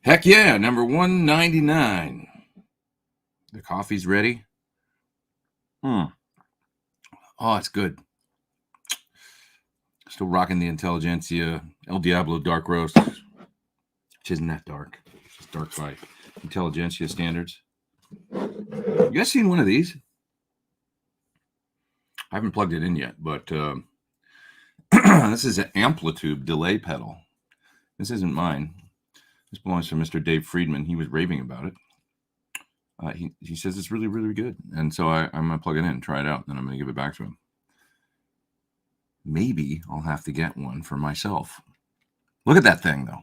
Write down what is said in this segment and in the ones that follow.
Heck yeah, number 199. The coffee's ready. Oh, it's good. Still rocking the Intelligentsia El Diablo Dark Roast, which isn't that dark. It's just dark by Intelligentsia standards. You guys seen one of these? I haven't plugged it in yet, but this is an amplitude delay pedal. This isn't mine. This belongs to Mr. Dave Friedman. He was raving about it. He says it's really, really good. And so I'm going to plug it in and try it out. Then I'm going to give it back to him. Maybe I'll have to get one for myself. Look at that thing, though.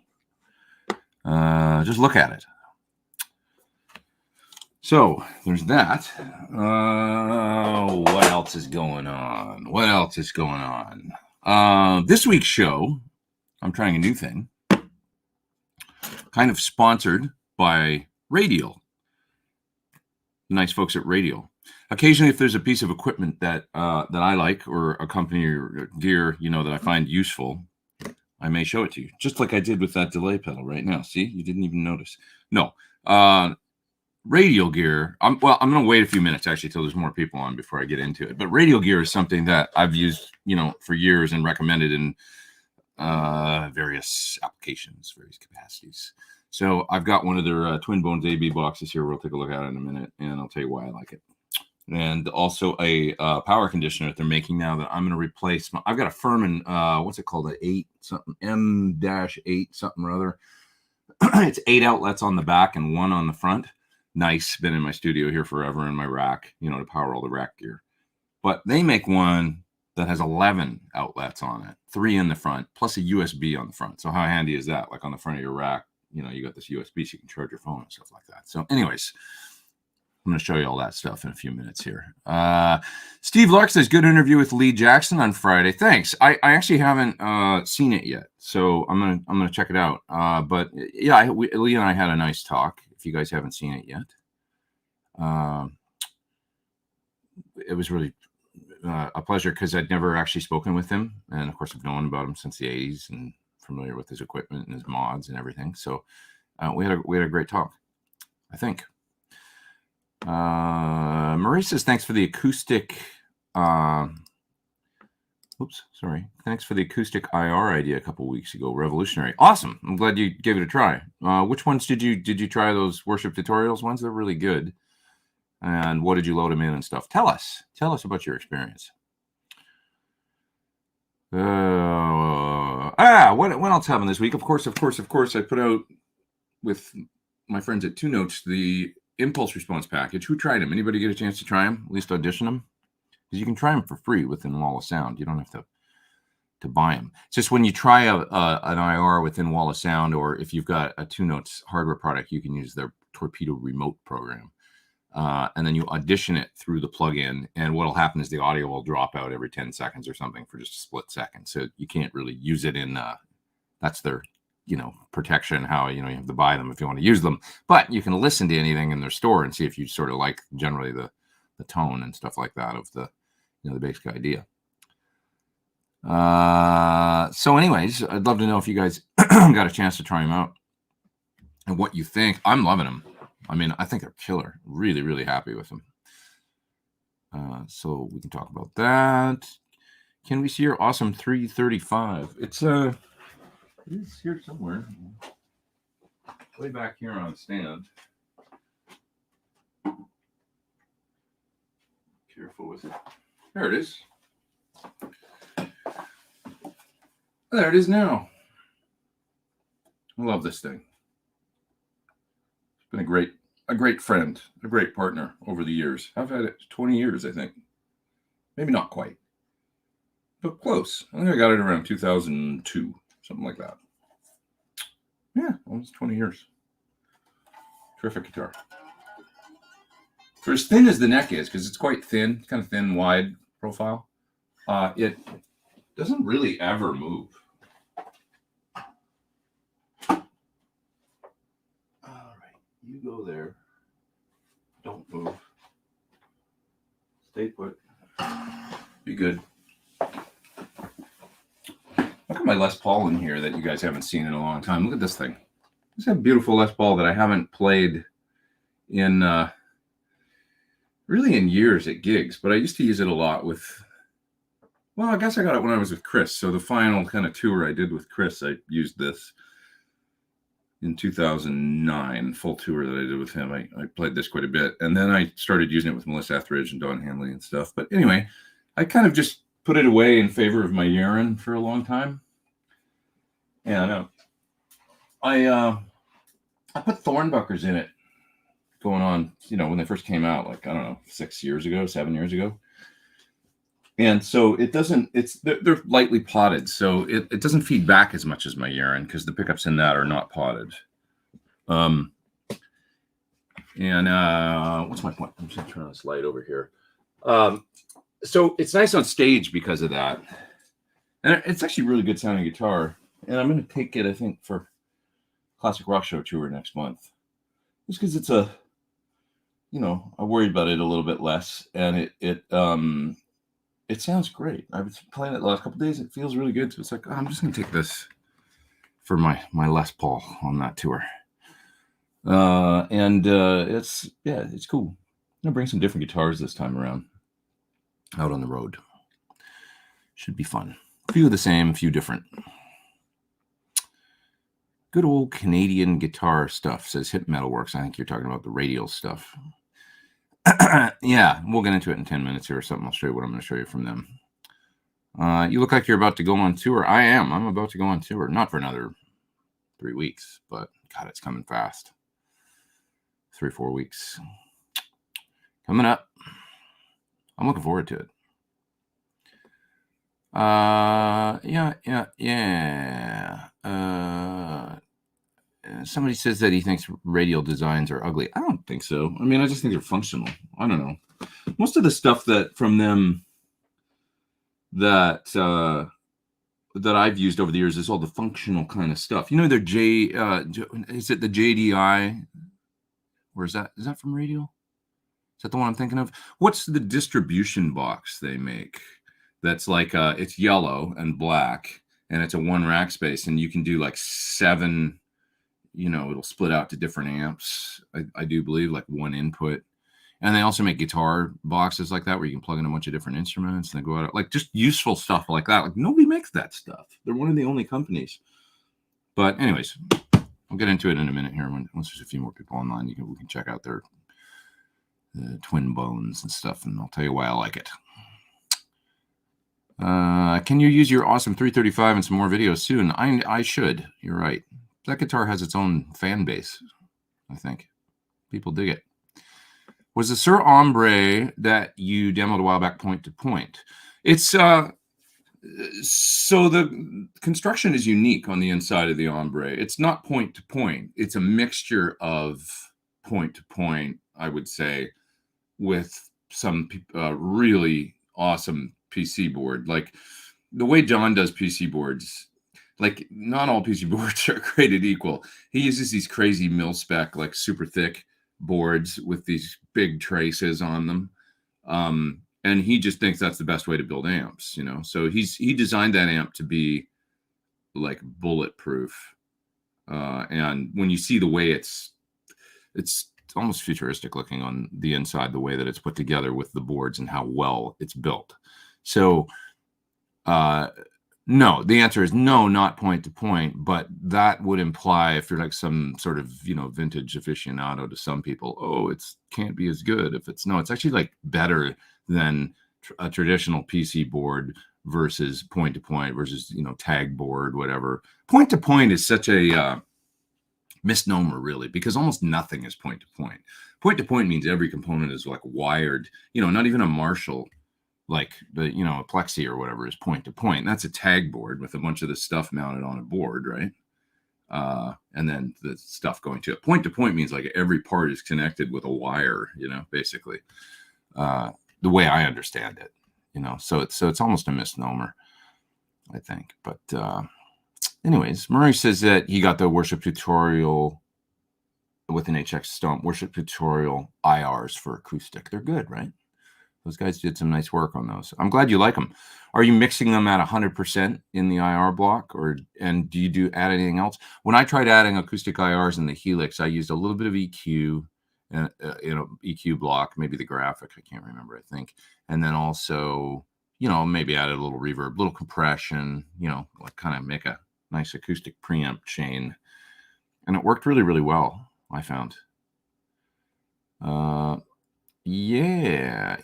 Just look at it. So there's that. What else is going on? This week's show, I'm trying a new thing. Kind of sponsored by Radial. Nice folks at Radial. Occasionally, if there's a piece of equipment that I like, or a company or gear, that I find useful, I may show it to you. Just like I did with that delay pedal right now. See, you didn't even notice. No, Radial gear. I'm going to wait a few minutes actually till there's more people on before I get into it. But Radial gear is something that I've used, for years and recommended in various applications, various capacities. So I've got one of their Twin Bones AB boxes here. We'll take a look at it in a minute, and I'll tell you why I like it. And also a power conditioner that they're making now that I'm going to replace. I've got a Furman, what's it called? An 8 something, M-8 something or other. It's 8 outlets on the back and 1 on the front. Nice. Been in my studio here forever in my rack, to power all the rack gear. But they make one that has 11 outlets on it, 3 in the front, plus a USB on the front. So how handy is that? Like on the front of your rack, you got this USB so you can charge your phone and stuff like that. So anyways, I'm going to show you all that stuff in a few minutes here. Steve Lark says, good interview with Lee Jackson on Friday. Thanks. I actually haven't seen it yet, so I'm gonna check it out. But yeah, Lee and I had a nice talk. If you guys haven't seen it yet, it was really a pleasure because I'd never actually spoken with him, and of course I've known about him since the '80s and familiar with his equipment and his mods and everything. So we had a great talk, I think. Marie says, thanks for the acoustic. Thanks for the acoustic IR idea a couple weeks ago. Revolutionary. Awesome. I'm glad you gave it a try. Which ones did you try? Those worship tutorials ones? They're really good. And what did you load them in and stuff? Tell us about your experience. What else happened this week? Of course, I put out with my friends at Two Notes the impulse response package. Who tried them? Anybody get a chance to try them? At least audition them? Because you can try them for free within Wall of Sound. You don't have to buy them. It's just when you try an IR within Wall of Sound, or if you've got a Two Notes hardware product, you can use their Torpedo remote program. And then you audition it through the plugin, and what'll happen is the audio will drop out every 10 seconds or something for just a split second. So you can't really use it in, that's their, protection, how, you have to buy them if you want to use them, but you can listen to anything in their store and see if you sort of like generally the tone and stuff like that of the, the basic idea. So anyways, I'd love to know if you guys got a chance to try them out and what you think. I'm loving them. I mean, I think they're killer. Really, really happy with them. So we can talk about that. Can we see your awesome 335? It's here somewhere. Way back here on stand. Careful with it. There it is. There it is now. I love this thing. It's been a great friend, a great partner over the years. I've had it 20 years, I think. Maybe not quite, but close. I think I got it around 2002, something like that. Yeah, almost 20 years. Terrific guitar. For as thin as the neck is, because it's quite thin, kind of thin, wide profile, it doesn't really ever move. All right, you go there. Don't move. Stay put. Be good. Look at my Les Paul in here that you guys haven't seen in a long time. Look at this thing. This is a beautiful Les Paul that I haven't played in really in years at gigs, but I used to use it a lot with. Well, I guess I got it when I was with Chris. So the final kind of tour I did with Chris, I used this in 2009, full tour that I did with him. I played this quite a bit. And then I started using it with Melissa Etheridge and Don Henley and stuff. But anyway, I kind of just put it away in favor of my Yaren for a long time. And I put Thornbuckers in it going on, when they first came out, like, I don't know, 7 years ago. And so it doesn't, they're lightly potted. So it doesn't feed back as much as my Yaren because the pickups in that are not potted. And what's my point? I'm just going to turn on this light over here. So it's nice on stage because of that. And it's actually a really good sounding guitar. And I'm going to take it, I think, for Classic Rock Show tour next month. Just because it's I worried about it a little bit less. And it sounds great. I've been playing it the last couple of days. It feels really good. So it's like, I'm just going to take this for my Les Paul on that tour. It's cool. I'm going to bring some different guitars this time around out on the road. Should be fun. A few of the same, a few different. Good old Canadian guitar stuff, says Hip Metalworks. I think you're talking about the Radial stuff. Yeah, we'll get into it in 10 minutes here or something. I'll show you what I'm going to show you from them. You look like you're about to go on tour. I am. I'm about to go on tour. Not for another 3 weeks, but God, it's coming fast. 3 or 4 weeks. Coming up. I'm looking forward to it. Somebody says that he thinks Radial designs are ugly. I don't think so. I mean, I just think they're functional. I don't know. Most of the stuff that from them that I've used over the years is all the functional kind of stuff. Their is it the JDI? Or is that from Radial? Is that the one I'm thinking of? What's the distribution box they make? That's like it's yellow and black, and it's a 1 rack space, and you can do like 7. It'll split out to different amps. I do believe, like 1 input. And they also make guitar boxes like that where you can plug in a bunch of different instruments and they go out, like just useful stuff like that. Like nobody makes that stuff. They're one of the only companies. But anyways, I'll get into it in a minute here. Once there's a few more people online, we can check out their twin bones and stuff, and I'll tell you why I like it. Can you use your awesome 335 in some more videos soon? I should. You're right. That guitar has its own fan base, I think. People dig it. Was the Sir Ombre that you demoed a while back point to point? It's so the construction is unique on the inside of the Ombre. It's not point to point. It's a mixture of point to point, I would say, with some really awesome PC board. Like the way John does PC boards, like not all PC boards are created equal. He uses these crazy mil spec, like super thick boards with these big traces on them. And he just thinks that's the best way to build amps, So he designed that amp to be like bulletproof. And when you see the way it's almost futuristic looking on the inside, the way that it's put together with the boards and how well it's built. So, no, the answer is no, not point to point, but that would imply if you're like some sort of, vintage aficionado to some people, it can't be as good if it's actually like better than a traditional PC board versus point to point versus, tag board, whatever. Point to point is such a misnomer really, because almost nothing is point to point. Point to point means every component is like wired, not even a Marshall, like the, a Plexi or whatever is point to point. That's a tag board with a bunch of the stuff mounted on a board, right? And then the stuff going to it. Point to point means like every part is connected with a wire, basically, the way I understand it, so it's almost a misnomer, I think. But anyways, Murray says that he got the worship tutorial with an HX Stomp, worship tutorial IRs for acoustic. They're good, right? Those guys did some nice work on those. I'm glad you like them. Are you mixing them at 100% in the IR block, and do you add anything else? When I tried adding acoustic IRs in the Helix, I used a little bit of EQ, EQ block, maybe the graphic, I can't remember, I think, and then also, maybe added a little reverb, little compression, like kind of make a nice acoustic preamp chain, and it worked really, really well, I found. Yeah.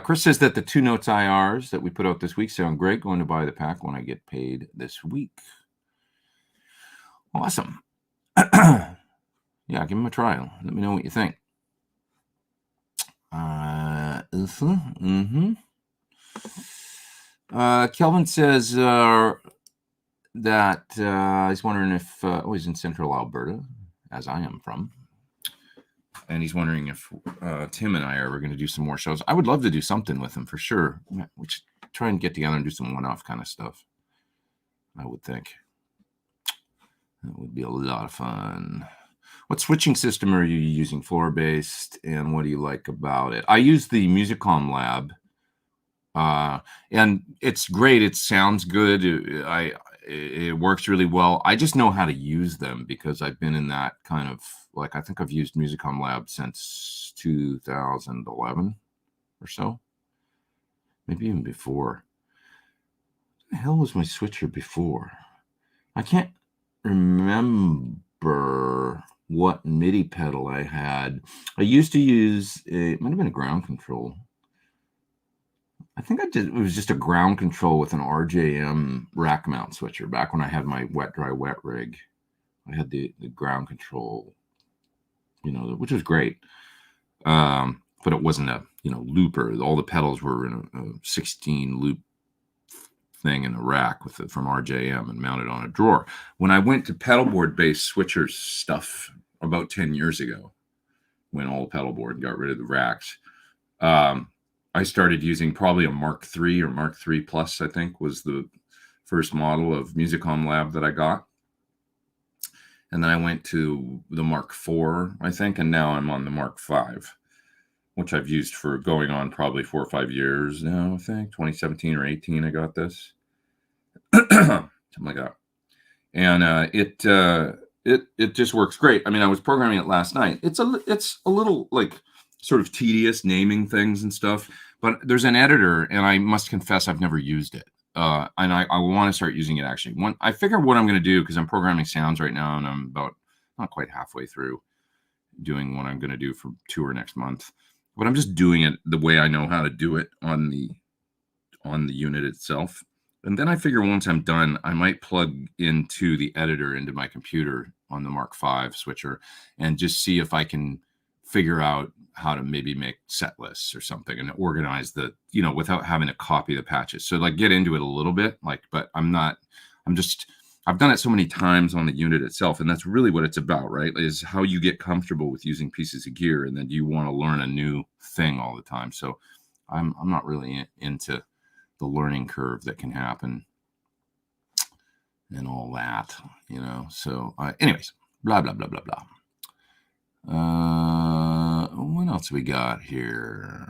Chris says that the 2 Notes IRs that we put out this week sound great. Going to buy the pack when I get paid this week. Awesome. Yeah, give them a try. Let me know what you think. Kelvin says that he's wondering if he's in Central Alberta, as I am from. And he's wondering if Tim and I are ever going to do some more shows. I would love to do something with him for sure. We should try and get together and do some one-off kind of stuff. I would think that would be a lot of fun. What switching system are you using, floor-based, and what do you like about it? I use the Musicom Lab, and it's great. It sounds good. It works really well. I just know how to use them because I've been in that kind of, I think I've used Musicom Lab since 2011 or so. Maybe even before. What the hell was my switcher before? I can't remember what MIDI pedal I had. I used to use, it might have been a ground control. I think it was just a ground control with an RJM rack mount switcher. Back when I had my wet, dry, wet rig, I had the ground control, which was great. But it wasn't a, looper. All the pedals were in a 16 loop thing in a rack from RJM and mounted on a drawer. When I went to pedalboard based switcher stuff about 10 years ago, when all pedalboard got rid of the racks, I started using probably a Mark III or Mark III Plus, I think, was the first model of Musicom Lab that I got. And then I went to the Mark IV, I think, and now I'm on the Mark V, which I've used for going on probably 4 or 5 years now, I think. 2017 or 18, I got this. Something like that. And it just works great. I mean, I was programming it last night. It's a little, sort of tedious naming things and stuff, but there's an editor, and I must confess I've never used it. And I want to start using it actually. I figure what I'm going to do, because I'm programming sounds right now, and I'm about not quite halfway through doing what I'm going to do for tour next month. But I'm just doing it the way I know how to do it on the unit itself. And then I figure once I'm done, I might plug into the editor into my computer on the Mark V switcher and just see if I can figure out how to maybe make set lists or something and organize without having to copy the patches. So get into it a little bit, but I've done it so many times on the unit itself. And that's really what it's about, right? Is how you get comfortable with using pieces of gear. And then you want to learn a new thing all the time. So I'm not really into the learning curve that can happen and all that, so anyways, blah, blah, blah, blah, blah. What else we got here?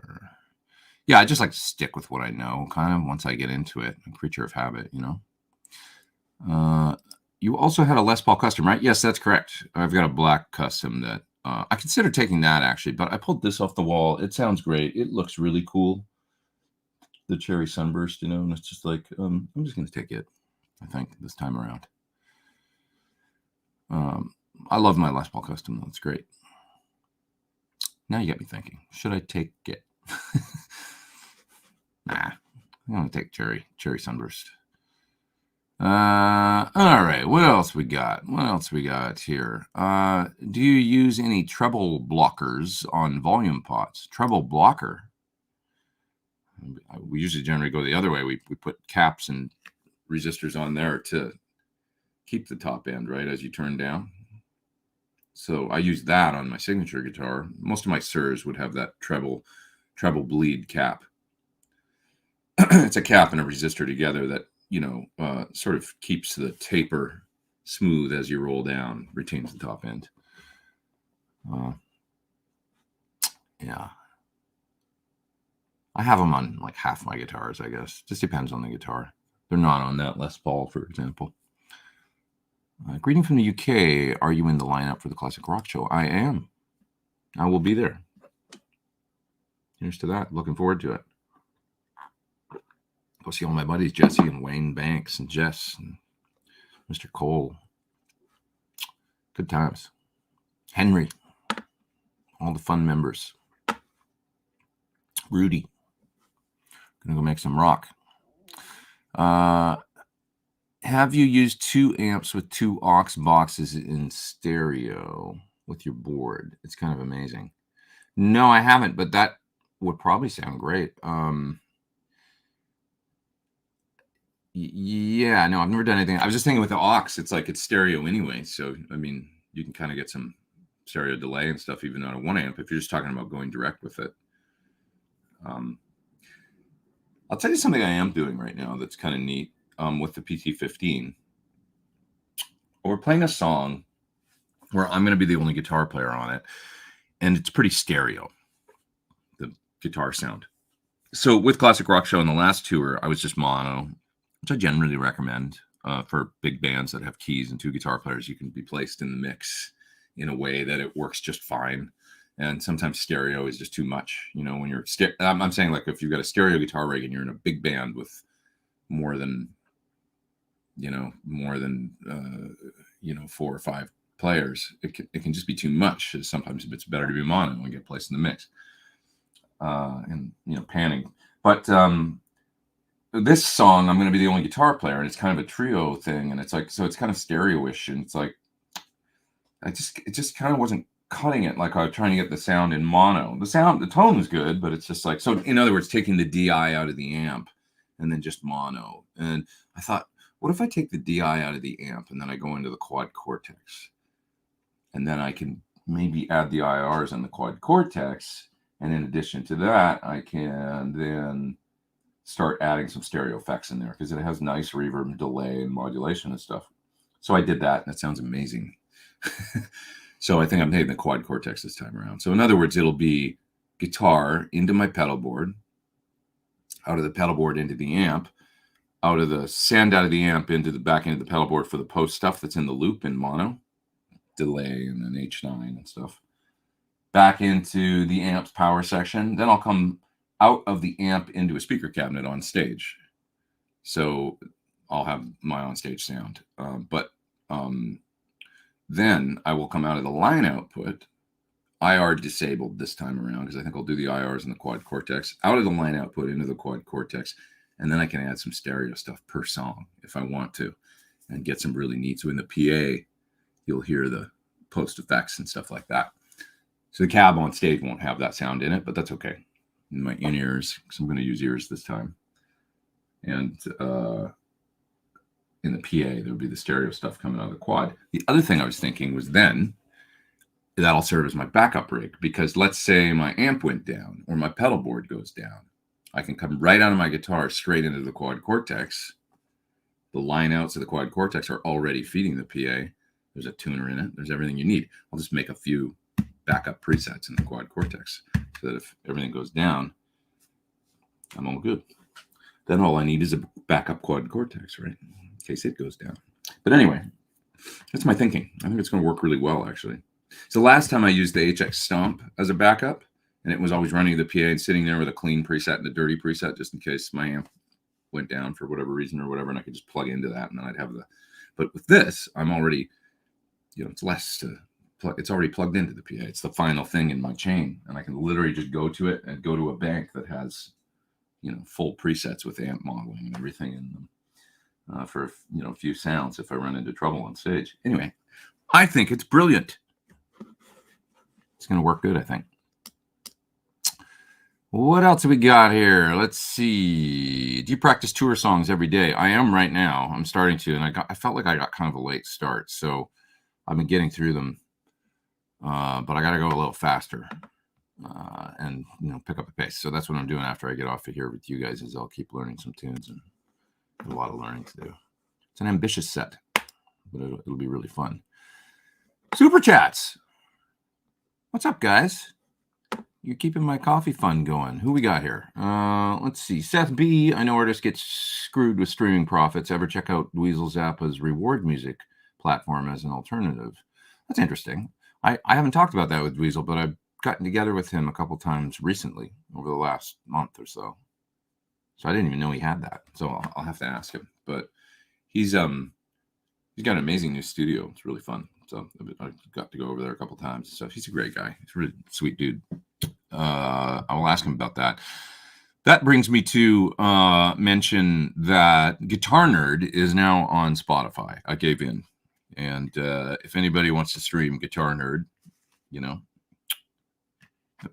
Yeah, I just like to stick with what I know, kind of, once I get into it. A creature of habit, You also had a Les Paul custom, right? Yes, that's correct. I've got a black custom that I considered taking that, actually, but I pulled this off the wall. It sounds great. It looks really cool. The Cherry Sunburst, and it's just I'm just going to take it, I think, this time around. I love my Les Paul custom, though. It's great. Now you got me thinking, should I take it? Nah, I'm going to take Cherry Sunburst. All right, what else we got? Here? Do you use any treble blockers on volume pots? Treble blocker? We usually generally go the other way. We put caps and resistors on there to keep the top end, right, as you turn down. So I use that on my signature guitar. Most of my Sirs would have that treble bleed cap. It's a cap and a resistor together that, sort of keeps the taper smooth as you roll down, retains the top end. Yeah. I have them on like half my guitars, I guess. Just depends on the guitar. They're not on that Les Paul, for example. Greeting from the UK. Are you in the lineup for the Classic Rock Show? I am. I will be there. Here's to that. Looking forward to it. Go see all my buddies, Jesse and Wayne Banks and Jess and Mr. Cole. Good times. Henry. All the fun members. Rudy. Gonna go make some rock. Have you used 2 amps with 2 aux boxes in stereo with your board? It's kind of amazing. No, I haven't, but that would probably sound great. Yeah, no, I've never done anything. I was just thinking with the aux, it's like it's stereo anyway. So, I mean, you can kind of get some stereo delay and stuff even on a 1 amp if you're just talking about going direct with it. I'll tell you something I am doing right now that's kind of neat with the PT-15. We're playing a song where I'm going to be the only guitar player on it, and it's pretty stereo, the guitar sound. So with Classic Rock Show in the last tour, I was just mono, which I generally recommend for big bands that have keys and 2 guitar players. You can be placed in the mix in a way that it works just fine. And sometimes stereo is just too much, you know, when you're, I'm saying like if you've got a stereo guitar rig and you're in a big band with more than 4 or 5 players, it can just be too much. Sometimes it's better to be mono and get placed in the mix and, panning. But this song, I'm going to be the only guitar player, and it's kind of a trio thing. And it's like, so it's kind of stereo-ish. And it's like, it just kind of wasn't cutting it like I was trying to get the sound in mono. The tone was good, but it's just like, so in other words, taking the DI out of the amp and then just mono. And I thought, what if I take the DI out of the amp and then I go into the quad cortex? And then I can maybe add the IRs on the quad cortex. And in addition to that, I can then start adding some stereo effects in there because it has nice reverb and delay and modulation and stuff. So I did that, and it sounds amazing. So I think I'm taking the quad cortex this time around. So in other words, it'll be guitar into my pedal board, out of the pedal board into the amp, out of the send out of the amp into the back end of the pedal board for the post stuff that's in the loop in mono, delay and then H9 and stuff, back into the amp's power section. Then I'll come out of the amp into a speaker cabinet on stage. So I'll have my on stage sound. Then I will come out of the line output, IR disabled this time around because I think I'll do the IRs in the quad cortex, out of the line output into the quad cortex, and then I can add some stereo stuff per song if I want to and get some really neat. So in the PA, you'll hear the post effects and stuff like that. So the cab on stage won't have that sound in it, but that's okay. In my in-ears, because I'm going to use ears this time. And in the PA, there'll be the stereo stuff coming out of the quad. The other thing I was thinking was then that'll serve as my backup rig, because let's say my amp went down or my pedal board goes down. I can come right out of my guitar straight into the quad cortex. The line outs of the quad cortex are already feeding the PA. There's a tuner in it. There's everything you need. I'll just make a few backup presets in the quad cortex so that if everything goes down, I'm all good. Then all I need is a backup quad cortex, right? In case it goes down. But anyway, that's my thinking. I think it's going to work really well, actually. So last time I used the HX Stomp as a backup, and it was always running the PA and sitting there with a clean preset and a dirty preset, just in case my amp went down for whatever reason or whatever, and I could just plug into that, and then I'd have the. But with this, I'm already, it's less to plug. It's already plugged into the PA. It's the final thing in my chain, and I can literally just go to it and go to a bank that has, full presets with amp modeling and everything in them for a few sounds if I run into trouble on stage. Anyway, I think it's brilliant. It's going to work good, I think. What else have we got here? Let's see. Do you practice tour songs every day? I am right now. I'm starting to, and I felt like I got kind of a late start, so I've been getting through them, but I got to go a little faster and pick up the pace. So that's what I'm doing after I get off of here with you guys. Is I'll keep learning some tunes and a lot of learning to do. It's an ambitious set, but it'll be really fun. Super chats. What's up, guys? You're keeping my coffee fun going. Who we got here? Let's see. Seth B. I know artists get screwed with streaming profits. Ever check out Weasel Zappa's reward music platform as an alternative? That's interesting. I haven't talked about that with Weasel, but I've gotten together with him a couple times recently over the last month or so. So I didn't even know he had that. So I'll have to ask him. But he's got an amazing new studio. It's really fun. So I got to go over there a couple times. So he's a great guy. He's a really sweet dude. I will ask him about that. That brings me to mention that Guitar Nerd is now on Spotify. I gave in. And if anybody wants to stream Guitar Nerd,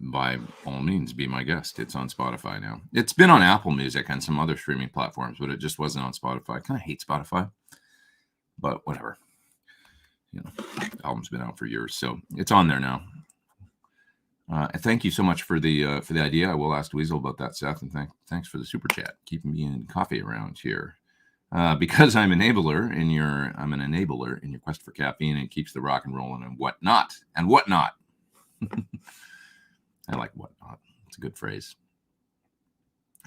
by all means, be my guest. It's on Spotify now. It's been on Apple Music and some other streaming platforms, but it just wasn't on Spotify. I kind of hate Spotify, but whatever. The album's been out for years, so it's on there now. Thank you so much for the idea. I will ask Weasel about that, Seth, and thanks for the super chat, keeping me in coffee around here. Because I'm an enabler in your quest for caffeine, and it keeps the rock and rolling and whatnot. I like whatnot. It's a good phrase.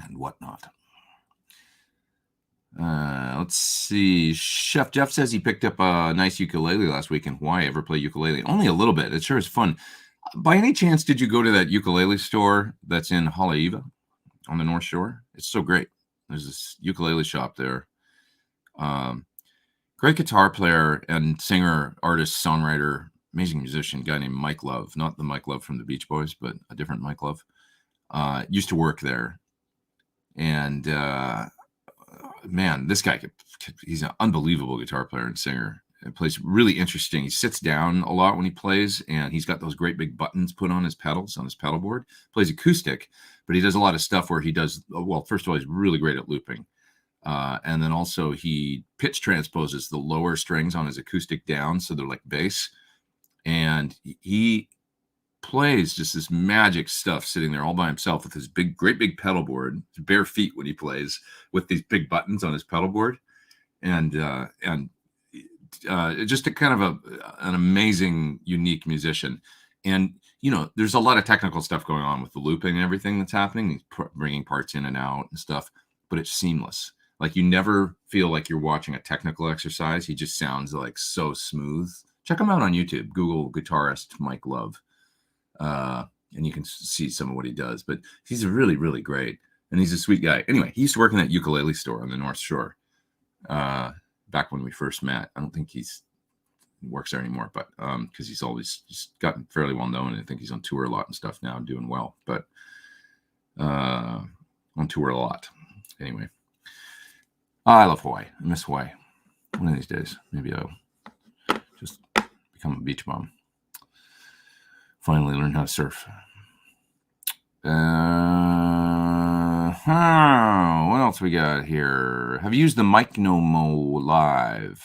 And whatnot. Let's see. Chef Jeff says he picked up a nice ukulele last week in Hawaii. Ever play ukulele? Only a little bit. It sure is fun. By any chance, did you go to that ukulele store that's in Haleiwa on the North Shore? It's so great. There's this ukulele shop there. Great guitar player and singer, artist, songwriter, amazing musician, guy named Mike Love. Not the Mike Love from the Beach Boys, but a different Mike Love. Used to work there. And man, this guy, he's an unbelievable guitar player and singer. It plays really interesting. He sits down a lot when he plays, and he's got those great big buttons put on his pedals, on his pedal board. Plays acoustic, but he does a lot of stuff where he does, well, first of all, he's really great at looping. And then also he pitch transposes the lower strings on his acoustic down, so they're like bass. And he plays just this magic stuff sitting there all by himself with his great big pedal board, his bare feet when he plays, with these big buttons on his pedal board. And just a kind of an amazing, unique musician. And, there's a lot of technical stuff going on with the looping and everything that's happening. He's bringing parts in and out and stuff, but it's seamless. Like, you never feel like you're watching a technical exercise. He just sounds like so smooth. Check him out on YouTube. Google guitarist Mike Love. And you can see some of what he does. But he's really, really great. And he's a sweet guy. Anyway, he used to work in that ukulele store on the North Shore back when we first met. I don't think he works there anymore, but because he's always just gotten fairly well known. And I think he's on tour a lot and stuff now, doing well. But on tour a lot. Anyway. I love Hawaii. I miss Hawaii. One of these days, maybe I'll just become a beach bum. Finally learn how to surf. What else we got here? Have you used the Micnomo Live?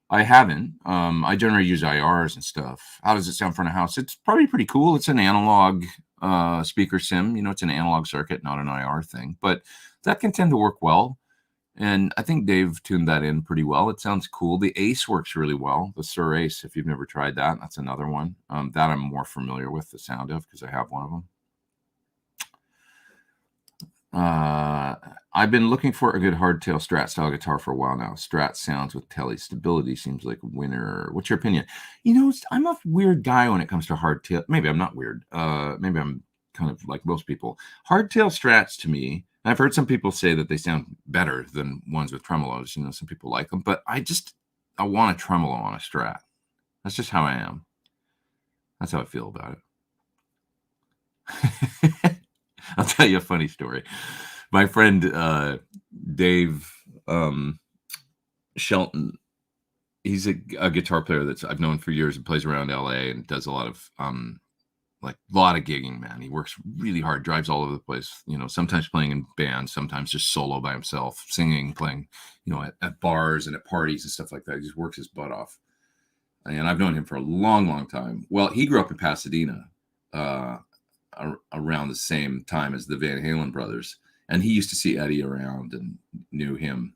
I haven't. I generally use IRs and stuff. How does it sound front of house? It's probably pretty cool. It's an analog speaker sim. It's an analog circuit, not an IR thing. But that can tend to work well. And I think Dave tuned that in pretty well. It sounds cool. The Ace works really well. The Sur Ace, if you've never tried that, that's another one. That I'm more familiar with the sound of because I have one of them. I've been looking for a good hardtail Strat style guitar for a while now. Strat sounds with tele stability seems like a winner. What's your opinion? I'm a weird guy when it comes to hardtail. Maybe I'm not weird. Maybe I'm kind of like most people. Hardtail Strats to me, I've heard some people say that they sound better than ones with tremolos. Some people like them, but I want a tremolo on a Strat. That's just how I am. That's how I feel about it. I'll tell you a funny story. My friend Dave Shelton, he's a guitar player that I've known for years and plays around LA and does a lot of gigging, man. He works really hard, drives all over the place, sometimes playing in bands, sometimes just solo by himself, singing, playing, at bars and at parties and stuff like that. He just works his butt off. And I've known him for a long, long time. Well, he grew up in Pasadena around the same time as the Van Halen brothers. And he used to see Eddie around and knew him,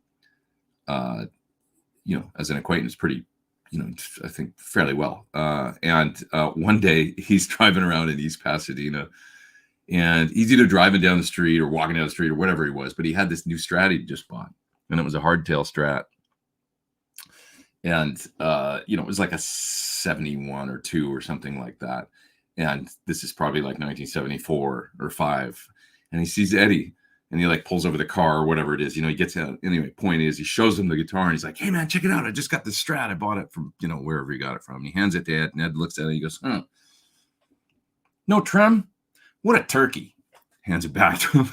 as an acquaintance pretty I think fairly well. And one day he's driving around in East Pasadena, and he's either driving down the street or walking down the street or whatever he was, but he had this new Strat he just bought, and it was a hardtail Strat. And it was like a 71 or 2 or something like that. And this is probably like 1974 or 5. And he sees Eddie, and he like pulls over the car or whatever it is. He gets out. Anyway, point is, he shows him the guitar, and he's like, "Hey man, check it out. I just got this Strat. I bought it from, wherever he got it from." And he hands it to Ed, and Ed looks at it and he goes, "Huh. No trim? What a turkey." Hands it back to him.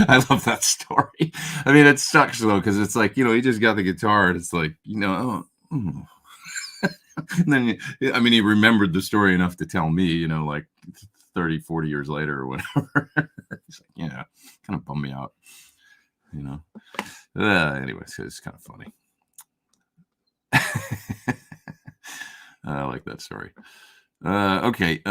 I love that story. I mean, it sucks though, because it's like, he just got the guitar, and it's like, and then, he remembered the story enough to tell me, like 30, 40 years later or whatever. It's like, kind of bummed me out, anyways, it's kind of funny. I like that story. Okay.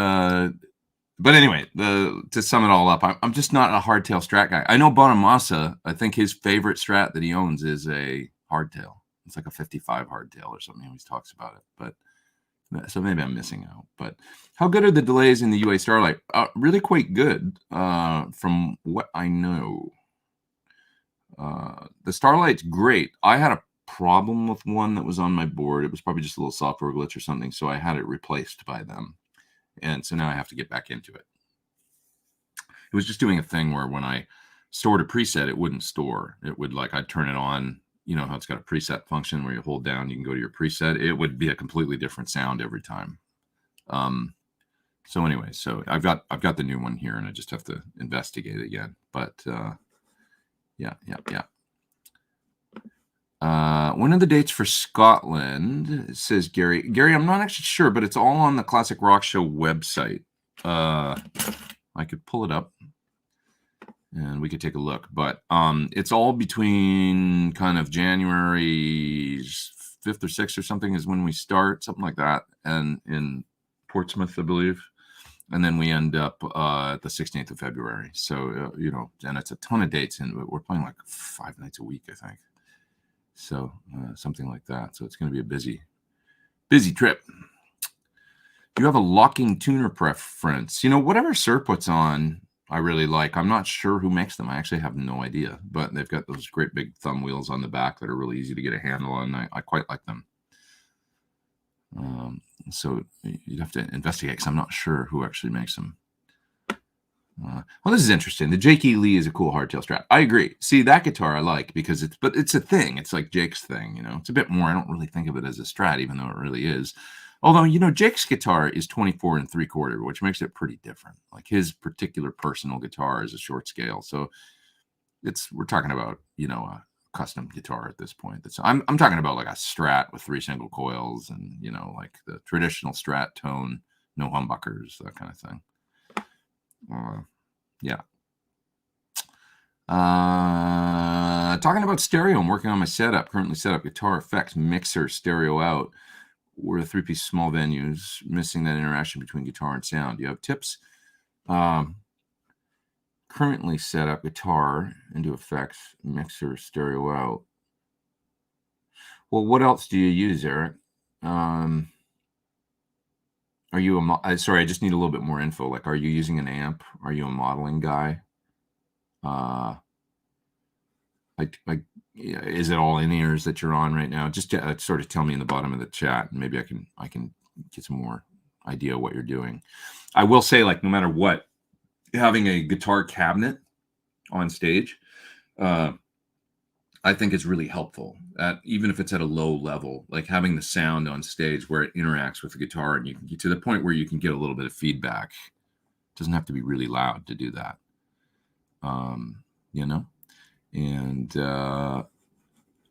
But anyway, to sum it all up, I'm just not a hardtail Strat guy. I know Bonamassa, I think his favorite Strat that he owns is a hardtail. It's like a 55 hardtail or something. He always talks about it. But so maybe I'm missing out. But how good are the delays in the UA Starlight? Really quite good, from what I know. The Starlight's great. I had a problem with one that was on my board. It was probably just a little software glitch or something, so I had it replaced by them. And so now I have to get back into it. It was just doing a thing where when I stored a preset, it wouldn't store. It would, like, I'd turn it on, how it's got a preset function where you hold down, you can go to your preset. It would be a completely different sound every time. So anyway, so I've got the new one here, and I just have to investigate it again. But yeah. When are the dates for Scotland? It says Gary. Gary, I'm not actually sure, but it's all on the Classic Rock Show website. I could pull it up and we could take a look, but it's all between kind of January 5th or 6th or something is when we start, something like that, and in Portsmouth, I believe. And then we end up at the 16th of February. So, and it's a ton of dates, and we're playing like 5 nights a week, I think. So something like that. So it's going to be a busy trip. You have a locking tuner preference? Whatever Sir puts on, I really like. I'm not sure who makes them. I actually have no idea. But they've got those great big thumb wheels on the back that are really easy to get a handle on. I quite like them. So you'd have to investigate, because I'm not sure who actually makes them. Well, this is interesting. The Jake E. Lee is a cool hardtail Strat. I agree. See, that guitar I like because it's a thing. It's like Jake's thing, It's a bit more. I don't really think of it as a Strat, even though it really is. Although, Jake's guitar is 24 3/4, which makes it pretty different. Like his particular personal guitar is a short scale. So we're talking about, a custom guitar at this point. I'm talking about like a Strat with 3 single coils and, like the traditional Strat tone, no humbuckers, that kind of thing. Yeah. Talking about stereo, I'm working on my setup. Currently set up guitar effects, mixer, stereo out. We're the 3-piece small venues, missing that interaction between guitar and sound. Do you have tips? Currently set up guitar into effects, mixer, stereo out. Well, what else do you use, Eric? Are you sorry, I just need a little bit more info. Like, are you using an amp? Are you a modeling guy? Is it all in-ears that you're on right now? Just to, sort of tell me in the bottom of the chat, and maybe I can get some more idea of what you're doing. I will say, like, no matter what, having a guitar cabinet on stage, I think it's really helpful. Even if it's at a low level, like having the sound on stage where it interacts with the guitar, and you can get to the point where you can get a little bit of feedback. It doesn't have to be really loud to do that. And Nerd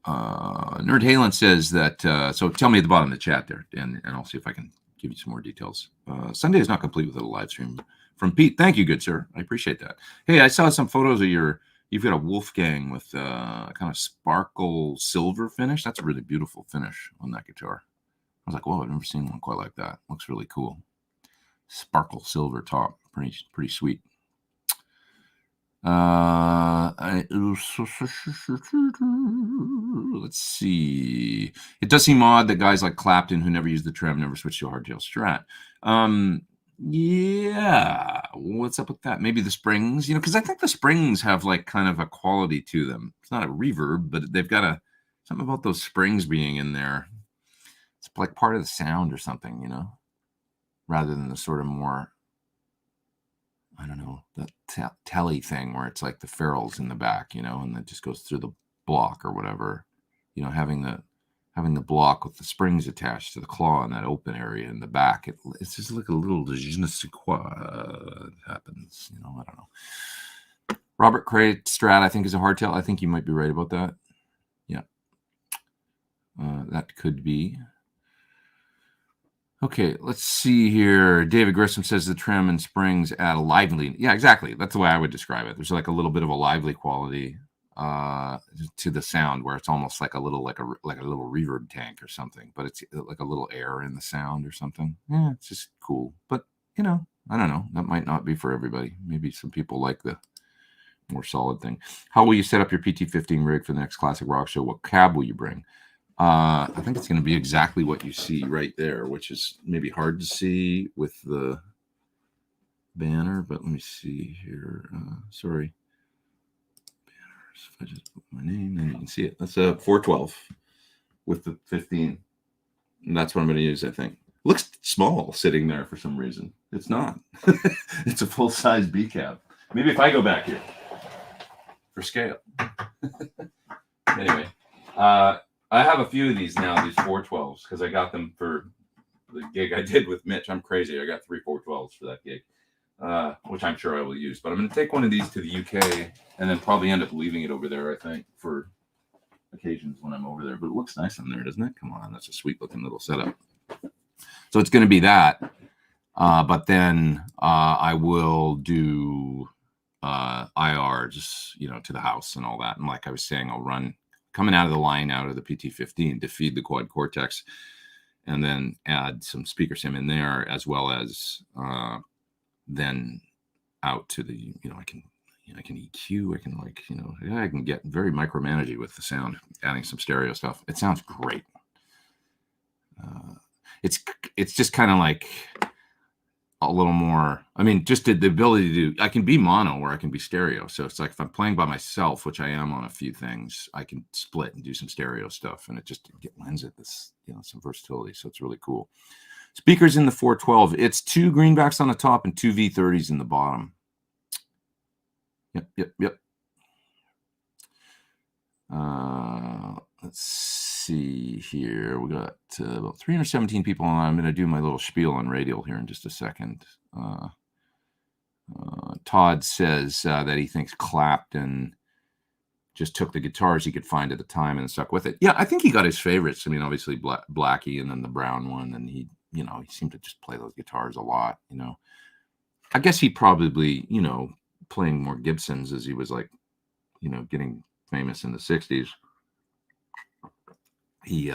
Halen says that, so tell me at the bottom of the chat there, and I'll see if I can give you some more details. Sunday is not complete without a live stream from Pete. Thank you, good sir. I appreciate that. Hey, I saw some photos of you've got a Wolfgang with kind of sparkle silver finish. That's a really beautiful finish on that guitar. I was like, whoa, I've never seen one quite like that. Looks really cool. Sparkle silver top. Pretty sweet. Let's see. It does seem odd that guys like Clapton, who never used the trem, never switched to a hardtail Strat. Yeah, what's up with that? Maybe the springs, because I think the springs have like kind of a quality to them. It's not a reverb, but they've got something about those springs being in there. It's like part of the sound or something, rather than the sort of more, I don't know, that telly thing where it's like the ferrules in the back, and it just goes through the block or whatever. Having the block with the springs attached to the claw in that open area in the back, it's just like a little je ne sais quoi happens. I don't know. Robert Cray Strat, I think, is a hardtail. I think you might be right about that. Yeah, that could be. Okay, let's see here. David Grissom says the trim and springs add a lively. Yeah, exactly. That's the way I would describe it. There's like a little bit of a lively quality to the sound, where it's almost like a little like a little reverb tank or something, but it's like a little air in the sound or something. Yeah, it's just cool. But I don't know. That might not be for everybody. Maybe some people like the more solid thing. How will you set up your PT15 rig for the next Classic Rock show? What cab will you bring? I think it's going to be exactly what you see right there, which is maybe hard to see with the banner, but let me see here. Sorry. Banners. If I just put my name, then you can see it. That's a 412 with the 15. And that's what I'm going to use, I think. Looks small sitting there for some reason. It's not. It's a full-size B cab. Maybe if I go back here for scale. Anyway, I have a few of these now, these 412s, because I got them for the gig I did with Mitch. I'm crazy. I got 3 412s for that gig, which I'm sure I will use. But I'm going to take one of these to the UK and then probably end up leaving it over there, I think, for occasions when I'm over there. But it looks nice on there, doesn't it? Come on. That's a sweet-looking little setup. So it's going to be that. But then I will do IRs, to the house and all that. And like I was saying, I'll run coming out of the line out of the PT15 to feed the quad cortex, and then add some speaker sim in there, as well as then out to the, I can EQ, I can I can get very micromanagey with the sound, adding some stereo stuff. It sounds great. It's just kind of like a little more, just the ability to do, I can be mono or I can be stereo. So it's like if I'm playing by myself, which I am on a few things, I can split and do some stereo stuff, and it lends it this, some versatility. So it's really cool. Speakers in the 412, it's 2 greenbacks on the top and 2 V30s in the bottom. Yep. Let's see here. We got about 317 people on. I'm going to do my little spiel on Radial here in just a second. Todd says that he thinks Clapton just took the guitars he could find at the time and stuck with it. Yeah, I think he got his favorites. Obviously Blackie and then the brown one, and he seemed to just play those guitars a lot. I guess he probably, playing more Gibsons as he was like, getting famous in the 60s. He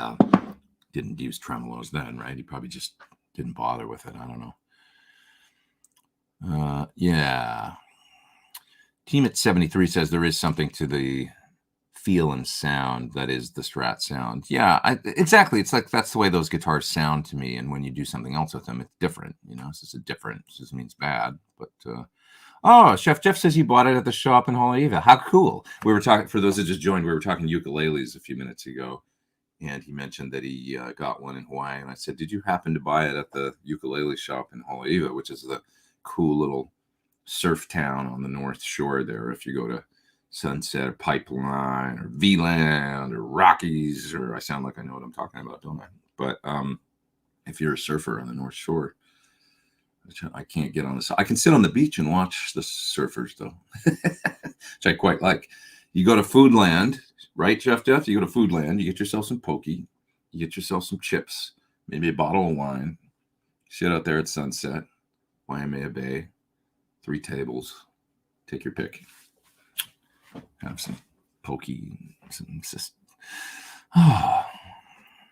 didn't use tremolos then, right? He probably just didn't bother with it. I don't know. Yeah. Team at 73 says there is something to the feel and sound that is the Strat sound. Yeah, exactly. It's like that's the way those guitars sound to me. And when you do something else with them, it's different. It's just it just means bad. But Chef Jeff says he bought it at the shop in Hawaii. How cool. We were talking, for those that just joined, we were talking ukuleles a few minutes ago. And he mentioned that he got one in Hawaii. And I said, did you happen to buy it at the ukulele shop in Hawaii, which is the cool little surf town on the North Shore there? If you go to Sunset or Pipeline or V-Land or Rockies, or I sound like I know what I'm talking about, don't I? But if you're a surfer on the North Shore, which I can't get on the side. I can sit on the beach and watch the surfers, though, which I quite like. You go to Foodland, right, Jeff? You go to Foodland, you get yourself some poke, you get yourself some chips, maybe a bottle of wine, sit out there at sunset, Waimea Bay, 3 tables, take your pick, have some poke,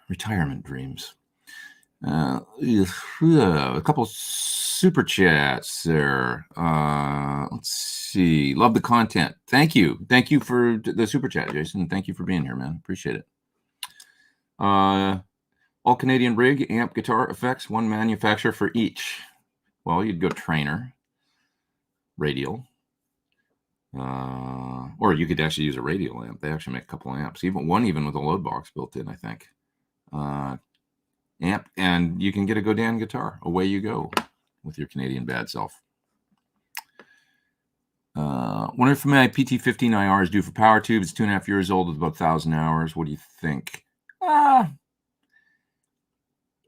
retirement dreams. A couple super chats there. Let's see. Love the content. Thank you. Thank you for the super chat, Jason. Thank you for being here, man. Appreciate it. All Canadian rig, amp, guitar, effects, one manufacturer for each. Well, you'd go Trainer, Radial, or you could actually use a Radial amp. They actually make a couple amps, even with a load box built in, I think. Amp, and you can get a Godin guitar. Away you go with your Canadian bad self. Wonder if my PT15 IR is due for power tube. It's 2.5 years old with about 1,000 hours. What do you think?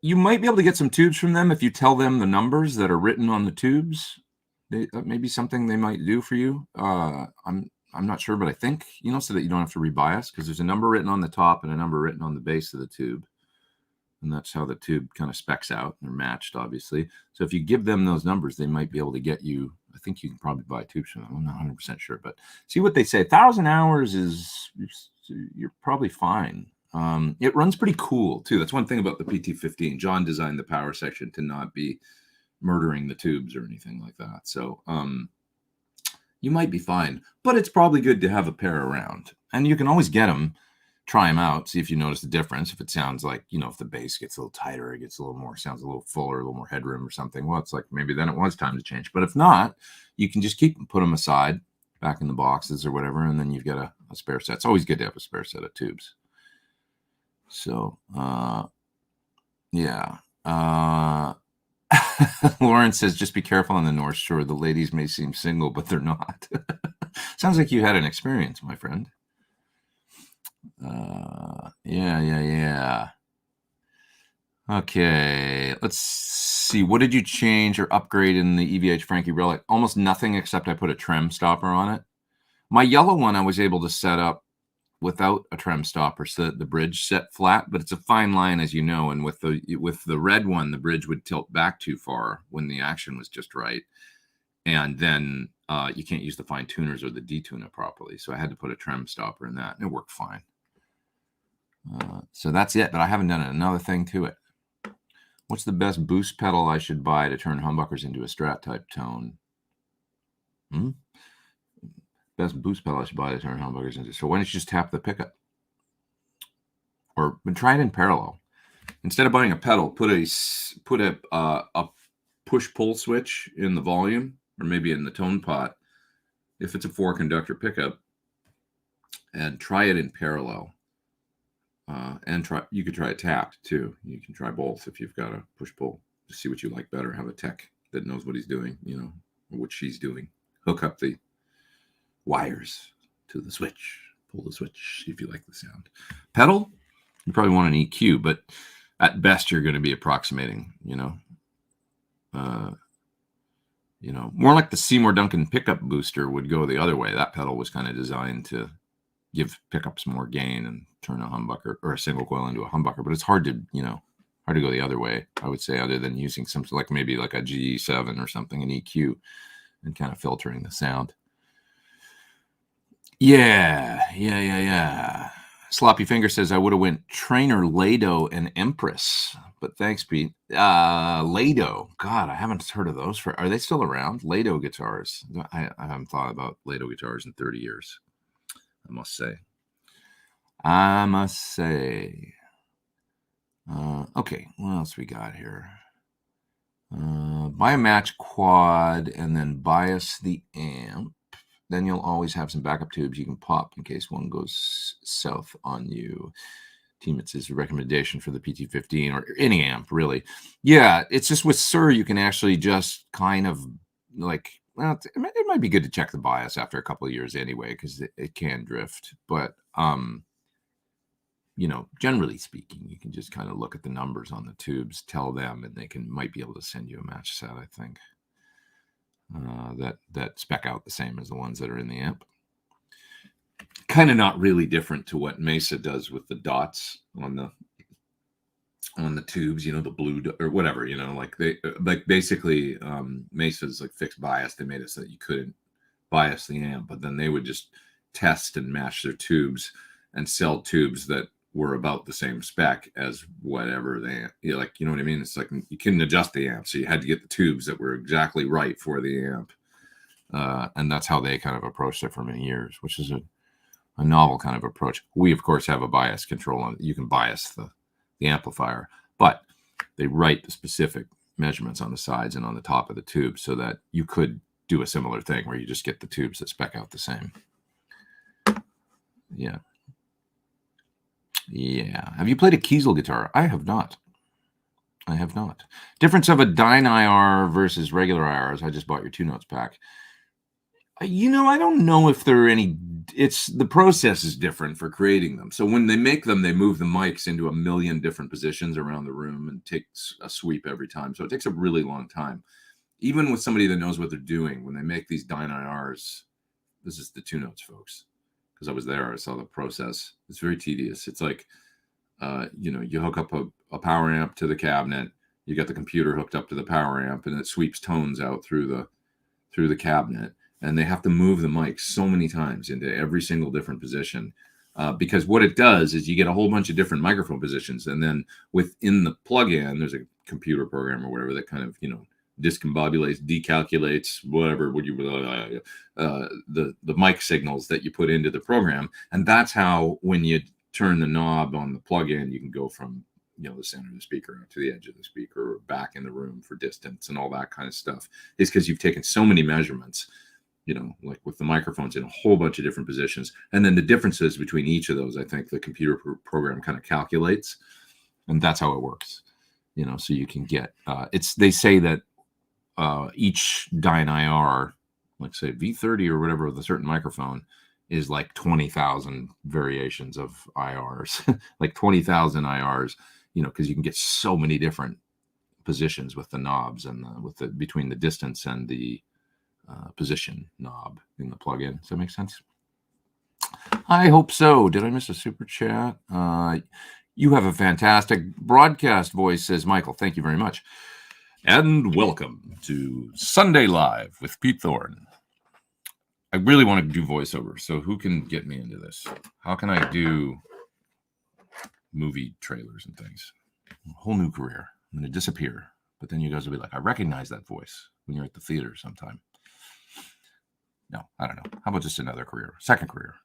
You might be able to get some tubes from them if you tell them the numbers that are written on the tubes. That may be something they might do for you. I'm not sure, but I think, so that you don't have to rebias, because there's a number written on the top and a number written on the base of the tube. And that's how the tube kind of specs out. They're matched, obviously. So if you give them those numbers, they might be able to get you. I think you can probably buy tubes from them. I'm not 100% sure, but see what they say. 1,000 hours is, you're probably fine. It runs pretty cool too. That's one thing about the PT15. John designed the power section to not be murdering the tubes or anything like that. So you might be fine, but it's probably good to have a pair around. And you can always get them, try them out, see if you notice the difference. If it sounds like, if the bass gets a little tighter, it gets a little more, sounds a little fuller, a little more headroom or something. Well, it's like maybe then it was time to change. But if not, you can just keep them, put them aside back in the boxes or whatever, and then you've got a spare set. It's always good to have a spare set of tubes. So, yeah. Lauren says, just be careful on the North Shore. The ladies may seem single, but they're not. Sounds like you had an experience, my friend. Yeah. Okay, let's see. What did you change or upgrade in the EVH Frankie Relic? Almost nothing, except I put a trem stopper on it. My yellow one I was able to set up without a trem stopper, so that the bridge set flat, but it's a fine line, as you know. And with the red one, the bridge would tilt back too far when the action was just right, and then you can't use the fine tuners or the detune it properly. So I had to put a trem stopper in that, and it worked fine. So that's it, but I haven't done another thing to it. What's the best boost pedal I should buy to turn humbuckers into a Strat type tone? Best boost pedal I should buy to turn humbuckers into. So why don't you just tap the pickup, or try it in parallel? Instead of buying a pedal, put a push pull switch in the volume, or maybe in the tone pot if it's a 4-conductor pickup, and try it in parallel. And you could try it tapped too. You can try both if you've got a push pull to see what you like better. Have a tech that knows what he's doing, or what she's doing. Hook up the wires to the switch, pull the switch, see if you like the sound. Pedal, you probably want an EQ, but at best you're going to be approximating, more like the Seymour Duncan pickup booster would go the other way. That pedal was kind of designed to give pickups more gain and turn a humbucker or a single coil into a humbucker, but it's hard to go the other way, I would say, other than using something like maybe like a G7 or something, an EQ, and kind of filtering the sound. Yeah. Sloppy Finger says I would have went Trainer, Lado, and Empress, but thanks, Pete. Lado, God, I haven't heard of those. Are they still around? Lado guitars. I haven't thought about Lado guitars in 30 years. I must say. Okay, what else we got here? Buy a match quad and then bias the amp. Then you'll always have some backup tubes you can pop in case one goes south on you. It's his recommendation for the PT15 or any amp, really. Yeah, it's just with Sir, you can actually just kind of like, well, it might be good to check the bias after a couple of years anyway, because it can drift. But, generally speaking, you can just kind of look at the numbers on the tubes, tell them, and they might be able to send you a match set, I think. That spec out the same as the ones that are in the amp. Kind of not really different to what Mesa does with the dots on the tubes, the blue or whatever, like basically Mesa's like fixed bias. They made it so that you couldn't bias the amp, but then they would just test and match their tubes and sell tubes that were about the same spec as whatever they, you know, like, you know what I mean? It's like you couldn't adjust the amp, so you had to get the tubes that were exactly right for the amp. And that's how they kind of approached it for many years, which is a novel kind of approach. We, of course, have a bias control on it. You can bias the amplifier, but they write the specific measurements on the sides and on the top of the tube so that you could do a similar thing where you just get the tubes that spec out the same. Yeah. Yeah. Have you played a Kiesel guitar? I have not. I have not. Difference of a Dyn IR versus regular IRs. I just bought your 2 notes pack. You know, I don't know if there are any. It's the process is different for creating them. So when they make them, they move the mics into a million different positions around the room and takes a sweep every time. So it takes a really long time. Even with somebody that knows what they're doing, when they make these Dyn IRs, this is the 2 notes, folks, because I was there. I saw the process. It's very tedious. It's like, you know, you hook up a power amp to the cabinet. You got the computer hooked up to the power amp, and it sweeps tones out through the cabinet. And they have to move the mic so many times into every single different position, because what it does is you get a whole bunch of different microphone positions, and then within the plug-in, there's a computer program or whatever that kind of, you know, discombobulates, decalculates, whatever would you the mic signals that you put into the program, and that's how when you turn the knob on the plug-in, you can go from, you know, the center of the speaker to the edge of the speaker or back in the room for distance and all that kind of stuff. Is because you've taken so many measurements, you know, like with the microphones in a whole bunch of different positions. And then the differences between each of those, I think the computer program kind of calculates, and that's how it works, you know, so you can get, they say that each Dyn IR, like say V30 or whatever with a certain microphone, is like 20,000 variations of IRs, like 20,000 IRs, you know, because you can get so many different positions with the knobs and between the distance and the position knob in the plug-in. Does that make sense? I hope so. Did I miss a super chat? You have a fantastic broadcast voice, says Michael. Thank you very much. And welcome to Sunday Live with Pete Thorn. I really want to do voiceover, so who can get me into this? How can I do movie trailers and things? A whole new career. I'm going to disappear. But then you guys will be like, I recognize that voice when you're at the theater sometime. No, I don't know. How about just another career? Second career.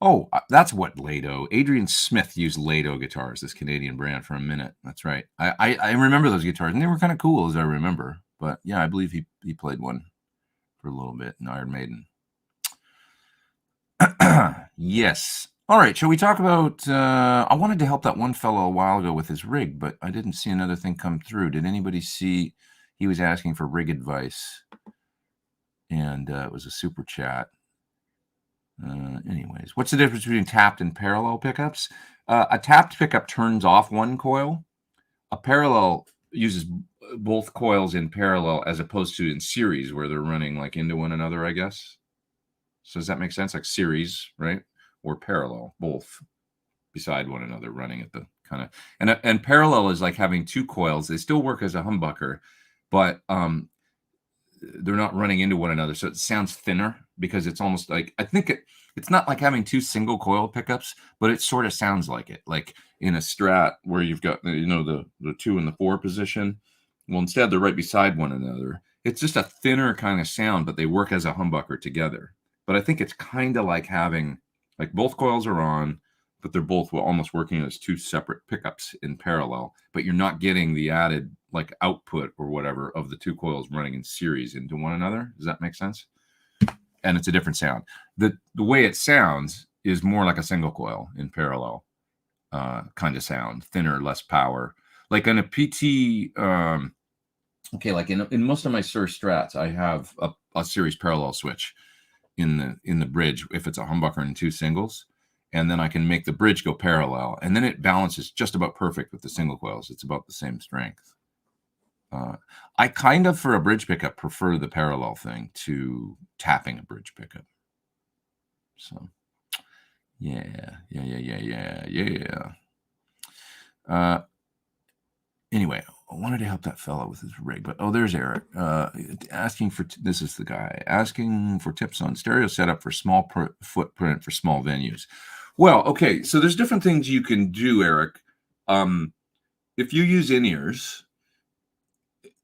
Oh, that's what Lado. Adrian Smith used Lado guitars, this Canadian brand, for a minute. That's right. I remember those guitars, and they were kind of cool, as I remember. But yeah, I believe he played one for a little bit in Iron Maiden. Yes. All right. Shall we talk about? I wanted to help that one fellow a while ago with his rig, but I didn't see another thing come through. Did anybody see? He was asking for rig advice, and it was a super chat. Anyways, what's the difference between tapped and parallel pickups? A tapped pickup turns off one coil. A parallel uses both coils in parallel, as opposed to in series where they're running like into one another, I guess. So does that make sense? Like series, right? Or parallel, both beside one another, running at the kind of, and parallel is like having 2 coils. They still work as a humbucker, but they're not running into one another, so it sounds thinner, because it's almost like, I think it's not like having 2 single coil pickups, but it sort of sounds like it, like in a Strat where you've got, you know, the 2 and the 4 position. Well, instead they're right beside one another. It's just a thinner kind of sound, but they work as a humbucker together. But I think it's kind of like having, like, both coils are on, but they're both almost working as 2 separate pickups in parallel, but you're not getting the added like output or whatever of the 2 coils running in series into one another. Does that make sense? And it's a different sound. The way it sounds is more like a single coil in parallel kind of sound, thinner, less power. Like in a PT, okay, like in most of my Sur Strats, I have a series parallel switch in the bridge if it's a humbucker and 2 singles, and then I can make the bridge go parallel, and then it balances just about perfect with the single coils. It's about the same strength. I kind of, for a bridge pickup, prefer the parallel thing to tapping a bridge pickup. So yeah. Anyway, I wanted to help that fellow with his rig, but there's Eric asking for, this is the guy asking for tips on stereo setup for small footprint for small venues. Well, okay, so there's different things you can do, Eric. If you use in-ears,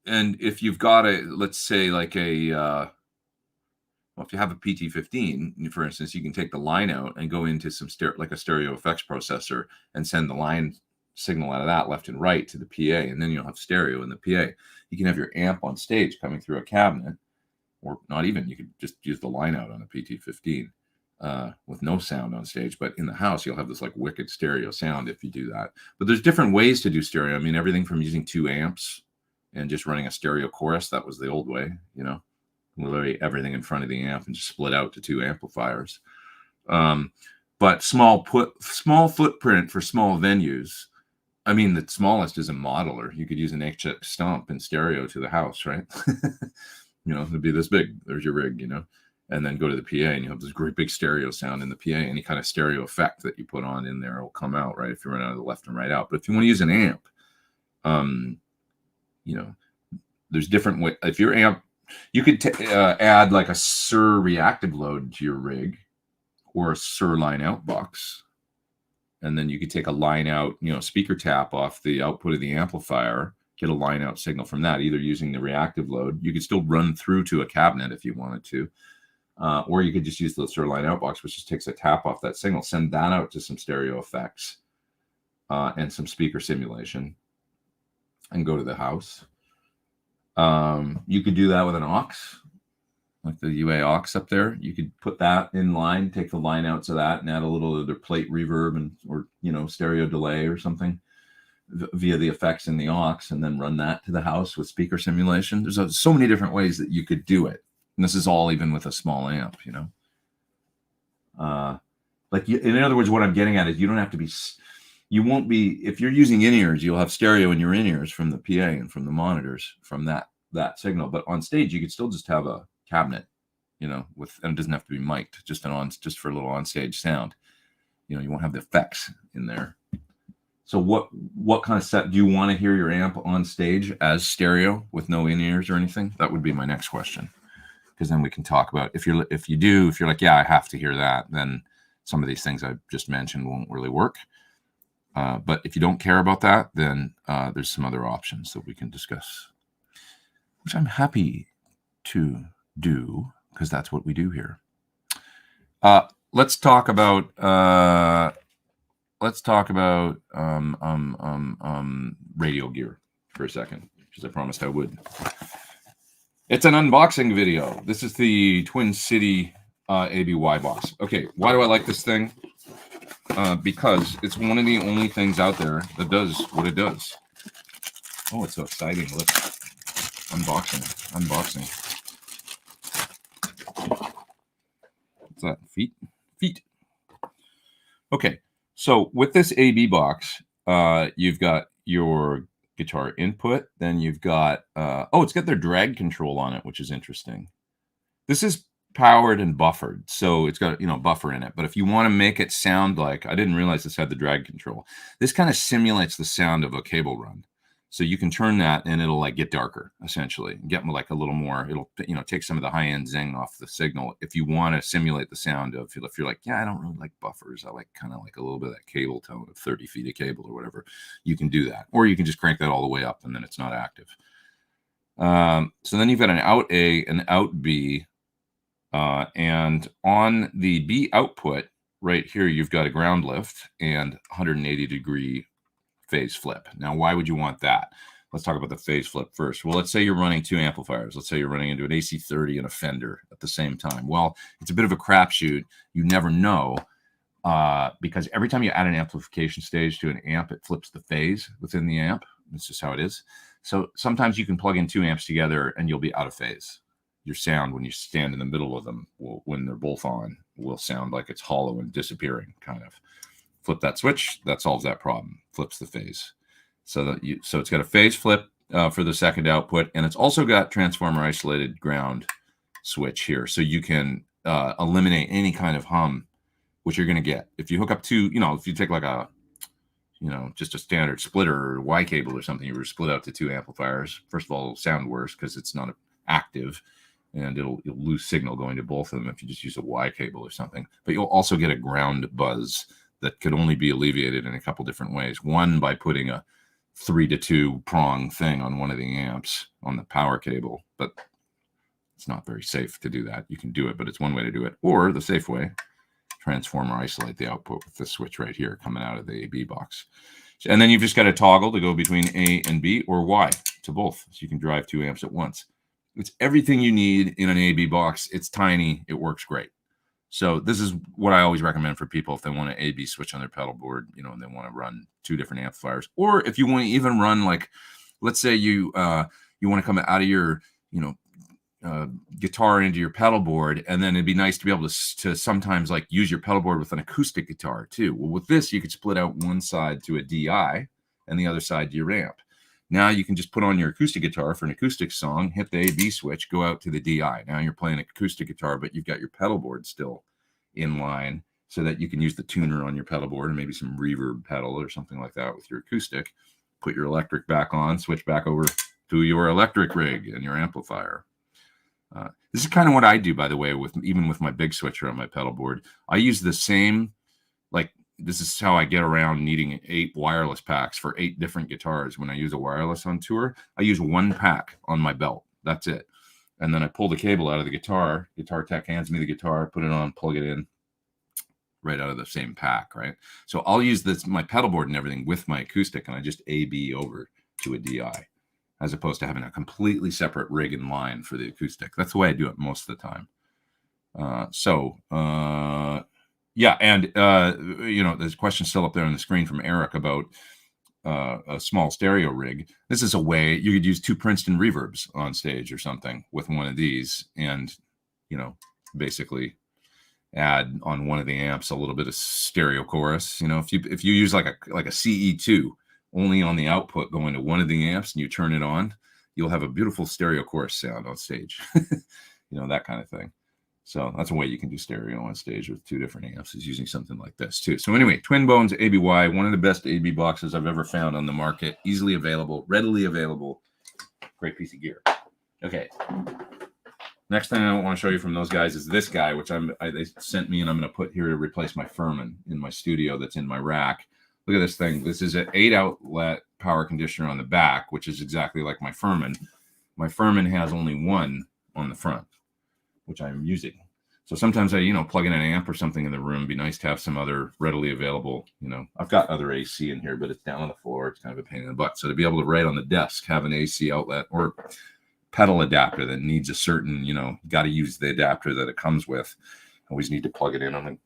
and if you've got a, let's say like a, well, if you have a PT15, for instance, you can take the line out and go into some like a stereo effects processor and send the line signal out of that left and right to the PA, and then you'll have stereo in the PA. You can have your amp on stage coming through a cabinet, or not even. You could just use the line out on a PT15 with no sound on stage. But in the house, you'll have this like wicked stereo sound if you do that. But there's different ways to do stereo. I mean, everything from using 2 amps and just running a stereo chorus. That was the old way, you know, literally everything in front of the amp and just split out to 2 amplifiers. But small footprint for small venues. I mean, the smallest is a modeler. You could use an HX stomp in stereo to the house, right? You know, it'd be this big. There's your rig, you know, and then go to the PA and you have this great big stereo sound in the PA. Any kind of stereo effect that you put on in there will come out, right? If you run out of the left and right out. But if you want to use an amp, you know, there's different ways. If your amp, you could add like a SIR reactive load to your rig or a SIR line out box. And then you could take a line out, you know, speaker tap off the output of the amplifier, get a line out signal from that, either using the reactive load. You could still run through to a cabinet if you wanted to, or you could just use the SIR line out box, which just takes a tap off that signal, send that out to some stereo effects and some speaker simulation and go to the house. You could do that with an aux, like the UA aux up there. You could put that in line, take the line out to that, and add a little other plate reverb and, or, you know, stereo delay or something via the effects in the aux, and then run that to the house with speaker simulation. There's so many different ways that you could do it. And this is all even with a small amp, you know. Like, in other words, what I'm getting at is you don't have to be, you won't be, if you're using in-ears, you'll have stereo in your in-ears from the PA and from the monitors from that signal. But on stage, you could still just have a cabinet, you know, with, and it doesn't have to be mic'd, just for a little on-stage sound. You know, you won't have the effects in there. So what kind of set do you want to hear your amp on stage as stereo with no in-ears or anything? That would be my next question, because then we can talk about if you're like, yeah, I have to hear that, then some of these things I just mentioned won't really work. But if you don't care about that, then there's some other options that we can discuss, which I'm happy to do, because that's what we do here. Let's talk about Radial gear for a second, because I promised I would. It's an unboxing video. This is the Twin City ABY box. Okay, why do I like this thing? Because it's one of the only things out there that does what it does. Oh, it's so exciting. Look. Unboxing. What's that? Feet. Okay, so with this AB box, you've got your guitar input, then you've got, it's got their drag control on it, which is interesting. This is powered and buffered, so it's got, you know, buffer in it. But if you want to make it sound like, I didn't realize this had the drag control. This kind of simulates the sound of a cable run. So you can turn that and it'll like get darker, essentially, get like a little more, it'll, you know, take some of the high end zing off the signal. If you want to simulate the sound of, if you're like, yeah, I don't really like buffers, I like kind of like a little bit of that cable tone of 30 feet of cable or whatever, you can do that. Or you can just crank that all the way up and then it's not active. So then you've got an out A, an out B, and on the B output right here, you've got a ground lift and 180-degree phase flip. Now, why would you want that? Let's talk about the phase flip first. Well, let's say you're running 2 amplifiers. Let's say you're running into an AC30 and a Fender at the same time. Well, it's a bit of a crapshoot. You never know, because every time you add an amplification stage to an amp, it flips the phase within the amp. That's just how it is. So sometimes you can plug in 2 amps together and you'll be out of phase. Your sound, when you stand in the middle of them, when they're both on, will sound like it's hollow and disappearing, kind of. Flip that switch, that solves that problem. Flips the phase. So it's got a phase flip for the second output, and it's also got transformer isolated ground switch here, so you can eliminate any kind of hum, which you're going to get if you hook up to, you know, if you take like a, you know, just a standard splitter or Y cable or something, you were split out to 2 amplifiers. First of all, it'll sound worse because it's not active, and you'll lose signal going to both of them if you just use a Y cable or something. But you'll also get a ground buzz that could only be alleviated in a couple different ways. One, by putting a 3-to-2 prong thing on one of the amps on the power cable, but it's not very safe to do that. You can do it, but it's one way to do it. Or the safe way, transform or isolate the output with this switch right here coming out of the AB box. And then you've just got to toggle to go between A and B, or Y to both. So you can drive 2 amps at once. It's everything you need in an AB box. It's tiny. It works great. So this is what I always recommend for people if they want an AB switch on their pedal board, you know, and they want to run 2 different amplifiers. Or if you want to even run, like, let's say you want to come out of your, you know, guitar into your pedal board, and then it'd be nice to be able to sometimes like use your pedal board with an acoustic guitar too. Well, with this, you could split out one side to a DI and the other side to your amp. Now you can just put on your acoustic guitar for an acoustic song, hit the AB switch, go out to the DI. Now you're playing acoustic guitar, but you've got your pedal board still in line so that you can use the tuner on your pedal board and maybe some reverb pedal or something like that with your acoustic. Put your electric back on, switch back over to your electric rig and your amplifier. This is kind of what I do, by the way, even with my big switcher on my pedal board. I use the same, like, this is how I get around needing 8 wireless packs for 8 different guitars. When I use a wireless on tour, I use 1 pack on my belt. That's it. And then I pull the cable out of the guitar. Guitar tech hands me the guitar, put it on, plug it in, right out of the same pack, right? So I'll use my pedal board and everything with my acoustic, and I just AB over to a DI, as opposed to having a completely separate rig in line for the acoustic. That's the way I do it most of the time. Yeah, and you know, there's a question still up there on the screen from Eric about a small stereo rig. This is a way you could use 2 Princeton reverbs on stage or something with one of these, and, you know, basically add on one of the amps a little bit of stereo chorus. You know, if you use like a CE2 only on the output going to one of the amps and you turn it on, you'll have a beautiful stereo chorus sound on stage. You know, that kind of thing. So that's a way you can do stereo on stage with 2 different amps, is using something like this too. So anyway, Twin Bones ABY, one of the best AB boxes I've ever found on the market. Easily available, readily available. Great piece of gear. Okay. Next thing I want to show you from those guys is this guy, which they sent me, and I'm going to put here to replace my Furman in my studio that's in my rack. Look at this thing. This is an 8-outlet power conditioner on the back, which is exactly like my Furman. My Furman has only 1 on the front, which I'm using. So sometimes I, you know, plug in an amp or something in the room. It'd be nice to have some other readily available, you know. I've got other AC in here, but it's down on the floor. It's kind of a pain in the butt. So to be able to write on the desk, have an AC outlet or pedal adapter that needs a certain, you know, got to use the adapter that it comes with. Always need to plug it in on the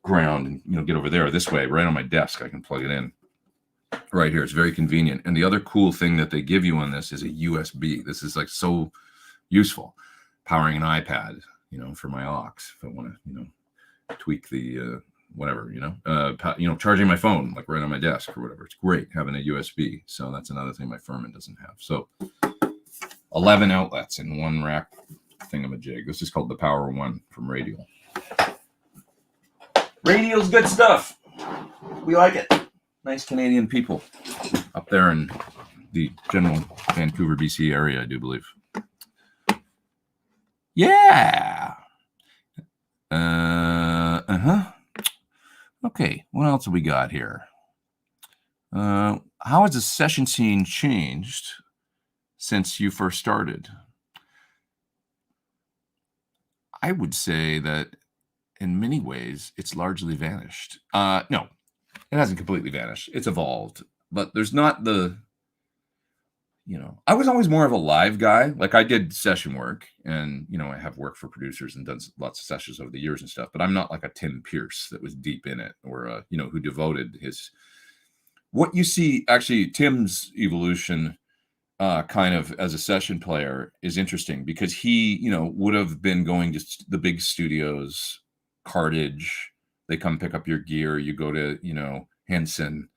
ground and, you know, get over there. This way, right on my desk, I can plug it in right here. It's very convenient. And the other cool thing that they give you on this is a USB. This is like so useful. Powering an iPad, you know, for my aux, if I want to, you know, tweak the whatever, you know, charging my phone like right on my desk or whatever. It's great having a USB. So that's another thing my Furman doesn't have. So 11 outlets in one rack thingamajig. This is called the Power One from Radial. Radial's good stuff. We like it. Nice Canadian people up there in the general Vancouver, BC area, I do believe. Yeah. Okay, what else have we got here? How has the session scene changed since you first started? I would say that in many ways it's largely vanished. No, it hasn't completely vanished. It's evolved, but there's not the, you know, I was always more of a live guy. Like, I did session work, and, you know, I have worked for producers and done lots of sessions over the years and stuff, but I'm not like a Tim Pierce that was deep in it, or, you know, who devoted his, what you see, actually, Tim's evolution kind of as a session player is interesting, because he, you know, would have been going to the big studios, Cartage, they come pick up your gear, you go to, you know, Henson,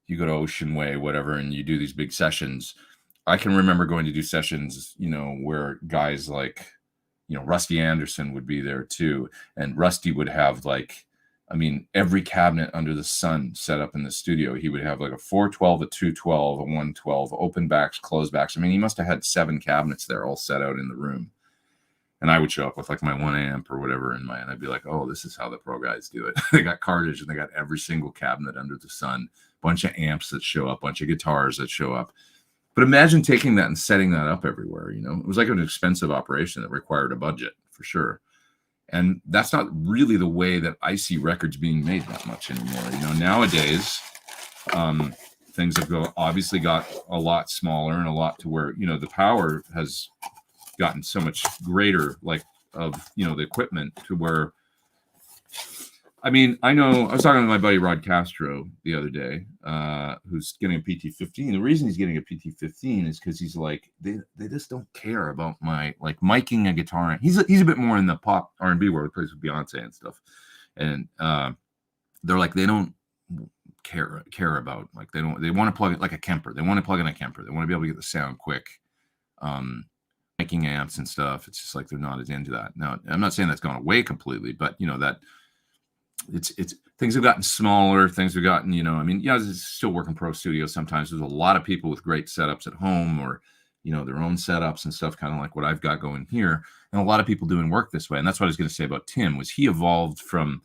you go to Ocean Way, whatever, and you do these big sessions. I can remember going to do sessions, you know, where guys like, you know, Rusty Anderson would be there too. And Rusty would have, like, I mean, every cabinet under the sun set up in the studio. He would have like a 412, a 212, a 112, open backs, closed backs. I mean, he must have had 7 cabinets there all set out in the room. And I would show up with like my 1 amp or whatever and I'd be like, oh, this is how the pro guys do it. They got cartage and they got every single cabinet under the sun, bunch of amps that show up, bunch of guitars that show up. But imagine taking that and setting that up everywhere. It was like an expensive operation that required a budget for sure. And that's not really the way that I see records being made that much anymore. Nowadays, things have obviously got a lot smaller and a lot to where, the power has gotten so much greater, like of, the equipment to where, I know I was talking to my buddy Rod Castro the other day, who's getting a PT-15. The reason he's getting a PT-15 is because he's like, they just don't care about my like miking a guitar. He's a bit more in the pop R&B world, he plays with Beyonce and stuff. And they're like, they don't care about, like, they want to plug it like a Kemper. They want to plug in a Kemper. They want to be able to get the sound quick. Making amps and stuff. It's just like they're not as into that. Now, I'm not saying that's gone away completely, but that it's things have gotten smaller. Things have gotten, it's still working pro studios. Sometimes there's a lot of people with great setups at home or, their own setups and stuff, kind of like what I've got going here. And a lot of people doing work this way. And that's what I was going to say about Tim, was he evolved from,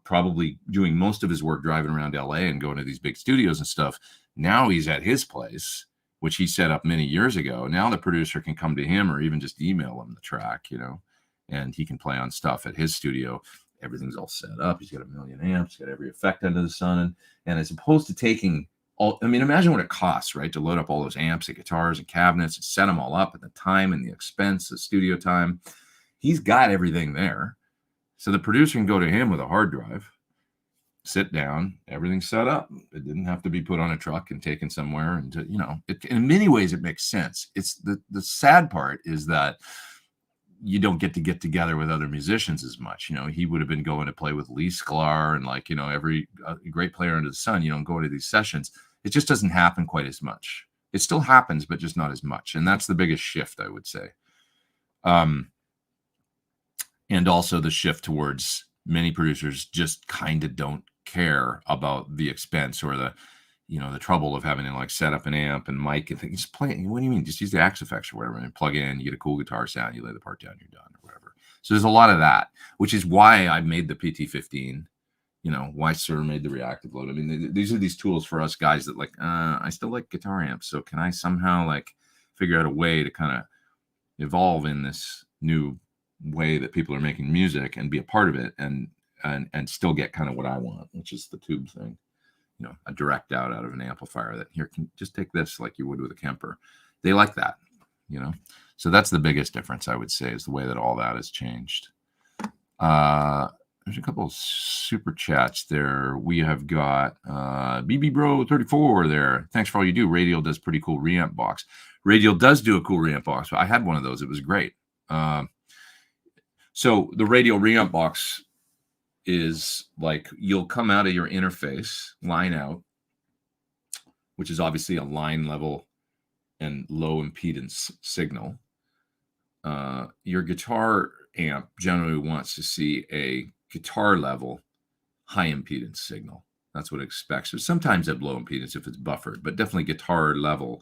probably doing most of his work driving around LA and going to these big studios and stuff. Now he's at his place, which he set up many years ago. Now the producer can come to him or even just email him the track, and he can play on stuff at his studio. Everything's all set up. He's got 1 million amps, got every effect under the sun. And as opposed to taking all, imagine what it costs, right, to load up all those amps and guitars and cabinets and set them all up, and the time and the expense, the studio time. He's got everything there. So the producer can go to him with a hard drive, sit down, everything's set up. It didn't have to be put on a truck and taken somewhere. And, in many ways it makes sense. It's the sad part is that you don't get together with other musicians as much. He would have been going to play with Lee Sklar and like, every great player under the sun, go to these sessions. It just doesn't happen quite as much. It still happens, but just not as much. And that's the biggest shift, I would say. And also the shift towards many producers just kind of don't care about the expense or the, the trouble of having to like set up an amp and mic and things. Just play. What do you mean? Just use the Axe effects or whatever and plug in, you get a cool guitar sound, you lay the part down, you're done or whatever. So there's a lot of that, which is why I made the PT-15, why Sir made the reactive load. These are these tools for us guys that like, I still like guitar amps. So can I somehow like figure out a way to kind of evolve in this new way that people are making music and be a part of it and still get kind of what I want, which is the tube thing, a direct out of an amplifier that here can just take this like you would with a Kemper. They like that, so that's the biggest difference, I would say, is the way that all that has changed. There's a couple of super chats there. We have got BB Bro 34 there. Thanks for all you do. Radial does pretty cool reamp box. Radial does do a cool reamp box. I had one of those. It was great. So the Radial reamp box is like, you'll come out of your interface, line out, which is obviously a line level and low impedance signal. Your guitar amp generally wants to see a guitar level high impedance signal. That's what it expects. So sometimes at low impedance if it's buffered, but definitely guitar level,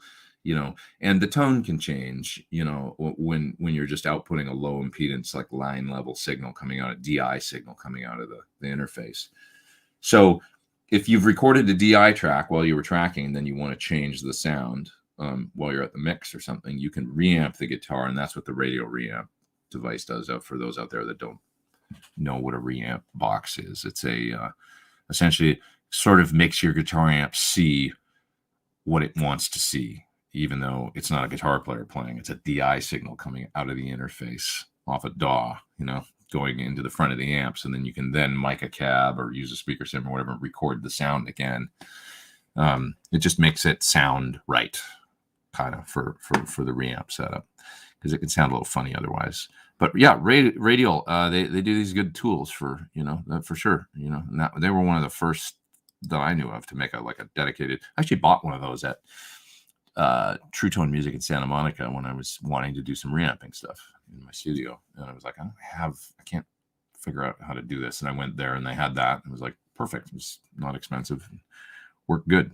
and the tone can change, when you're just outputting a low impedance, like line level signal coming out, a DI signal coming out of the interface. So if you've recorded a DI track while you were tracking, and then you want to change the sound while you're at the mix or something, you can reamp the guitar. And that's what the Radial reamp device does. For those out there that don't know what a reamp box is, it's essentially sort of makes your guitar amp see what it wants to see, even though it's not a guitar player playing. It's a DI signal coming out of the interface off a DAW, going into the front of the amps. And then you can then mic a cab or use a speaker sim or whatever, and record the sound again. It just makes it sound right, kind of, for the reamp setup, because it can sound a little funny otherwise. But yeah, Radial, they do these good tools for, for sure, and that they were one of the first that I knew of to make a dedicated. I actually bought one of those at True Tone Music in Santa Monica when I was wanting to do some reamping stuff in my studio, and I was like, I can't figure out how to do this, and I went there and they had that, and it was like perfect. It was not expensive, and worked good.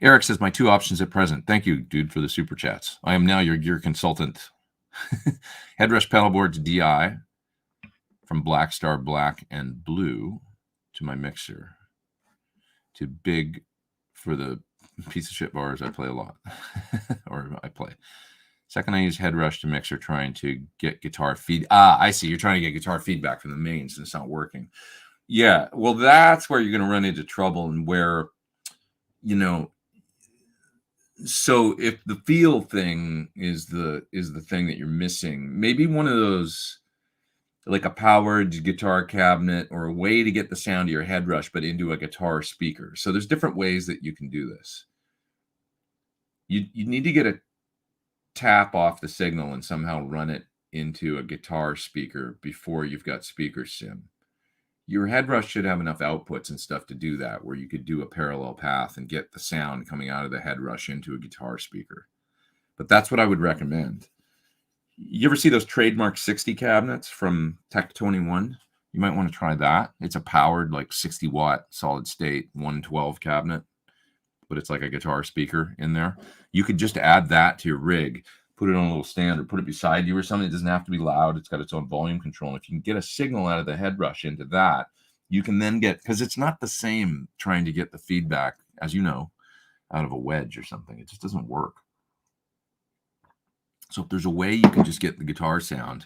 Eric says, my 2 options at present. Thank you, dude, for the super chats. I am now your gear consultant. Headrush pedal boards DI from Black Star Black and Blue to my mixer. To big for the piece of shit bars I play a lot. Or I play. Second, I use Headrush to mixer trying to get guitar feed. I see. You're trying to get guitar feedback from the mains and it's not working. Yeah, well, that's where you're going to run into trouble, and where, so if the feel thing is the thing that you're missing, maybe one of those, like a powered guitar cabinet or a way to get the sound of your Headrush but into a guitar speaker. So there's different ways that you can do this. You need to get a tap off the signal and somehow run it into a guitar speaker before you've got speaker sim. Your Headrush should have enough outputs and stuff to do that, where you could do a parallel path and get the sound coming out of the Headrush into a guitar speaker. But that's what I would recommend. You ever see those Trademark 60 cabinets from Tech 21? You might want to try that. It's a powered, like 60 watt solid state 112 cabinet, but it's like a guitar speaker in there. You could just add that to your rig, put it on a little stand or put it beside you or something. It doesn't have to be loud. It's got its own volume control. And if you can get a signal out of the Headrush into that, you can then get, because it's not the same trying to get the feedback, as you know, out of a wedge or something. It just doesn't work. So if there's a way you can just get the guitar sound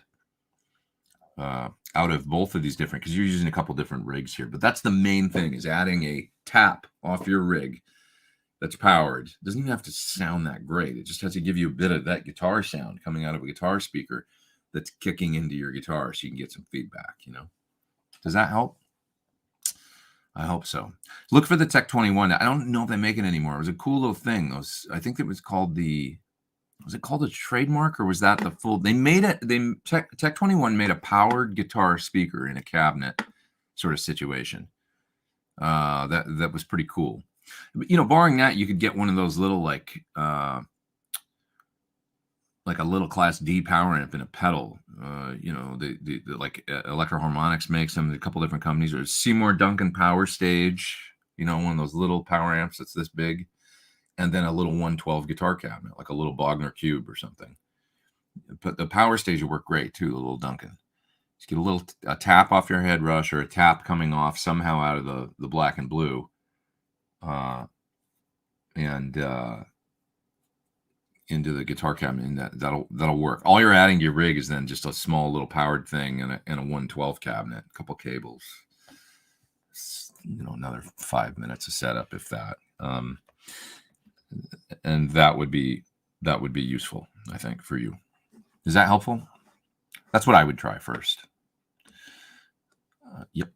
out of both of these different, because you're using a couple different rigs here, but that's the main thing, is adding a tap off your rig that's powered. It doesn't even have to sound that great. It just has to give you a bit of that guitar sound coming out of a guitar speaker that's kicking into your guitar so you can get some feedback, Does that help? I hope so. Look for the Tech 21. I don't know if they make it anymore. It was a cool little thing. I think it was called was it called a Trademark, or was that the full? They made it. Tech 21 made a powered guitar speaker in a cabinet sort of situation. That was pretty cool. But, barring that, you could get one of those little like a little Class D power amp in a pedal. The like Electro Harmonics makes them. A couple different companies. Or Seymour Duncan Power Stage. One of those little power amps that's this big. And then a little 112 guitar cabinet, like a little Bogner Cube or something. But the Power Stage will work great too, the little Duncan. Just get a tap off your Headrush, or a tap coming off somehow out of the Black and Blue. And into the guitar cabinet, and that'll work. All you're adding to your rig is then just a small little powered thing and a 112 cabinet, a couple cables. Another 5 minutes of setup, if that. And that would be useful, I think, for you. Is that helpful? That's what I would try first. Yep.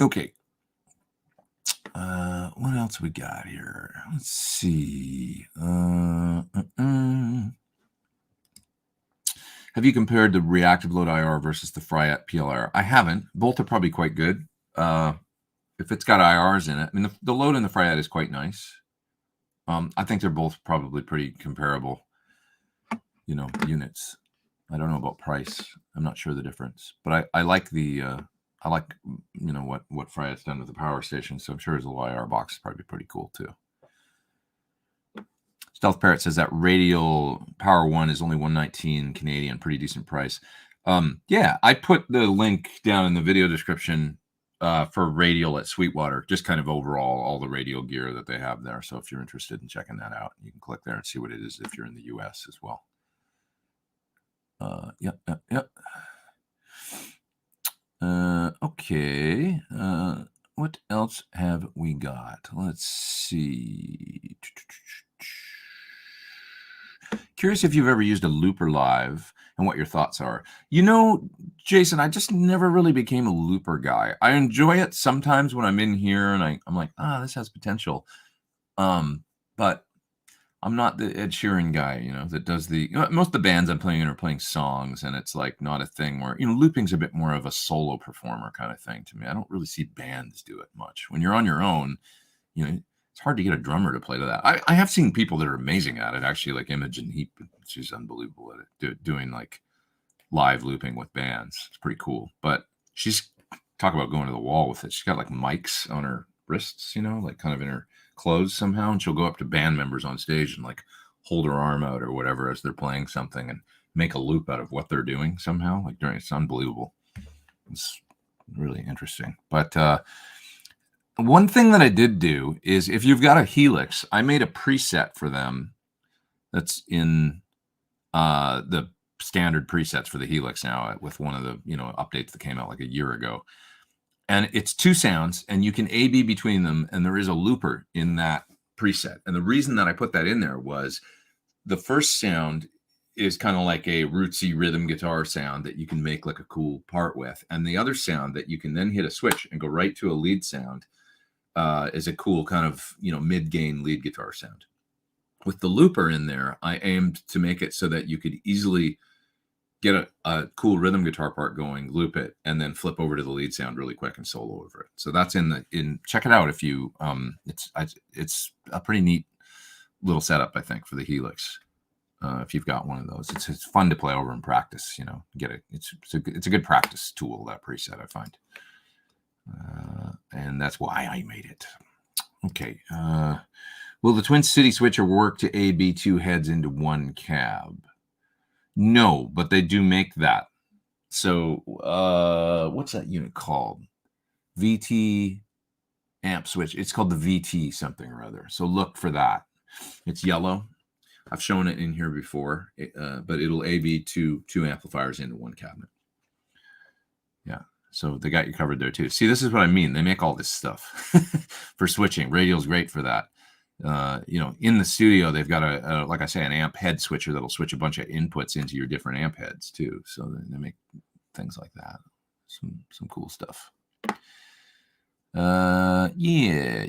Okay. What else we got here? Let's see. Have you compared the reactive load IR versus the Fryette PLR? I haven't. Both are probably quite good. If it's got IRs in it, I mean, the load in the Fryette is quite nice. I think they're both probably pretty comparable, units. I don't know about price. I'm not sure the difference, but I like what Fryette's done with the power station. So I'm sure his little IR box is probably pretty cool too. Stealth Parrot says that Radial Power 1 is only $119 Canadian, pretty decent price. Yeah, I put the link down in the video description for Radial at Sweetwater, just kind of overall all the Radial gear that they have there. So if you're interested in checking that out, you can click there and see what it is if you're in the US as well. Yep. Okay. What else have we got? Let's see. Curious if you've ever used a looper live and what your thoughts are. Jason, I just never really became a looper guy. I enjoy it sometimes when I'm in here and I'm like, this has potential. But I'm not the Ed Sheeran guy, that does most of the bands I'm playing in are playing songs, and it's like not a thing where, looping's a bit more of a solo performer kind of thing to me. I don't really see bands do it much. When you're on your own, it's hard to get a drummer to play to that. I have seen people that are amazing at it, actually, like Imogen Heap. She's unbelievable at it, doing like live looping with bands. It's pretty cool. But she's talk about going to the wall with it. She's got like mics on her wrists, like kind of in her clothes somehow, and she'll go up to band members on stage and like hold their arm out or whatever as they're playing something and make a loop out of what they're doing somehow. Like it's unbelievable. It's really interesting. But one thing that I did do is if you've got a Helix, I made a preset for them that's in the standard presets for the Helix now with one of the updates that came out like a year ago. And it's 2 sounds, and you can A/B between them, and there is a looper in that preset. And the reason that I put that in there was the first sound is kind of like a rootsy rhythm guitar sound that you can make like a cool part with. And the other sound that you can then hit a switch and go right to a lead sound is a cool kind of, mid-gain lead guitar sound. With the looper in there, I aimed to make it so that you could easily get a cool rhythm guitar part going, loop it, and then flip over to the lead sound really quick and solo over it. So that's check it out if you it's a pretty neat little setup, I think, for the Helix. If you've got one of those, it's fun to play over and practice. Get it. It's a good practice tool, that preset, I find, and that's why I made it. Okay. Will the Twin City switcher work to A/B 2 heads into one cab? No, but they do make that. So what's that unit called? VT amp switch. It's called the VT something or other. So look for that. It's yellow. I've shown it in here before, but it'll A/B two amplifiers into one cabinet. Yeah, so they got you covered there too. See, this is what I mean. They make all this stuff for switching. Radial's great for that. In the studio, they've got a like I say, an amp head switcher that'll switch a bunch of inputs into your different amp heads too. So they make things like that. Some cool stuff. Yeah.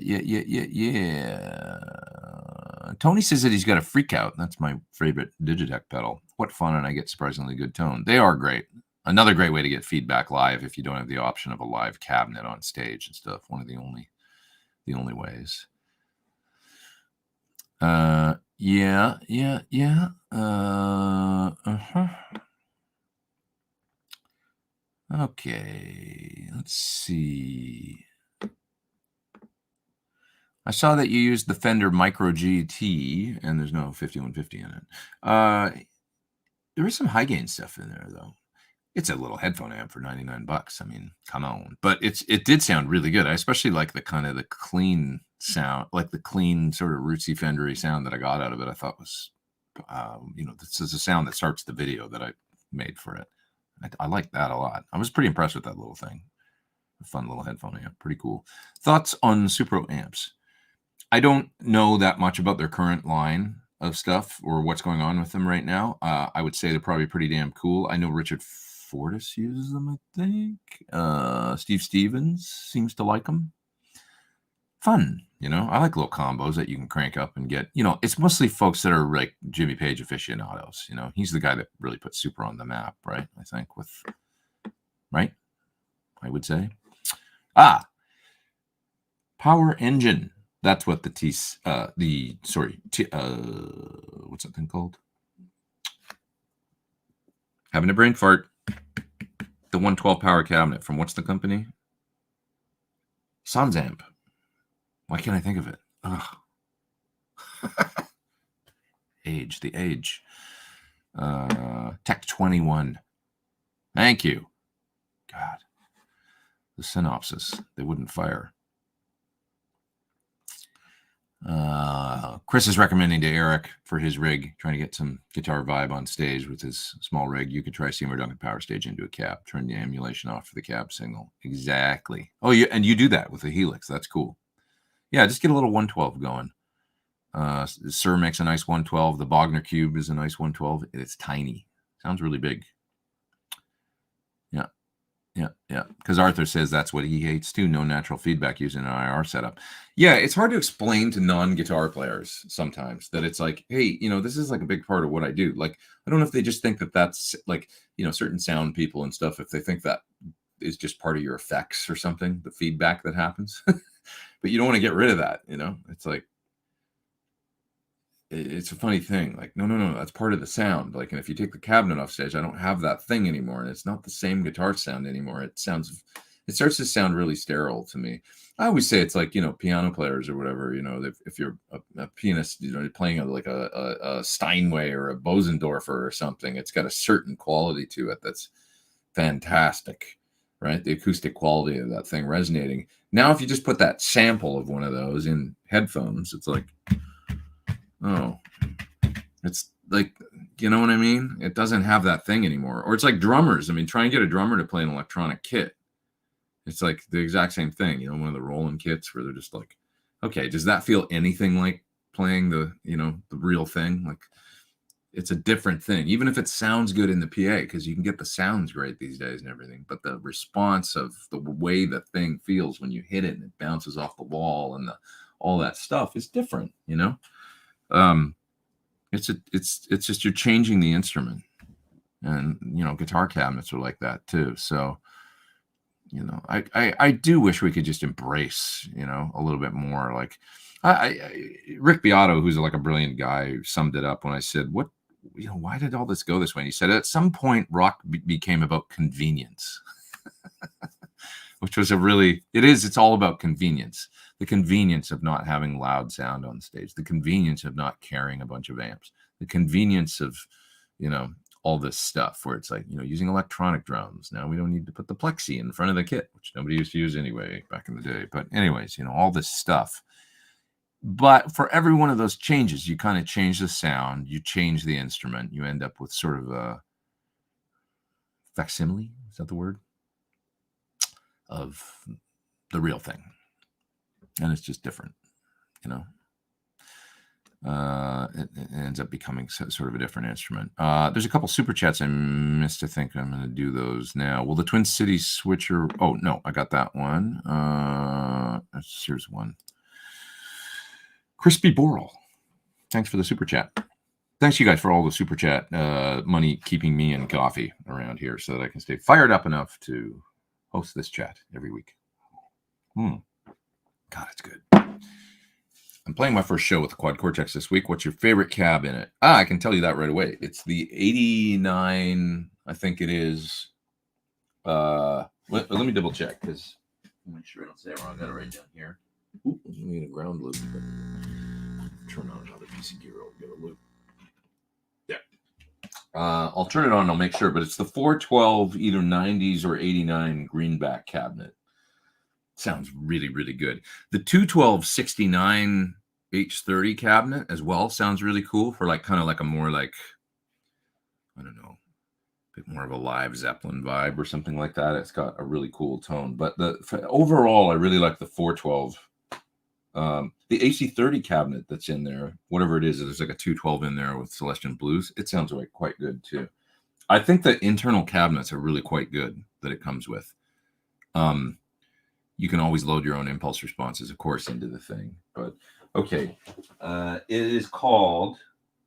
Tony says that he's got a freak out. That's my favorite Digitech pedal. What fun, and I get surprisingly good tone. They are great. Another great way to get feedback live if you don't have the option of a live cabinet on stage and stuff. One of the only ways. Yeah. Okay, let's see. I saw that you used the Fender Micro GT, and there's no 5150 in it. There is some high gain stuff in there, though. It's a little headphone amp for $99. I mean, come on. But it did sound really good. I especially like the kind of the clean sound, like the clean sort of rootsy Fendery sound that I got out of it. I thought was, this is a sound that starts the video that I made for it. I like that a lot. I was pretty impressed with that little thing. A fun little headphone amp. Pretty cool. Thoughts on Supro amps? I don't know that much about their current line of stuff or what's going on with them right now. I would say they're probably pretty damn cool. I know Richard Fortis uses them, I think. Steve Stevens seems to like them. Fun, I like little combos that you can crank up and get, it's mostly folks that are like Jimmy Page aficionados. He's the guy that really put Super on the map, right? I think right? I would say. Power engine. That's what what's that thing called? Having a brain fart. The 112 power cabinet from what's the company? Sansamp. Why can't I think of it? The age. Tech 21. Thank you. God. The synopsis. They wouldn't fire. Chris is recommending to Eric for his rig, trying to get some guitar vibe on stage with his small rig. You could try Seymour Duncan Power Stage into a cab. Turn the emulation off for the cab signal. Exactly. Oh, and you do that with the Helix. That's cool. Yeah, just get a little 112 going. Sir makes a nice 112. The Bogner Cube is a nice 112. It's tiny. Sounds really big. Yeah. Because Arthur says that's what he hates too. No natural feedback using an IR setup. Yeah, it's hard to explain to non-guitar players sometimes that it's like, hey, this is like a big part of what I do. Like, I don't know if they just think that that's like, certain sound people and stuff, if they think that is just part of your effects or something, the feedback that happens. But you don't want to get rid of that, It's like, it's a funny thing. Like, no, that's part of the sound. Like, and if you take the cabinet off stage, I don't have that thing anymore, and it's not the same guitar sound anymore. It sounds It starts to sound really sterile to me. I always say it's like, piano players or whatever, if you're a pianist, playing a Steinway or a Bosendorfer or something, it's got a certain quality to it that's fantastic, right? The acoustic quality of that thing resonating. Now, if you just put that sample of one of those in headphones, it's like, oh, it's like, you know what I mean? It doesn't have that thing anymore. Or it's like drummers. I mean, try and get a drummer to play an electronic kit. It's like the exact same thing, one of the Roland kits where they're just like, okay, does that feel anything like playing the real thing? Like, it's a different thing, even if it sounds good in the PA, because you can get the sounds great these days and everything. But the response of the way the thing feels when you hit it and it bounces off the wall and all that stuff is different, It's just you're changing the instrument, and guitar cabinets are like that too. So. I do wish we could just embrace, a little bit more. Like, Rick Beato, who's like a brilliant guy, summed it up when I said, why did all this go this way? And he said, at some point, rock became about convenience, which was it's all about convenience. The convenience of not having loud sound on stage, the convenience of not carrying a bunch of amps, the convenience of, all this stuff where it's like, using electronic drums. Now we don't need to put the plexi in front of the kit, which nobody used to use anyway back in the day. But anyways, all this stuff. But for every one of those changes, you kind of change the sound, you change the instrument, you end up with sort of a facsimile, is that the word? Of the real thing. And it's just different, it ends up becoming sort of a different instrument. There's a couple super chats I missed. I think I'm going to do those now. Will the Twin Cities switcher? Oh, no, I got that one. Here's one. Crispy Boral. Thanks for the super chat. Thanks, you guys, for all the super chat money keeping me in coffee around here so that I can stay fired up enough to host this chat every week. God, it's good. I'm playing my first show with the Quad Cortex this week. What's your favorite cab in it? I can tell you that right away. It's the 89, I think it is. Let me double check, because make sure I don't say it wrong. I got it right down here. Ooh, I need a ground loop. Turn on another PC gear. I'll get a loop. Yeah. I'll turn it on and I'll make sure, but it's the 412, either 90s or 89 greenback cabinet. Sounds really, really good. The 212-69 H30 cabinet as well sounds really cool for kind of a more I don't know, a bit more of a live Zeppelin vibe or something like that. It's got a really cool tone. But overall, I really like the 412. The AC30 cabinet that's in there, whatever it is, there's like a 212 in there with Celestian Blues. It sounds quite good too. I think the internal cabinets are really quite good that it comes with. You can always load your own impulse responses, of course, into the thing. But okay, it is called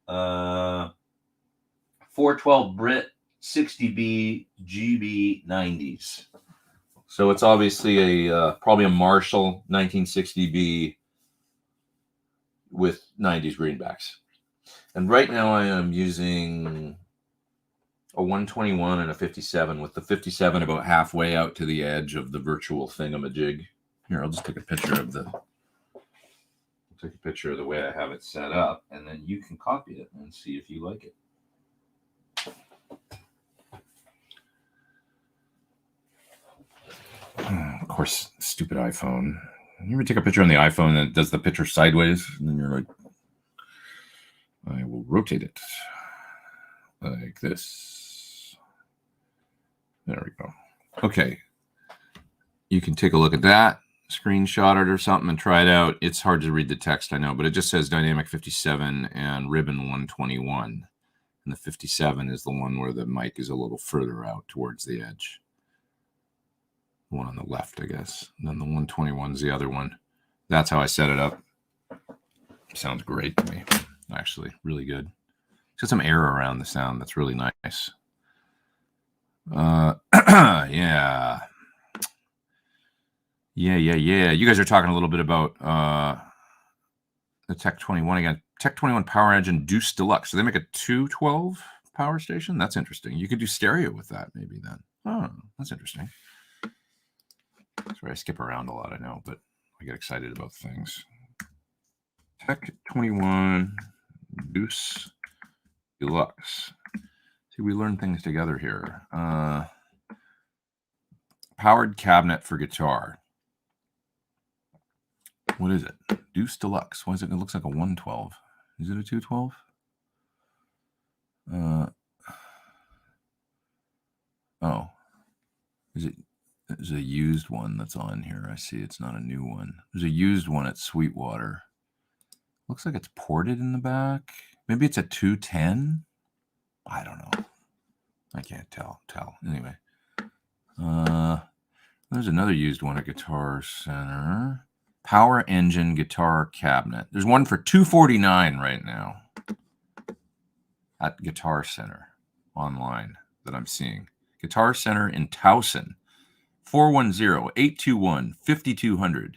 412 Brit 60B GB90s. So it's obviously probably a Marshall 1960B with 90s greenbacks. And right now I am using a 121 and a 57, with the 57 about halfway out to the edge of the virtual thingamajig. Here, I'll just take a picture of the way I have it set up, and then you can copy it and see if you like it. Of course, stupid iPhone. You ever take a picture on the iPhone and it does the picture sideways, and then you're like, I will rotate it like this. There we go. Okay. You can take a look at that, screenshot it or something and try it out. It's hard to read the text, I know, but it just says dynamic 57 and ribbon 121. And the 57 is the one where the mic is a little further out towards the edge. The one on the left, I guess. And then the 121 is the other one. That's how I set it up. Sounds great to me, actually. Really good. Just some air around the sound. That's really nice. Yeah. You guys are talking a little bit about the Tech 21 again. Tech 21 Power Engine Deuce Deluxe. So they make a 212 power station? That's interesting. You could do stereo with that maybe then. Oh, that's interesting. Sorry, I skip around a lot, I know, but I get excited about things. Tech 21 Deuce Deluxe. See, we learn things together here. Powered cabinet for guitar. What is it? Deuce Deluxe. Why is it? It looks like a 112. Is it a 212? Oh, is it? There's a used one that's on here. I see it's not a new one. There's a used one at Sweetwater. Looks like it's ported in the back. Maybe it's a 210. I don't know. I can't tell. Anyway, there's another used one at Guitar Center. Power Engine guitar cabinet. There's one for $249 right now at Guitar Center online that I'm seeing. Guitar Center in Towson. 410-821-5200.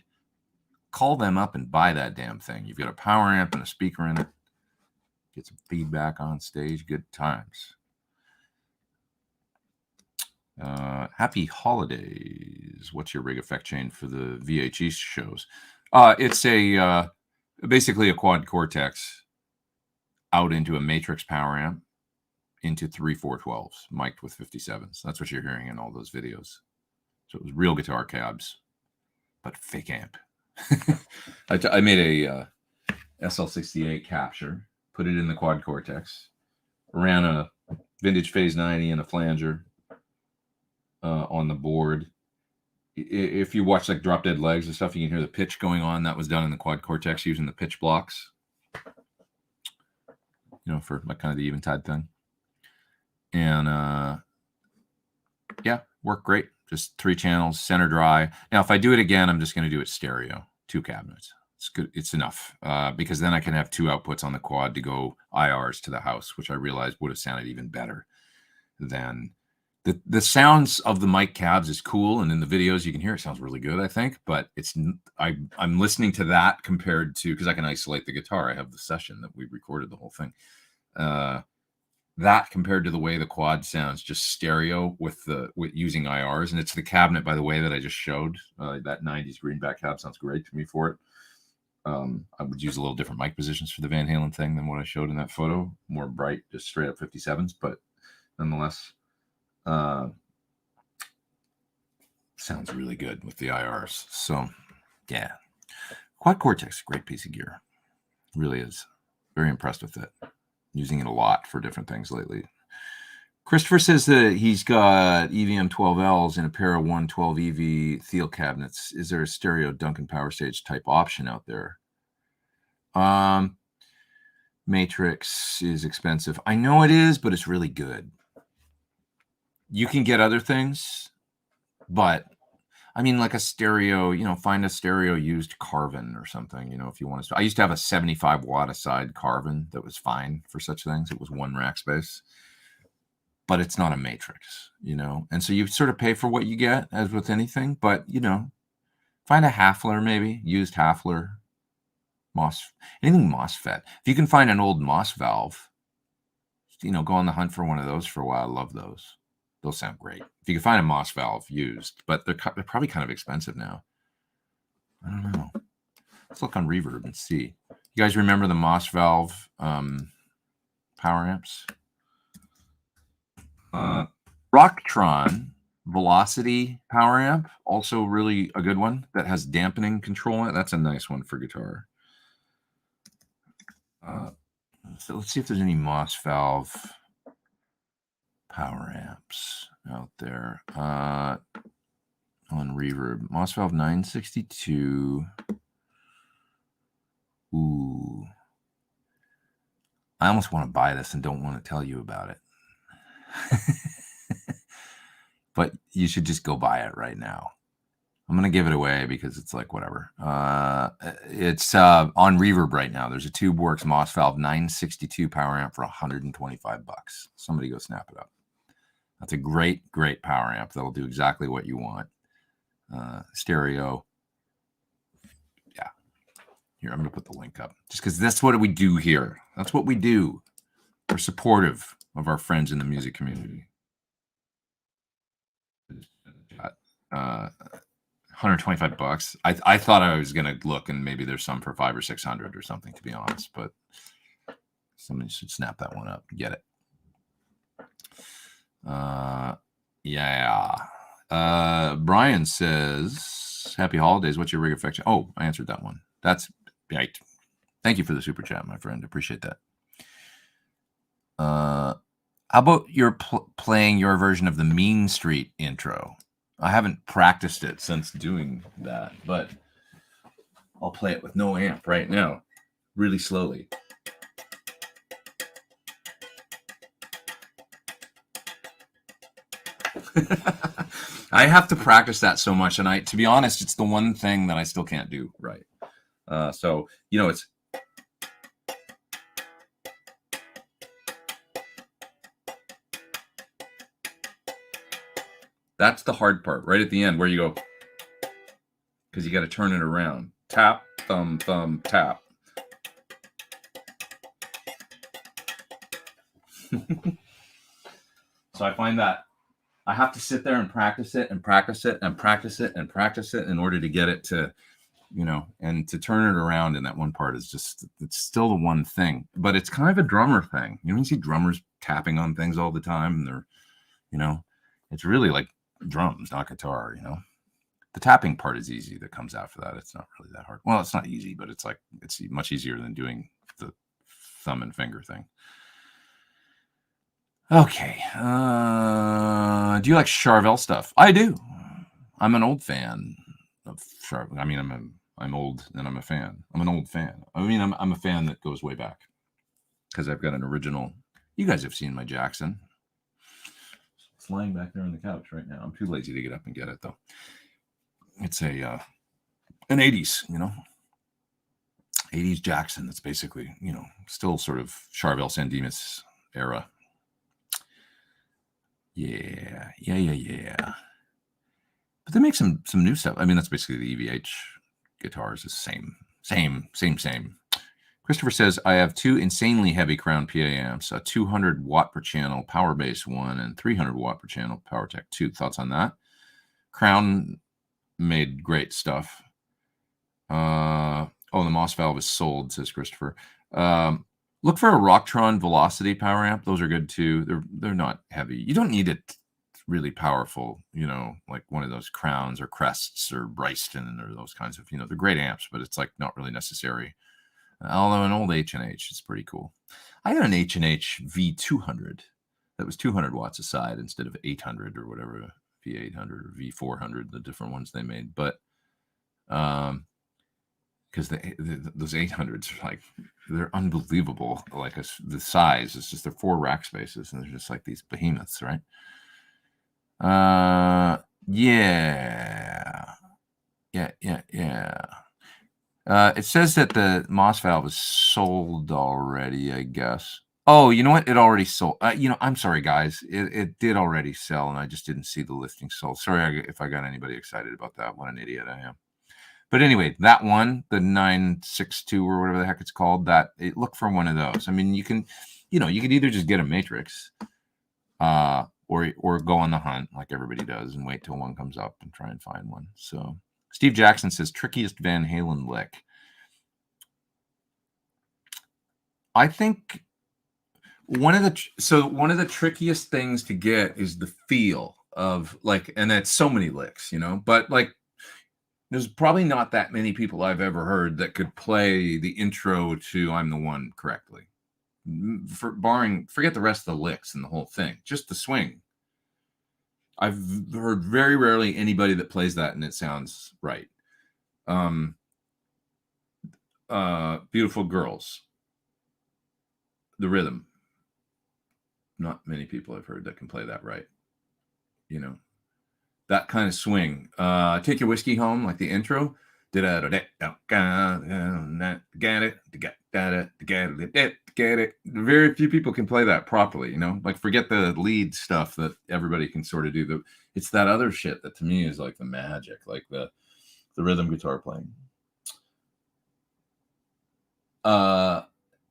Call them up and buy that damn thing. You've got a power amp and a speaker in it. Get some feedback on stage. Good times. Happy holidays. What's your rig effect chain for the VHE shows? It's a basically a quad cortex out into a matrix power amp into 3 412s mic'd with 57s. That's what you're hearing in all those videos. So it was real guitar cabs, but fake amp. I made a SL68 capture, put it in the quad cortex, ran a vintage phase 90 and a flanger on the board. If you watch like Drop Dead Legs and stuff, you can hear the pitch going on. That was done in the quad cortex using the pitch blocks, you know, for like kind of the Eventide thing. And yeah, worked great. Just 3 channels, center dry. Now, if I do it again, I'm just going to do it stereo, 2 cabinets. It's good. It's enough because then I can have 2 outputs on the quad to go IRs to the house, which I realized would have sounded even better than the sounds of the mic cabs is cool. And in the videos, you can hear it sounds really good, I think. But it's I'm listening to that compared to, because I can isolate the guitar. I have the session that we recorded the whole thing. That compared to the way the quad sounds just stereo with using IRs. And it's the cabinet, by the way, that I just showed. That 90s greenback cab sounds great to me for it. I would use a little different mic positions for the Van Halen thing than what I showed in that photo. More bright, just straight up 57s, but nonetheless, sounds really good with the IRs. So yeah, quad cortex, great piece of gear. Really is. Very impressed with it. Using it a lot for different things lately. Christopher says that he's got EVM 12Ls in a pair of 112 EV Thiel cabinets. Is there a stereo Duncan Power Stage type option out there? Matrix is expensive. I know it is, but it's really good. You can get other things, but I mean, like a stereo, you know, find a stereo used Carvin or something, you know, if you want to. I used to have a 75 watt aside Carvin that was fine for such things. It was 1 rack space, but it's not a matrix, you know. And so you sort of pay for what you get, as with anything. But, you know, find a Hafler, maybe used Hafler, anything MOSFET. If you can find an old MOS valve, you know, go on the hunt for one of those for a while. I love those. They'll sound great. If you can find a MOS valve used, but they're probably kind of expensive now. I don't know. Let's look on Reverb and see. You guys remember the MOS valve power amps? Rocktron Velocity power amp, also really a good one that has dampening control in it. That's a nice one for guitar. So let's see if there's any MOS valve power amps out there on Reverb. MOS valve 962. Ooh, I almost want to buy this and don't want to tell you about it. But you should just go buy it right now. I'm going to give it away because it's like whatever. It's on Reverb right now. There's a TubeWorks MOS valve 962 power amp for $125. Somebody go snap it up. That's a great power amp that'll do exactly what you want. Stereo. Yeah. Here, I'm going to put the link up just because that's what we do here. That's what we do. We're supportive of our friends in the music community. $125. I thought I was gonna look and maybe there's some for $500 or $600 or something, to be honest, but somebody should snap that one up and get it. Yeah. Brian says, happy holidays. What's your rig affection? Oh, I answered that one. That's right. Thank you for the super chat, my friend. Appreciate that. How about your playing your version of the Mean Street intro? I haven't practiced it since doing that, but I'll play it with no amp right now, really slowly. I have to practice that so much, and to be honest, it's the one thing that I still can't do right. So, it's that's the hard part, right at the end where you go, because you got to turn it around. Tap, thumb, thumb, tap. So I find that I have to sit there and practice it and practice it and practice it and practice it in order to get it to, and to turn it around in that one part is just, it's still the one thing, but it's kind of a drummer thing. You see drummers tapping on things all the time, and they're, it's really like drums, not guitar, The tapping part is easy that comes after that. It's not really that hard. Well, it's not easy, but it's much easier than doing the thumb and finger thing. Okay. Do you like Charvel stuff? I do. I'm an old fan of Charvel. I mean, I'm old and I'm a fan. I'm an old fan. I mean, I'm a fan that goes way back because I've got an original. You guys have seen my Jackson. It's lying back there on the couch right now. I'm too lazy to get up and get it though. It's an 80s, 80s Jackson. That's basically, still sort of Charvel San Dimas era. Yeah. But they make some new stuff. I mean, that's basically the EVH guitars. The same. Christopher says, I have 2 insanely heavy Crown PA amps, a 200 watt per channel Power Bass 1 and 300 watt per channel PowerTech 2. Thoughts on that? Crown made great stuff. The Moss valve is sold, says Christopher. Look for a Rocktron Velocity power amp. Those are good too. They're not heavy. You don't need it really powerful, like one of those Crowns or Crests or Bryston or those kinds of, they're great amps, but it's like not really necessary. Although an old H&H is pretty cool. I got an H&H V200 that was 200 watts a side instead of 800 or whatever, V800 or V400, the different ones they made. But because those 800s are they're unbelievable. Like the size, it's just they're 4 rack spaces, and they're just like these behemoths, right? Yeah. It says that the Moss valve is sold already, I guess. Oh, you know what? It already sold. I'm sorry, guys. It did already sell, and I just didn't see the listing sold. Sorry if I got anybody excited about that. What an idiot I am. But anyway, that one, the 962 or whatever the heck it's called, look for one of those. I mean, you can either just get a Matrix, or go on the hunt like everybody does and wait till one comes up and try and find one. So Steve Jackson says, trickiest Van Halen lick. I think one of the trickiest things to get is the feel of and that's so many licks, but there's probably not that many people I've ever heard that could play the intro to I'm the One correctly. Forget the rest of the licks and the whole thing, just the swing. I've heard very rarely anybody that plays that and it sounds right. Beautiful Girls, the rhythm. Not many people I've heard that can play that right. That kind of swing. Take Your Whiskey Home, like the intro. Get it. Very few people can play that properly, forget the lead stuff that everybody can sort of do. It's that other shit that to me is like the magic, like the rhythm guitar playing.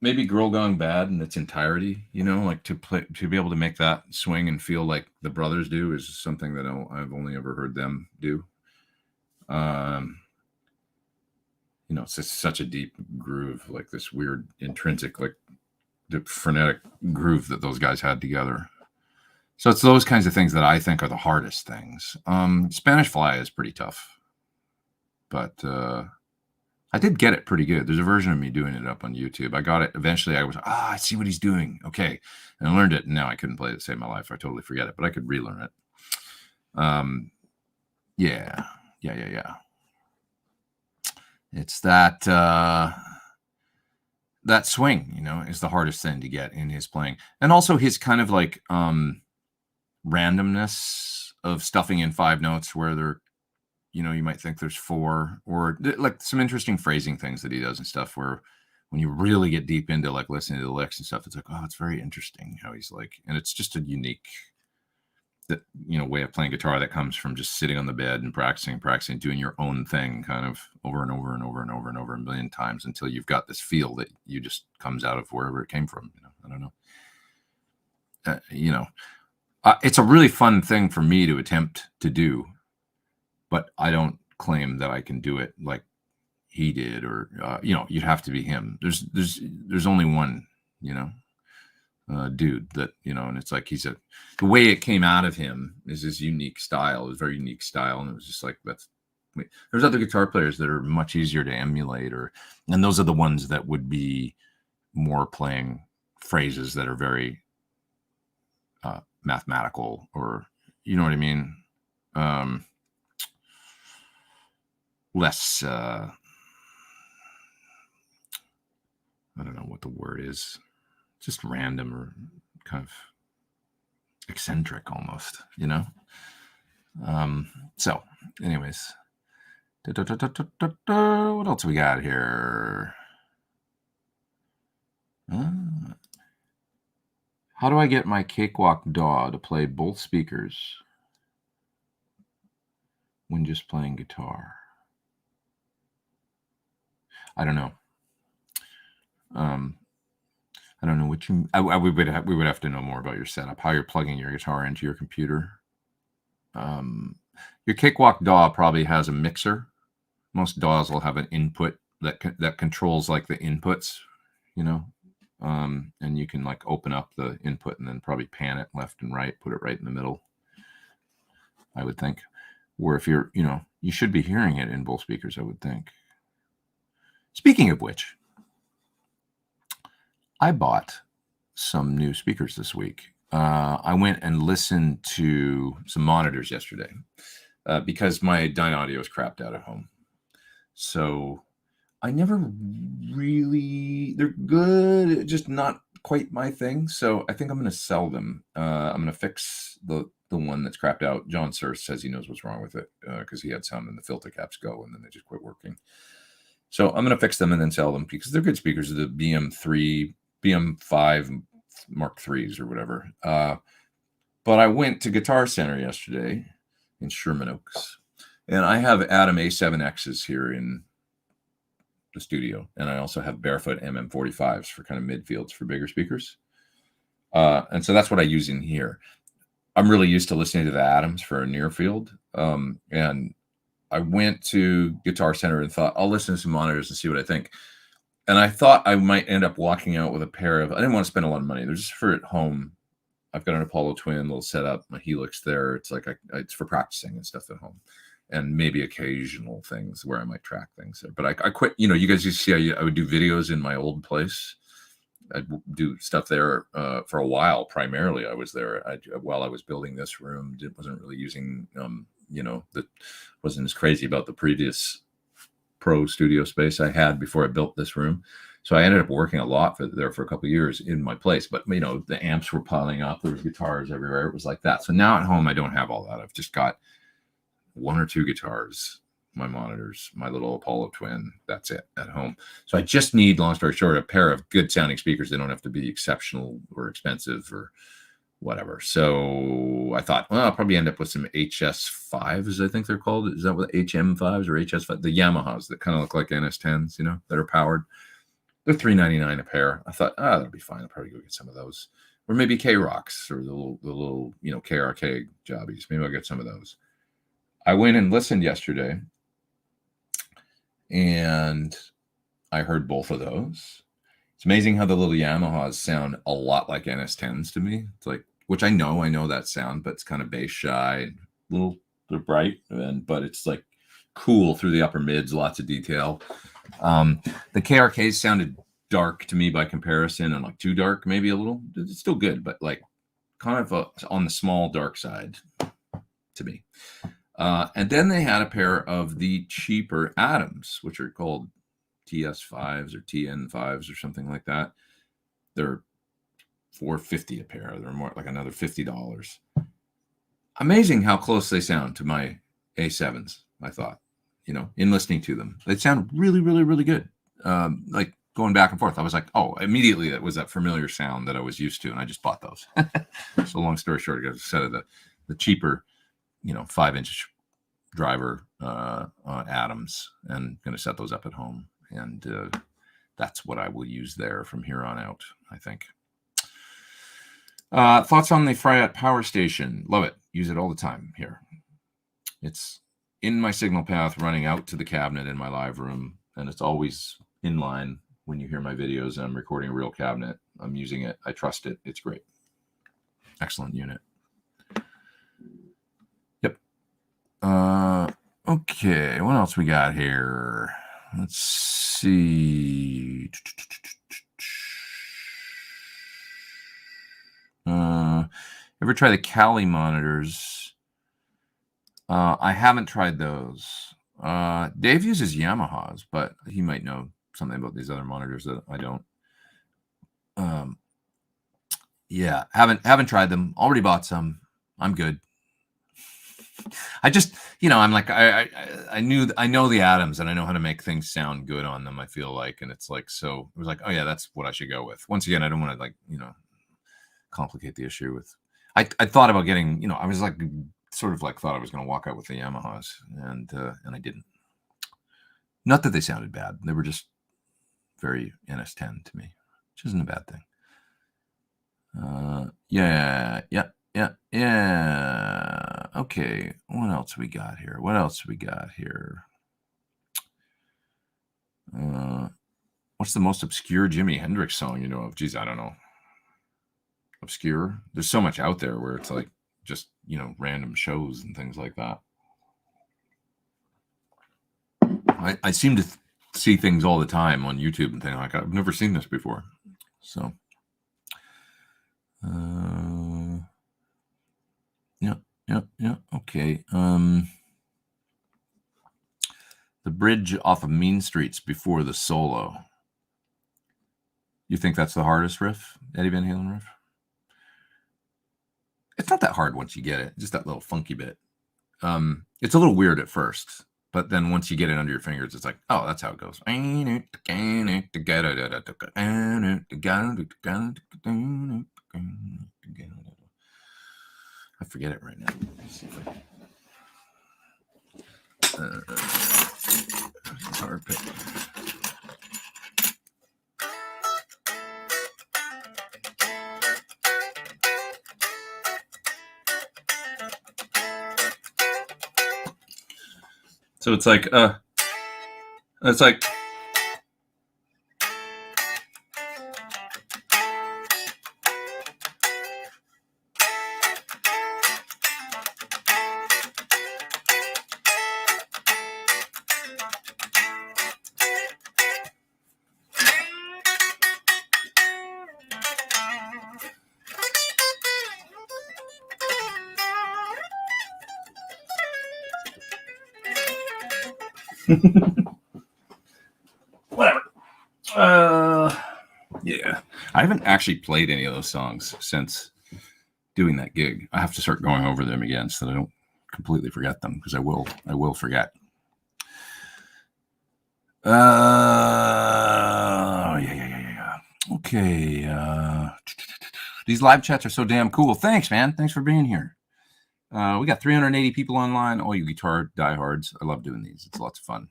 Maybe Girl Gone Bad in its entirety, to be able to make that swing and feel like the Brothers do is something that I've only ever heard them do. You know, it's just such a deep groove, like this weird intrinsic, like the frenetic groove that those guys had together. So it's those kinds of things that I think are the hardest things. Spanish Fly is pretty tough, but I did get it pretty good. There's a version of me doing it up on YouTube. I got it eventually. I was, I see what he's doing. Okay. And I learned it. And now I couldn't play it to save my life. I totally forget it, but I could relearn it. Yeah. It's that that swing, you know, is the hardest thing to get in his playing. And also his kind of like randomness of stuffing in 5 notes where they're, you know, you might think there's 4, or like some interesting phrasing things that he does and stuff where when you really get deep into like listening to the licks and stuff, it's like, oh, it's very interesting how he's like, and it's just a unique that, you know, way of playing guitar that comes from just sitting on the bed and practicing, doing your own thing kind of over and over and over and over and over a million times until you've got this feel that you just comes out of wherever it came from. You know, I don't know. You know, it's a really fun thing for me to attempt to do, but I don't claim that I can do it like he did, or you know, you'd have to be him. There's only one, you know, dude that, you know, and it's like the way it came out of him is his unique style. It was very unique style, and it was just like there's other guitar players that are much easier to emulate, and those are the ones that would be more playing phrases that are very mathematical, or you know what I mean, less I don't know what the word is, just random or kind of eccentric almost, you know. So anyways, what else we got here? How do I get my Cakewalk DAW to play both speakers when just playing guitar? I don't know. I don't know what you. We would have to know more about your setup, how you're plugging your guitar into your computer. Your Cakewalk DAW probably has a mixer. Most DAWs will have an input that controls like the inputs, you know, and you can like open up the input and then probably pan it left and right, put it right in the middle, I would think. Or if you're, you know, you should be hearing it in both speakers, I would think. Speaking of which, I bought some new speakers this week. I went and listened to some monitors yesterday because my Dyn audio is crapped out at home. So I never really, they're good, just not quite my thing. So I think I'm going to sell them. I'm going to fix the one that's crapped out. John Sir says he knows what's wrong with it because he had some and the filter caps go and then they just quit working. So I'm going to fix them and then sell them because they're good speakers. The BM5 Mark IIIs or whatever. But I went to Guitar Center yesterday in Sherman Oaks, and I have Adam A7Xs here in the studio, and I also have Barefoot MM45s for kind of midfields for bigger speakers. And so that's what I use in here. I'm really used to listening to the Adams for a near field. And I went to Guitar Center and thought, I'll listen to some monitors and see what I think. And I thought I might end up walking out with a pair of, I didn't want to spend a lot of money. They're just for at home. I've got an Apollo Twin, little setup, my Helix there. It's like, it's for practicing and stuff at home. And maybe occasional things where I might track things there. But I quit, you know, you guys used to see I would do videos in my old place. I'd do stuff there for a while. Primarily, I was there while I was building this room. Wasn't really using, you know, that wasn't as crazy about the previous pro studio space I had before I built this room. So I ended up working a lot there for a couple of years in my place. But, you know, the amps were piling up. There was guitars everywhere. It was like that. So now at home, I don't have all that. I've just got 1 or 2 guitars, my monitors, my little Apollo Twin. That's it at home. So I just need, long story short, a pair of good sounding speakers. They don't have to be exceptional or expensive or whatever. So I thought, well, I'll probably end up with some HS5s, I think they're called. Is that what HM5s or HS5? The Yamahas that kind of look like NS10s, you know, that are powered. They're $399 a pair. I thought, that'll be fine. I'll probably go get some of those. Or maybe K-Rocks or the little, you know, KRK jobbies. Maybe I'll get some of those. I went and listened yesterday, and I heard both of those. It's amazing how the little Yamahas sound a lot like NS10s to me. It's like, which I know that sound, but it's kind of bass shy, they're bright, but it's like cool through the upper mids, lots of detail. The KRKs sounded dark to me by comparison, and like too dark, maybe a little. It's still good, but like kind of on the small dark side to me. And then they had a pair of the cheaper Adams, which are called TS5s or TN5s or something like that. They're $450 a pair. They're more like another $50. Amazing how close they sound to my A7s, I thought, in listening to them. They sound really, really, really good. Like going back and forth, I was like, oh, immediately that was that familiar sound that I was used to, and I just bought those. So long story short, I got a set of the cheaper, 5-inch driver Adams, and going to set those up at home. And that's what I will use there from here on out, I think. Thoughts on the Fryette power station? Love it. Use it all the time here. It's in my signal path running out to the cabinet in my live room, and it's always in line when you hear my videos. I'm recording a real cabinet. I'm using it. I trust it. It's great. Excellent unit. Yep. Okay, what else we got here? Let's see. Ever try the Kali monitors? I haven't tried those. Dave uses Yamahas, but he might know something about these other monitors that I don't. Yeah, haven't tried them. Already bought some. I'm good. I just, I'm like, I know the Adams, and I know how to make things sound good on them, I feel like. And it's like, so it was like, oh yeah, that's what I should go with. Once again, I don't want to complicate the issue with, I thought about getting, I was like, sort of like thought I was going to walk out with the Yamahas, and I didn't. Not that they sounded bad. They were just very NS10 to me, which isn't a bad thing. Yeah. Okay, what else we got here? What's the most obscure Jimi Hendrix song you know of? Geez, I don't know. Obscure? There's so much out there where it's like just, random shows and things like that. I seem to see things all the time on YouTube and things like, I've never seen this before. So, yeah. Okay. The bridge off of Mean Streets before the solo. You think that's the hardest riff, Eddie Van Halen riff? It's not that hard once you get it, just that little funky bit. It's a little weird at first, but then once you get it under your fingers, it's like, oh, that's how it goes. I forget it right now. Let's see if hard pick. So it's like, whatever. Yeah, I haven't actually played any of those songs since doing that gig. I have to start going over them again so that I don't completely forget them, because I will forget. Yeah. Okay. These live chats are so damn cool. Thanks, man. Thanks for being here. We got 380 people online. All you guitar diehards. I love doing these. It's lots of fun.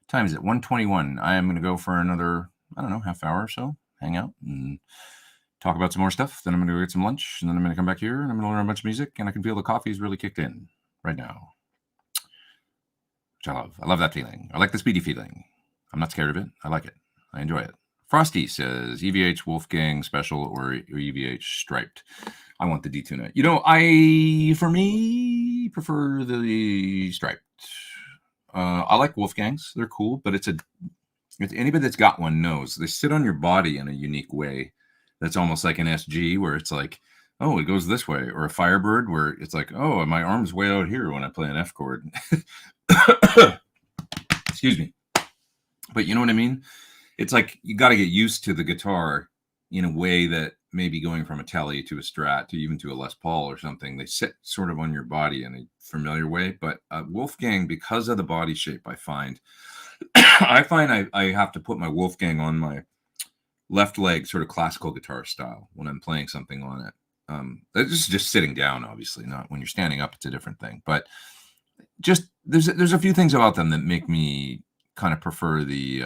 Time is it? 1:21. I am going to go for another, I don't know, half hour or so. Hang out and talk about some more stuff. Then I'm going to go get some lunch, and then I'm going to come back here, and I'm going to learn a bunch of music, and I can feel the coffee's really kicked in right now. which I love. I love that feeling. I like the speedy feeling. I'm not scared of it. I like it. I enjoy it. Frosty says EVH Wolfgang Special or EVH Striped. I want the D2 I for me prefer the Striped. I like Wolfgangs. They're cool, but it's anybody that's got one knows they sit on your body in a unique way. That's almost like an SG where it's like, oh, it goes this way, or a Firebird where it's like, oh, my arm's way out here when I play an F chord. Excuse me. But you know what I mean? It's like you got to get used to the guitar in a way that maybe going from a Tele to a Strat to even to a Les Paul or something, they sit sort of on your body in a familiar way. But Wolfgang, because of the body shape, I find I have to put my Wolfgang on my left leg, sort of classical guitar style when I'm playing something on it. This is just sitting down, obviously, not when you're standing up. It's a different thing, but just there's a few things about them that make me kind of prefer the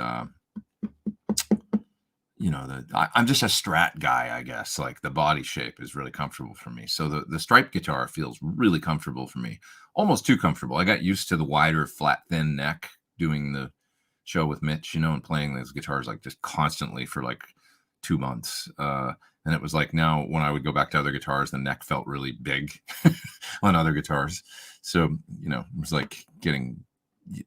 I'm just a Strat guy, I guess. Like the body shape is really comfortable for me. So the striped guitar feels really comfortable for me, almost too comfortable. I got used to the wider, flat, thin neck doing the show with Mitch, and playing those guitars like just constantly for like 2 months. And it was like now when I would go back to other guitars, the neck felt really big on other guitars. So, it was like getting,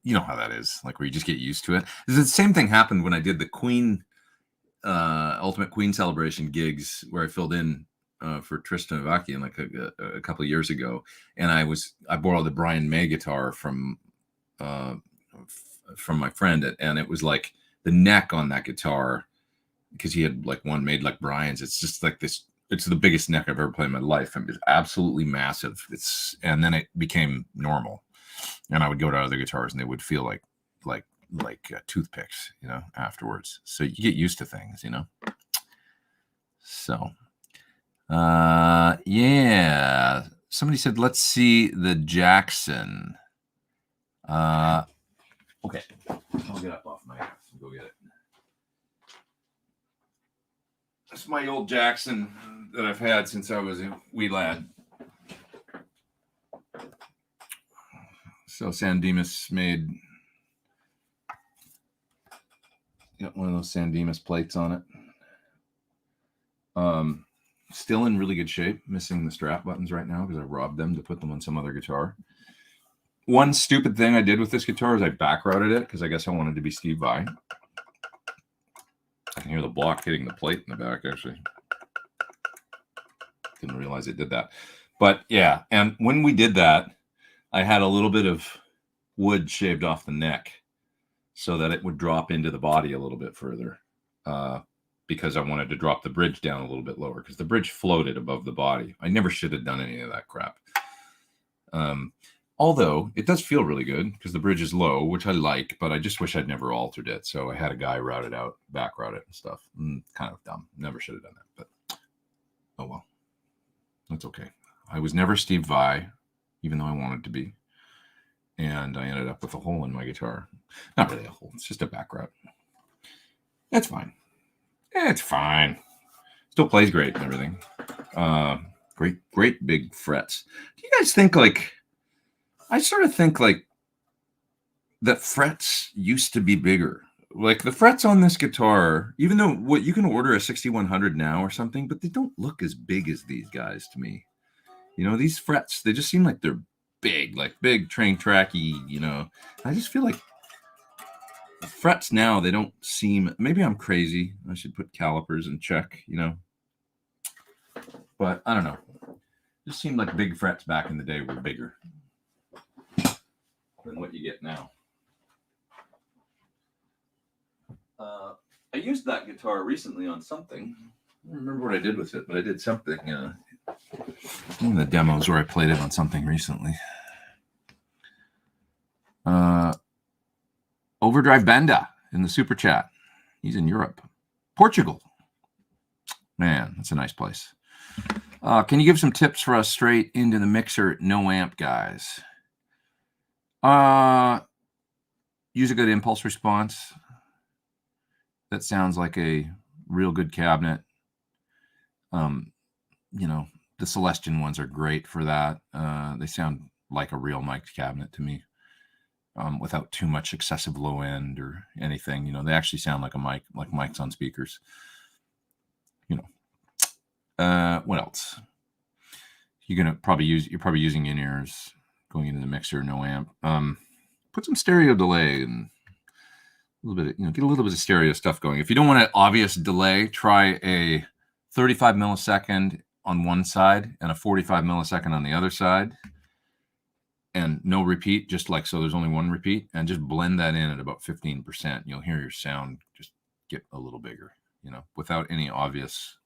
how that is, like where you just get used to it. The same thing happened when I did the Queen, Ultimate Queen celebration gigs where I filled in for Tristan Avakian like a couple of years ago. And I borrowed the Brian May guitar from my friend. And it was like the neck on that guitar, because he had like one made like Brian's. It's just like this. It's the biggest neck I've ever played in my life. And it's absolutely massive. And then it became normal. And I would go to other guitars and they would feel like toothpicks, afterwards. So you get used to things, So, yeah. Somebody said, let's see the Jackson. Okay. I'll get up off my ass and go get it. That's my old Jackson that I've had since I was a wee lad. So San Dimas made, got one of those San Dimas plates on it. Still in really good shape, missing the strap buttons right now because I robbed them to put them on some other guitar. One stupid thing I did with this guitar is I back routed it because I guess I wanted to be Steve Vai. I can hear the block hitting the plate in the back, actually. Didn't realize it did that. But yeah, and when we did that, I had a little bit of wood shaved off the neck so that it would drop into the body a little bit further because I wanted to drop the bridge down a little bit lower because the bridge floated above the body. I never should have done any of that crap. Although it does feel really good because the bridge is low, which I like, but I just wish I'd never altered it. So I had a guy route it out, back route it and stuff. Kind of dumb. Never should have done that, but oh well. That's okay. I was never Steve Vai, even though I wanted to be. And I ended up with a hole in my guitar. Not really a hole. It's just a back route. That's fine. It's fine. Still plays great and everything. Great big frets. Do you guys think I sort of think that frets used to be bigger. Like the frets on this guitar, even though what you can order a 6100 now or something, but they don't look as big as these guys to me. These frets, they just seem like they're big, like big train tracky, I just feel like the frets now, they don't seem, maybe I'm crazy. I should put calipers in check, but I don't know. It just seemed like big frets back in the day were bigger than what you get now. I used that guitar recently on something. I don't remember what I did with it, but I did something. One of the demos where I played it on something recently. Overdrive Banda in the super chat. He's in Europe. Portugal. Man, that's a nice place. Can you give some tips for us straight into the mixer, no amp guys? Use a good impulse response. That sounds like a real good cabinet. The Celestion ones are great for that. They sound like a real mic'd cabinet to me. without too much excessive low end or anything. They actually sound like a mic, like mics on speakers. What else? You're probably using in-ears going into the mixer, no amp. Put some stereo delay and a little bit, get a little bit of stereo stuff going. If you don't want an obvious delay, try a 35 millisecond on one side and a 45 millisecond on the other side, and no repeat, just like so. There's only one repeat, and just blend that in at about 15%. You'll hear your sound just get a little bigger, without any obvious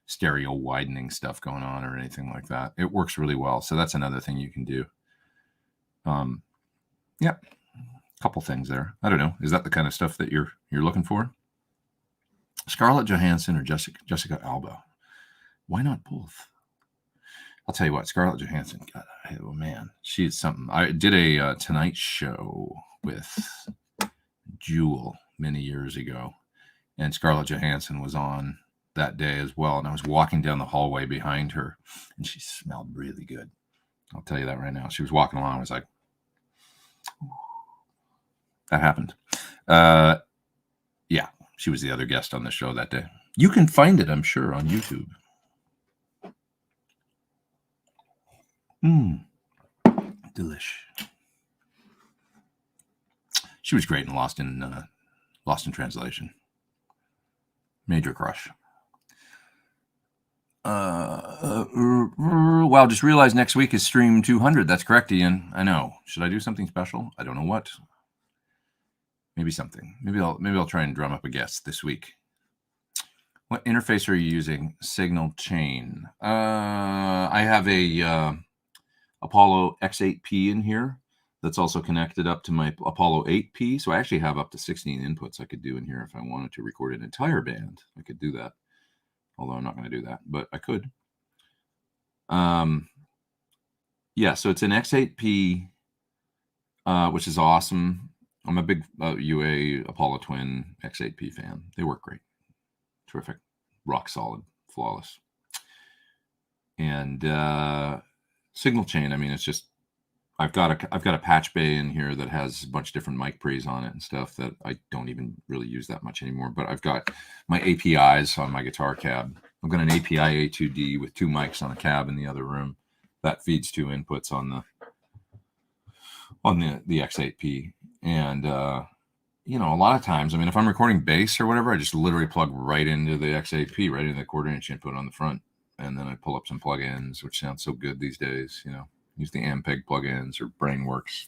stereo widening stuff going on or anything like that. It works really well. So that's another thing you can do. Yeah, a couple things there. I don't know. Is that the kind of stuff that you're looking for? Scarlett Johansson or Jessica Alba? Why not both? I'll tell you what, Scarlett Johansson, God, oh man, she's something. I did a Tonight Show with Jewel many years ago, and Scarlett Johansson was on that day as well, and I was walking down the hallway behind her, and she smelled really good. I'll tell you that right now. She was walking along. I was like, that happened. Yeah, she was the other guest on the show that day. You can find it, I'm sure, on YouTube. Delish. She was great in Lost in Translation. Major crush. Wow, just realized next week is stream 200. That's correct, Ian. I know. Should I do something special? I don't know what. Maybe something. Maybe I'll try and drum up a guest this week. What interface are you using? Signal chain. I have a Apollo X8P in here that's also connected up to my Apollo 8P. So I actually have up to 16 inputs I could do in here if I wanted to record an entire band. I could do that. Although I'm not going to do that, but I could. Yeah, so it's an X8P, which is awesome. I'm a big UA Apollo Twin X8P fan. They work great. Terrific. Rock solid. Flawless. And signal chain, I mean, it's just, I've got a patch bay in here that has a bunch of different mic pre's on it and stuff that I don't even really use that much anymore. But I've got my APIs on my guitar cab. I've got an API A2D with 2 mics on a cab in the other room that feeds 2 inputs on the X8P. And a lot of times, I mean, if I'm recording bass or whatever, I just literally plug right into the X8P, right into the 1/4 inch input on the front, and then I pull up some plugins, which sounds so good these days. Use the Ampeg plugins or Brainworks.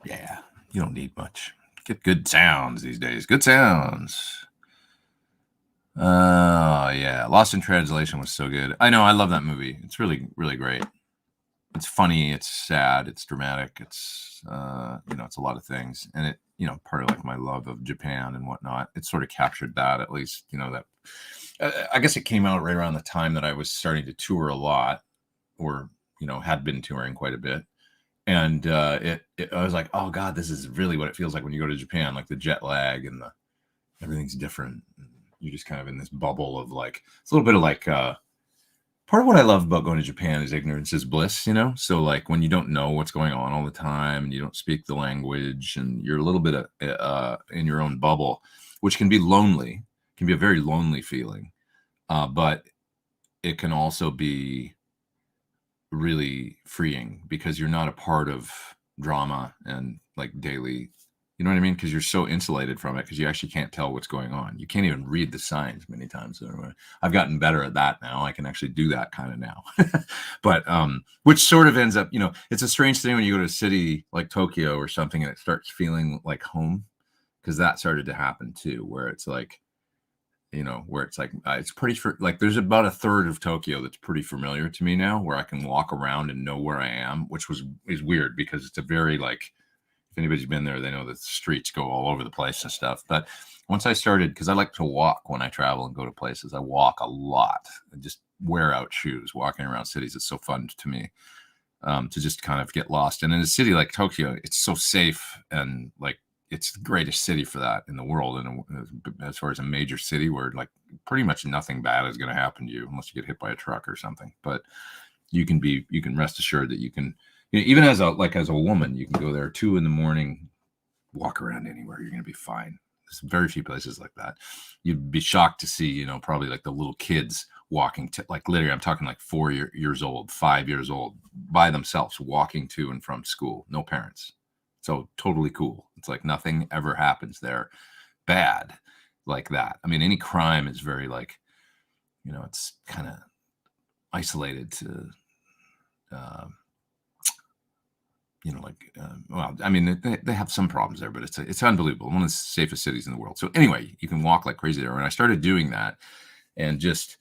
Yeah, you don't need much. Get good sounds these days. Good sounds. Yeah, Lost in Translation was so good. I know, I love that movie. It's really, really great. It's funny, it's sad, it's dramatic, it's it's a lot of things, and it part of like my love of Japan and whatnot. It sort of captured that, at least that. I guess it came out right around the time that I was starting to tour a lot, or had been touring quite a bit, and I was like, oh god, this is really what it feels like when you go to Japan, like the jet lag and everything's different. You're just kind of in this bubble of like, it's a little bit of like. Part of what I love about going to Japan is ignorance is bliss, So like when you don't know what's going on all the time and you don't speak the language and you're a little bit in your own bubble, which can be lonely, can be a very lonely feeling. But it can also be really freeing because you're not a part of drama and like daily, you know what I mean? Because you're so insulated from it because you actually can't tell what's going on. You can't even read the signs many times. I've gotten better at that now. I can actually do that kind of now. But which sort of ends up, it's a strange thing when you go to a city like Tokyo or something and it starts feeling like home, because that started to happen too, where it's like, where it's like, it's pretty, like there's about a third of Tokyo that's pretty familiar to me now, where I can walk around and know where I am, which is weird because it's a very like, if anybody's been there, they know that the streets go all over the place and stuff. But once I started, because I like to walk when I travel and go to places, I walk a lot and just wear out shoes. Walking around cities is so fun to me, to just kind of get lost. And in a city like Tokyo, it's so safe, and like it's the greatest city for that in the world. And as far as a major city where like pretty much nothing bad is going to happen to you unless you get hit by a truck or something. But you can rest assured that you can Even as a woman, you can go there 2 a.m, walk around anywhere. You're going to be fine. There's very few places like that. You'd be shocked to see, probably like the little kids walking to, like, literally, I'm talking like 4 years old, 5 years old, by themselves, walking to and from school, no parents. So totally cool. It's like nothing ever happens there bad like that. I mean, any crime is very like, it's kind of isolated to, well, I mean, they have some problems there, but it's unbelievable. One of the safest cities in the world. So anyway, you can walk like crazy there. And I started doing that and just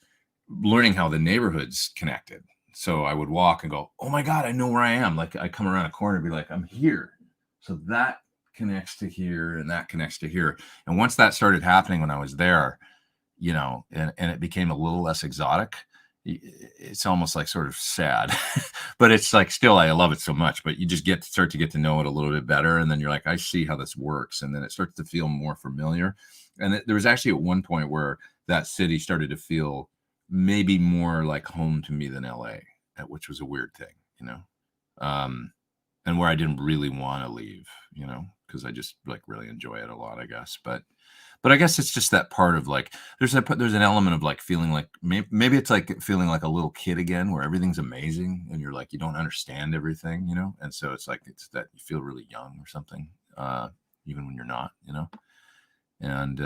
learning how the neighborhoods connected. So I would walk and go, oh my God, I know where I am. Like I come around a corner and be like, I'm here. So that connects to here and that connects to here. And once that started happening when I was there, and it became a little less exotic, it's almost like sort of sad, but it's like, still, I love it so much, but you just start to get to know it a little bit better. And then you're like, I see how this works. And then it starts to feel more familiar. And there was actually at one point where that city started to feel maybe more like home to me than LA, which was a weird thing, and where I didn't really want to leave, because I just like really enjoy it a lot, I guess. But I guess it's just that part of like, there's an element of like feeling like maybe it's like feeling like a little kid again, where everything's amazing and you're like, you don't understand everything, and so it's like, it's that you feel really young or something, even when you're not, and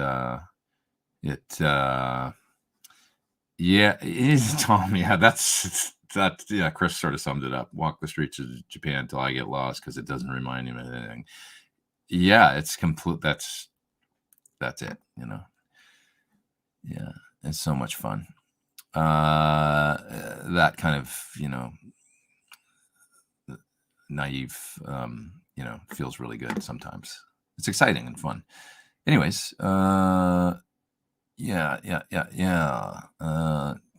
yeah, it is, Tom. Yeah, yeah, Chris sort of summed it up. Walk the streets of Japan until I get lost, because it doesn't remind you of anything. Yeah, it's complete. That's it, Yeah, it's so much fun. That kind of, naive, feels really good sometimes. It's exciting and fun. Anyways, yeah.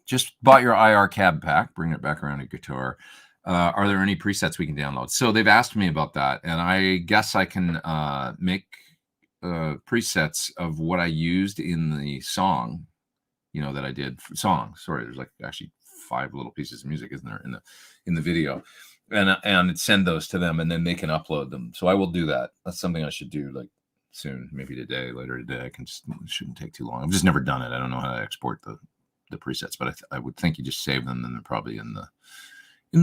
Just bought your IR cab pack, bring it back around to guitar. Are there any presets we can download? So they've asked me about that, and I guess I can make presets of what I used in the song, that I did for song. Sorry, there's like actually 5 little pieces of music, isn't there, in the video, and send those to them, and then they can upload them. So I will do that. That's something I should do like soon, maybe later today. It shouldn't take too long. I've just never done it. I don't know how to export the presets, but I would think you just save them, and they're probably in the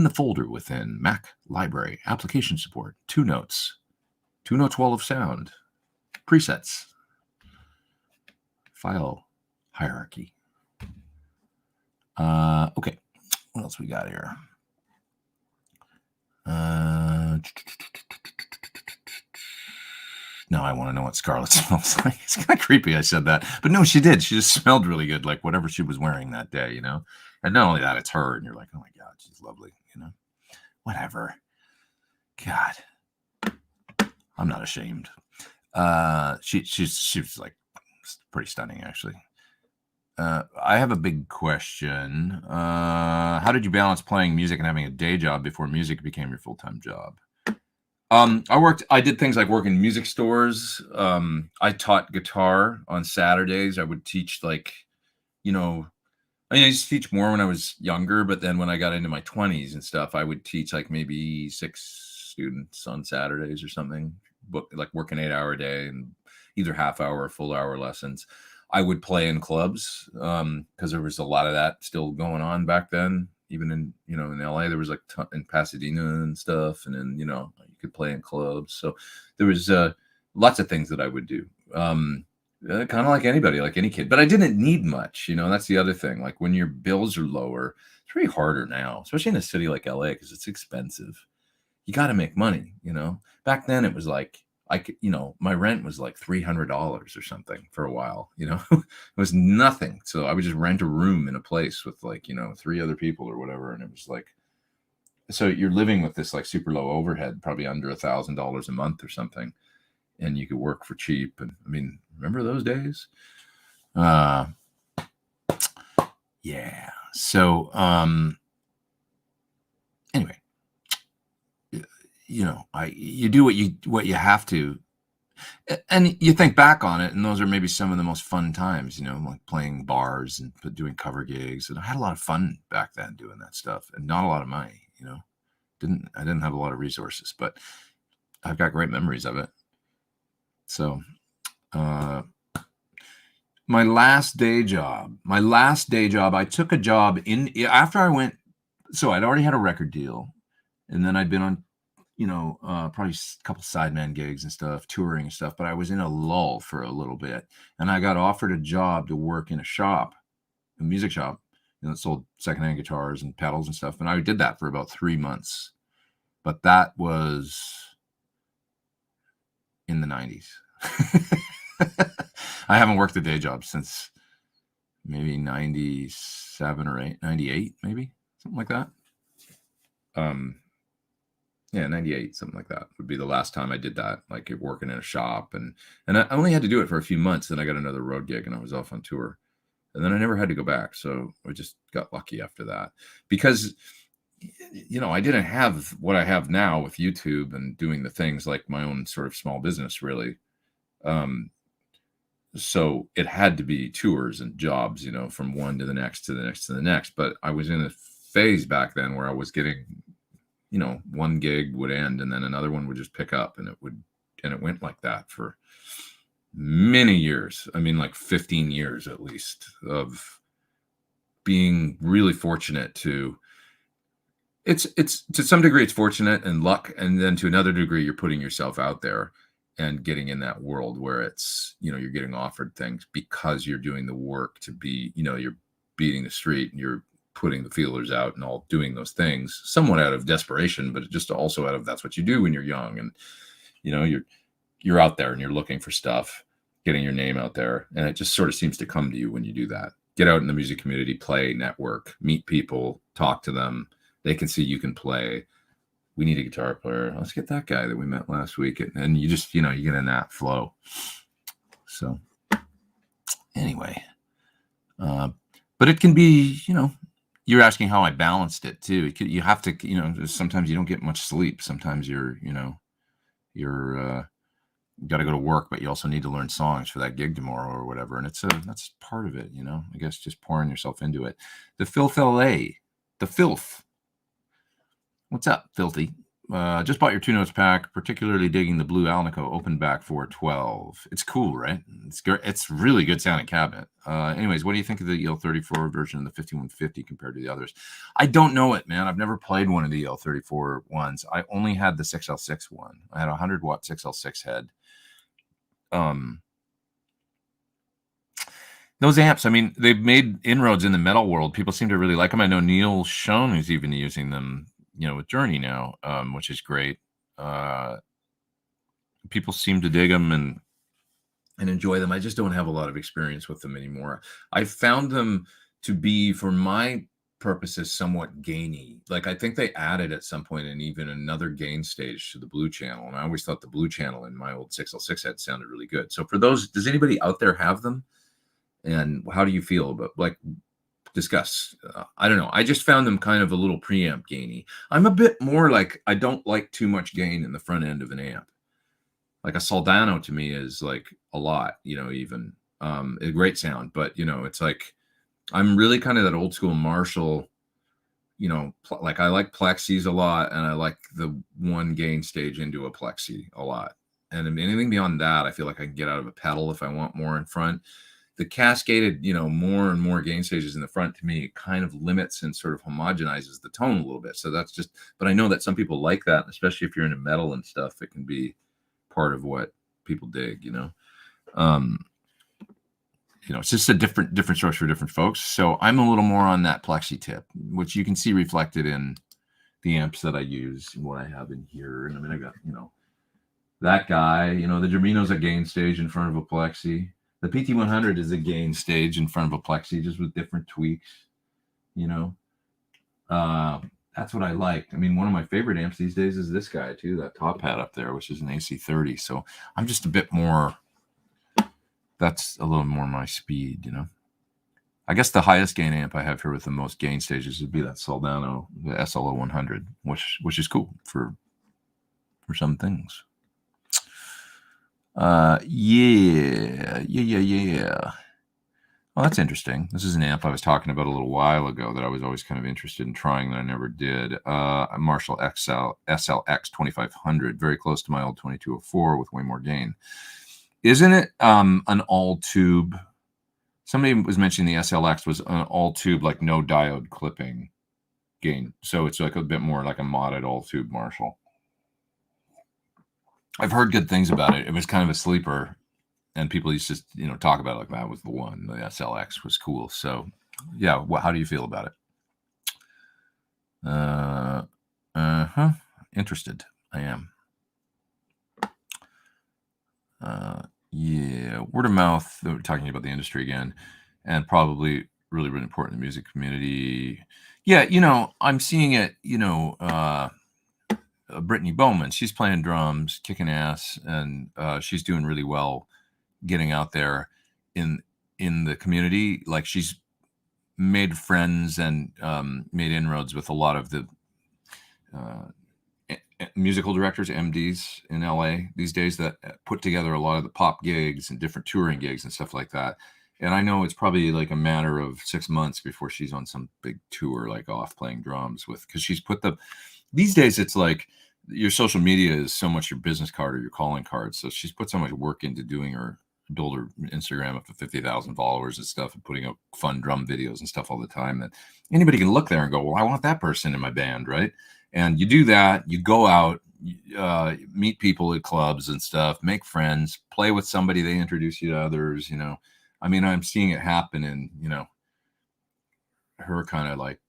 folder within Mac Library, Application Support, 2 Notes, 2 Notes Wall of Sound, Presets, File Hierarchy. Okay, what else we got here? Now I want to know what Scarlett smells like. It's kind of creepy I said that, but no, she did. She just smelled really good, like whatever she was wearing that day, And not only that, it's her, and you're like, oh my God, she's lovely, Whatever. God, I'm not ashamed. She's like pretty stunning, actually. I have a big question. How did you balance playing music and having a day job before music became your full-time job? I did things like work in music stores. I taught guitar on Saturdays. I would teach I used to teach more when I was younger, but then when I got into my 20s and stuff, I would teach like maybe 6 students on Saturdays or something, but like work an 8-hour day and either half-hour or full-hour lessons. I would play in clubs because there was a lot of that still going on back then. Even in in LA, there was like in Pasadena and stuff, and then you could play in clubs. So there was lots of things that I would do, kind of like anybody, like any kid. But I didn't need much. That's the other thing. Like when your bills are lower, it's really harder now, especially in a city like LA, because it's expensive. You got to make money. Back then it was like my rent was like $300 or something for a while, it was nothing. So I would just rent a room in a place with 3 other people or whatever. And it was like, so you're living with this like super low overhead, probably under $1,000 a month or something. And you could work for cheap. And I mean, remember those days? Yeah. So, anyway, you do what you have to, and you think back on it, and those are maybe some of the most fun times, like playing bars and doing cover gigs. And I had a lot of fun back then doing that stuff, and not a lot of money, I didn't have a lot of resources, but I've got great memories of it. So, my last day job, I took a job after I went, so I'd already had a record deal, and then I'd been on, probably a couple sideman gigs and stuff, touring and stuff, but I was in a lull for a little bit, and I got offered a job to work in a music shop, that sold secondhand guitars and pedals and stuff, and I did that for about 3 months, but that was in the 90s. I haven't worked a day job since maybe 97 or 98, maybe something like that. Yeah, 98, something like that would be the last time I did that, like working in a shop. And I only had to do it for a few months. Then I got another road gig and I was off on tour. And then I never had to go back. So I just got lucky after that because, I didn't have what I have now with YouTube and doing the things like my own sort of small business, really. So it had to be tours and jobs, from one to the next to the next to the next. But I was in a phase back then where I was getting, one gig would end and then another one would just pick up, and it went like that for many years. I mean, like 15 years at least, of being really fortunate to, it's to some degree it's fortunate and luck, and then to another degree you're putting yourself out there and getting in that world where it's, you're getting offered things because you're doing the work to be, you're beating the street and you're putting the feelers out and all doing those things somewhat out of desperation, but just also out of, that's what you do when you're young. And, you're out there and you're looking for stuff, getting your name out there. And it just sort of seems to come to you when you do that. Get out in the music community, play, network, meet people, talk to them. They can see you can play. We need a guitar player. Let's get that guy that we met last week. And you just, you get in that flow. So anyway, but it can be, you're asking how I balanced it too. You have to, sometimes you don't get much sleep. Sometimes you're you got to go to work, but you also need to learn songs for that gig tomorrow or whatever. And that's part of it, I guess, just pouring yourself into it. The Filth LA, the Filth. What's up, Filthy? Just bought your 2 notes pack, particularly digging the blue Alnico open back 412. It's cool, right? It's really good sounding cabinet. Anyways, what do you think of the EL34 version of the 5150 compared to the others? I don't know it, man. I've never played one of the EL34 ones. I only had the 6L6 one. I had a 100-watt 6L6 head. Those amps, I mean, they've made inroads in the metal world. People seem to really like them. I know Neil Schoen is even using them, with Journey now, which is great. People seem to dig them and enjoy them. I just don't have a lot of experience with them anymore. I found them to be, for my purposes, somewhat gainy. Like, I think they added at some point even another gain stage to the blue channel. And I always thought the blue channel in my old 6L6 head sounded really good. So for those, does anybody out there have them? And how do you feel about, discuss? I don't know. I just found them kind of a little preamp gainy. I'm a bit more like, I don't like too much gain in the front end of an amp. Like a Soldano to me is like a lot, even a great sound, but it's like, I'm really kind of that old school Marshall, like I like plexis a lot, and I like the one gain stage into a plexi a lot. And anything beyond that, I feel like I can get out of a pedal if I want more in front. The cascaded, more and more gain stages in the front, to me, kind of limits and sort of homogenizes the tone a little bit. So that's just, but I know that some people like that, especially if you're into metal and stuff, it can be part of what people dig, it's just a different strokes for different folks. So I'm a little more on that plexi tip, which you can see reflected in the amps that I use and what I have in here. And I mean, I got, that guy, the Germino's a gain stage in front of a plexi. The PT100 is a gain stage in front of a plexi, just with different tweaks, that's what I like. I mean, one of my favorite amps these days is this guy too, that top hat up there, which is an AC30. So I'm just a bit more, that's a little more my speed, I guess the highest gain amp I have here with the most gain stages would be that Soldano, the SLO 100, which is cool for some things. Yeah. Oh, that's interesting. This is an amp I was talking about a little while ago that I was always kind of interested in trying that I never did. A Marshall SLX 2500, very close to my old 2204 with way more gain. Isn't it an all tube? Somebody was mentioning the SLX was an all tube, like no diode clipping gain. So it's like a bit more like a modded all tube Marshall. I've heard good things about it. It was kind of a sleeper, and people used to, talk about it like that was the one. The SLX was cool. So, yeah. How do you feel about it? Interested. I am. Yeah. Word of mouth. We're talking about the industry again, and probably really, really important in the music community. Yeah. I'm seeing it. Brittany Bowman. She's playing drums, kicking ass, and she's doing really well getting out there in the community. Like, she's made friends and made inroads with a lot of the musical directors, MDs in LA these days that put together a lot of the pop gigs and different touring gigs and stuff like that. And I know it's probably like a matter of 6 months before she's on some big tour, like off playing drums because she's put these days it's like your social media is so much your business card or your calling card. So she's put so much work into build her Instagram up to 50,000 followers and stuff, and putting up fun drum videos and stuff all the time that anybody can look there and go, well, I want that person in my band, right? And you do that, you go out, meet people at clubs and stuff, make friends, play with somebody, they introduce you to others, I mean, I'm seeing it happen in, her kind of like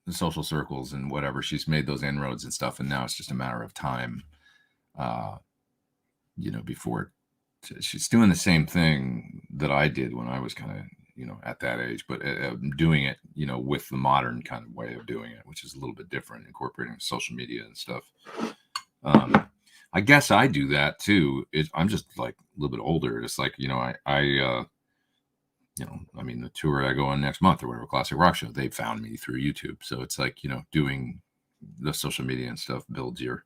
the social circles and whatever. She's made those inroads and stuff, and now it's just a matter of time, before she's doing the same thing that I did when I was kind of, at that age, but doing it, with the modern kind of way of doing it, which is a little bit different, incorporating social media and stuff. I guess I do that too. I'm just like a little bit older. It's like, I mean, the tour I go on next month or whatever, Classic Rock Show, they found me through YouTube. So it's like, doing the social media and stuff builds your,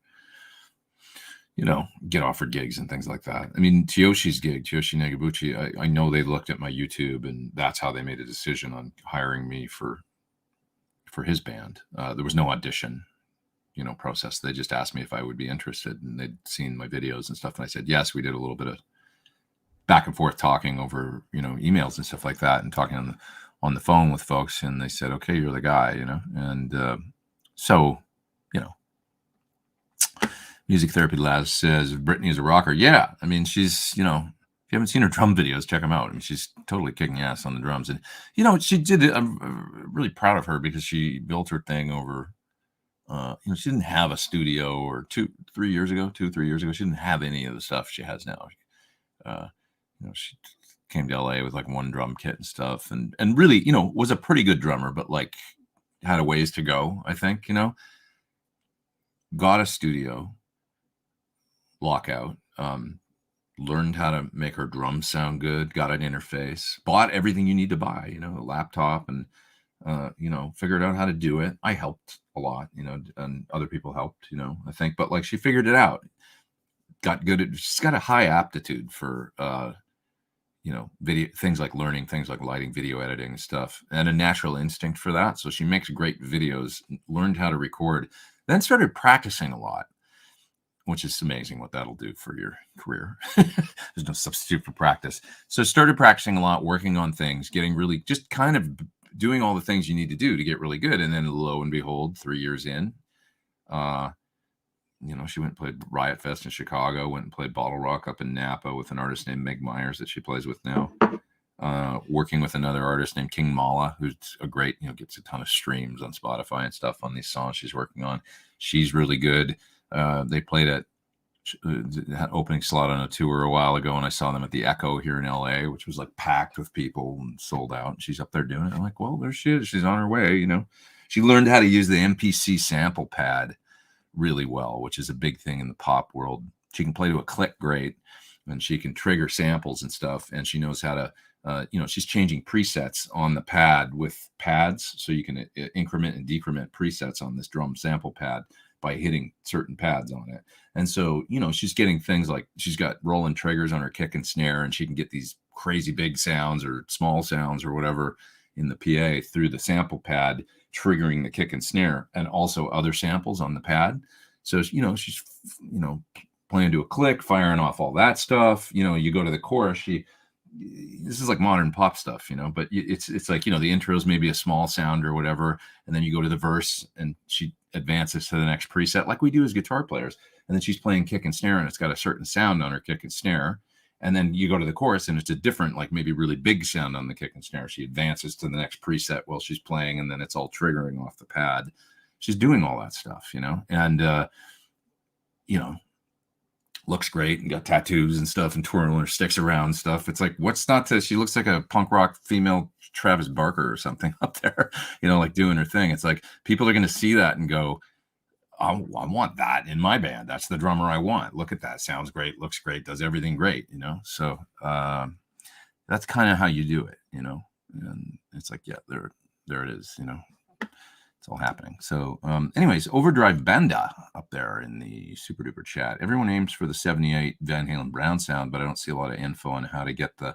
get offered gigs and things like that. I mean, Tiyoshi's gig, Tyoshi Negabuchi, I know they looked at my YouTube and that's how they made a decision on hiring me for his band. There was no audition, process. They just asked me if I would be interested, and they'd seen my videos and stuff. And I said, yes. We did a little bit of back and forth talking over, emails and stuff like that, and talking on the phone with folks. And they said, okay, you're the guy, and so, Music Therapy Laz says Brittany is a rocker. Yeah. I mean, she's, if you haven't seen her drum videos, check them out. I mean, she's totally kicking ass on the drums. And, she did it. I'm really proud of her because she built her thing over, she didn't have a studio or 2-3 years ago. She didn't have any of the stuff she has now. She came to LA with like one drum kit and stuff, and really, was a pretty good drummer, but like had a ways to go, I think, got a studio, lockout, learned how to make her drums sound good, got an interface, bought everything you need to buy, a laptop, and figured out how to do it. I helped a lot, and other people helped, I think, but like she figured it out, got good at, she's got a high aptitude for, video things like learning things like lighting, video editing and stuff, and a natural instinct for that. So she makes great videos, learned how to record, then started practicing a lot, which is amazing what that'll do for your career. There's no substitute for practice. So started practicing a lot, working on things, getting really just kind of doing all the things you need to do to get really good. And then lo and behold, 3 years in, she went and played Riot Fest in Chicago, went and played Bottle Rock up in Napa with an artist named Meg Myers that she plays with now. Working with another artist named King Mala, who's a great, gets a ton of streams on Spotify and stuff on these songs she's working on. She's really good. They played at opening slot on a tour a while ago, and I saw them at the Echo here in LA, which was like packed with people and sold out. And she's up there doing it. I'm like, well, there she is. She's on her way. She learned how to use the MPC sample pad really well, which is a big thing in the pop world. She can play to a click great, and she can trigger samples and stuff. And she knows how to, she's changing presets on the pad with pads, so you can increment and decrement presets on this drum sample pad by hitting certain pads on it. And so, she's getting things like she's got rolling triggers on her kick and snare, and she can get these crazy big sounds or small sounds or whatever in the PA through the sample pad, triggering the kick and snare, and also other samples on the pad. So, she's, playing to a click, firing off all that stuff. You go to the chorus, this is like modern pop stuff, but it's like, the intro is maybe a small sound or whatever. And then you go to the verse and she advances to the next preset like we do as guitar players. And then she's playing kick and snare and it's got a certain sound on her kick and snare. And then you go to the chorus and it's a different, like maybe really big sound on the kick and snare. She advances to the next preset while she's playing, and then it's all triggering off the pad. She's doing all that stuff, and, looks great and got tattoos and stuff and twirling her sticks around and stuff. It's like, what's not to, she looks like a punk rock female Travis Barker or something up there, like doing her thing. It's like, people are going to see that and go, I want that in my band. That's the drummer I want. Look at that. Sounds great. Looks great. Does everything great, So that's kind of how you do it, and it's like, yeah, there it is, It's all happening. So anyways, Overdrive Banda up there in the super duper chat. Everyone aims for the 78 Van Halen Brown sound, but I don't see a lot of info on how to get the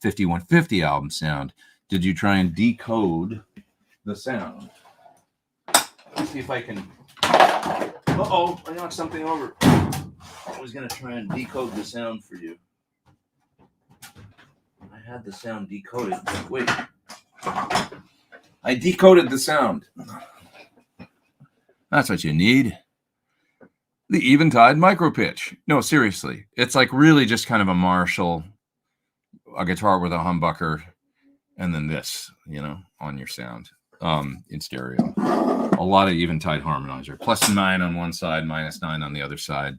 5150 album sound. Did you try and decode the sound? Let's see if I can. Uh-oh, I knocked something over. I was going to try and decode the sound for you. I had the sound decoded. Wait. I decoded the sound. That's what you need. The Eventide micro pitch. No, seriously. It's like really just kind of a Marshall, a guitar with a humbucker, and then this, on your sound in stereo. A lot of Eventide harmonizer. +9 on one side, -9 on the other side.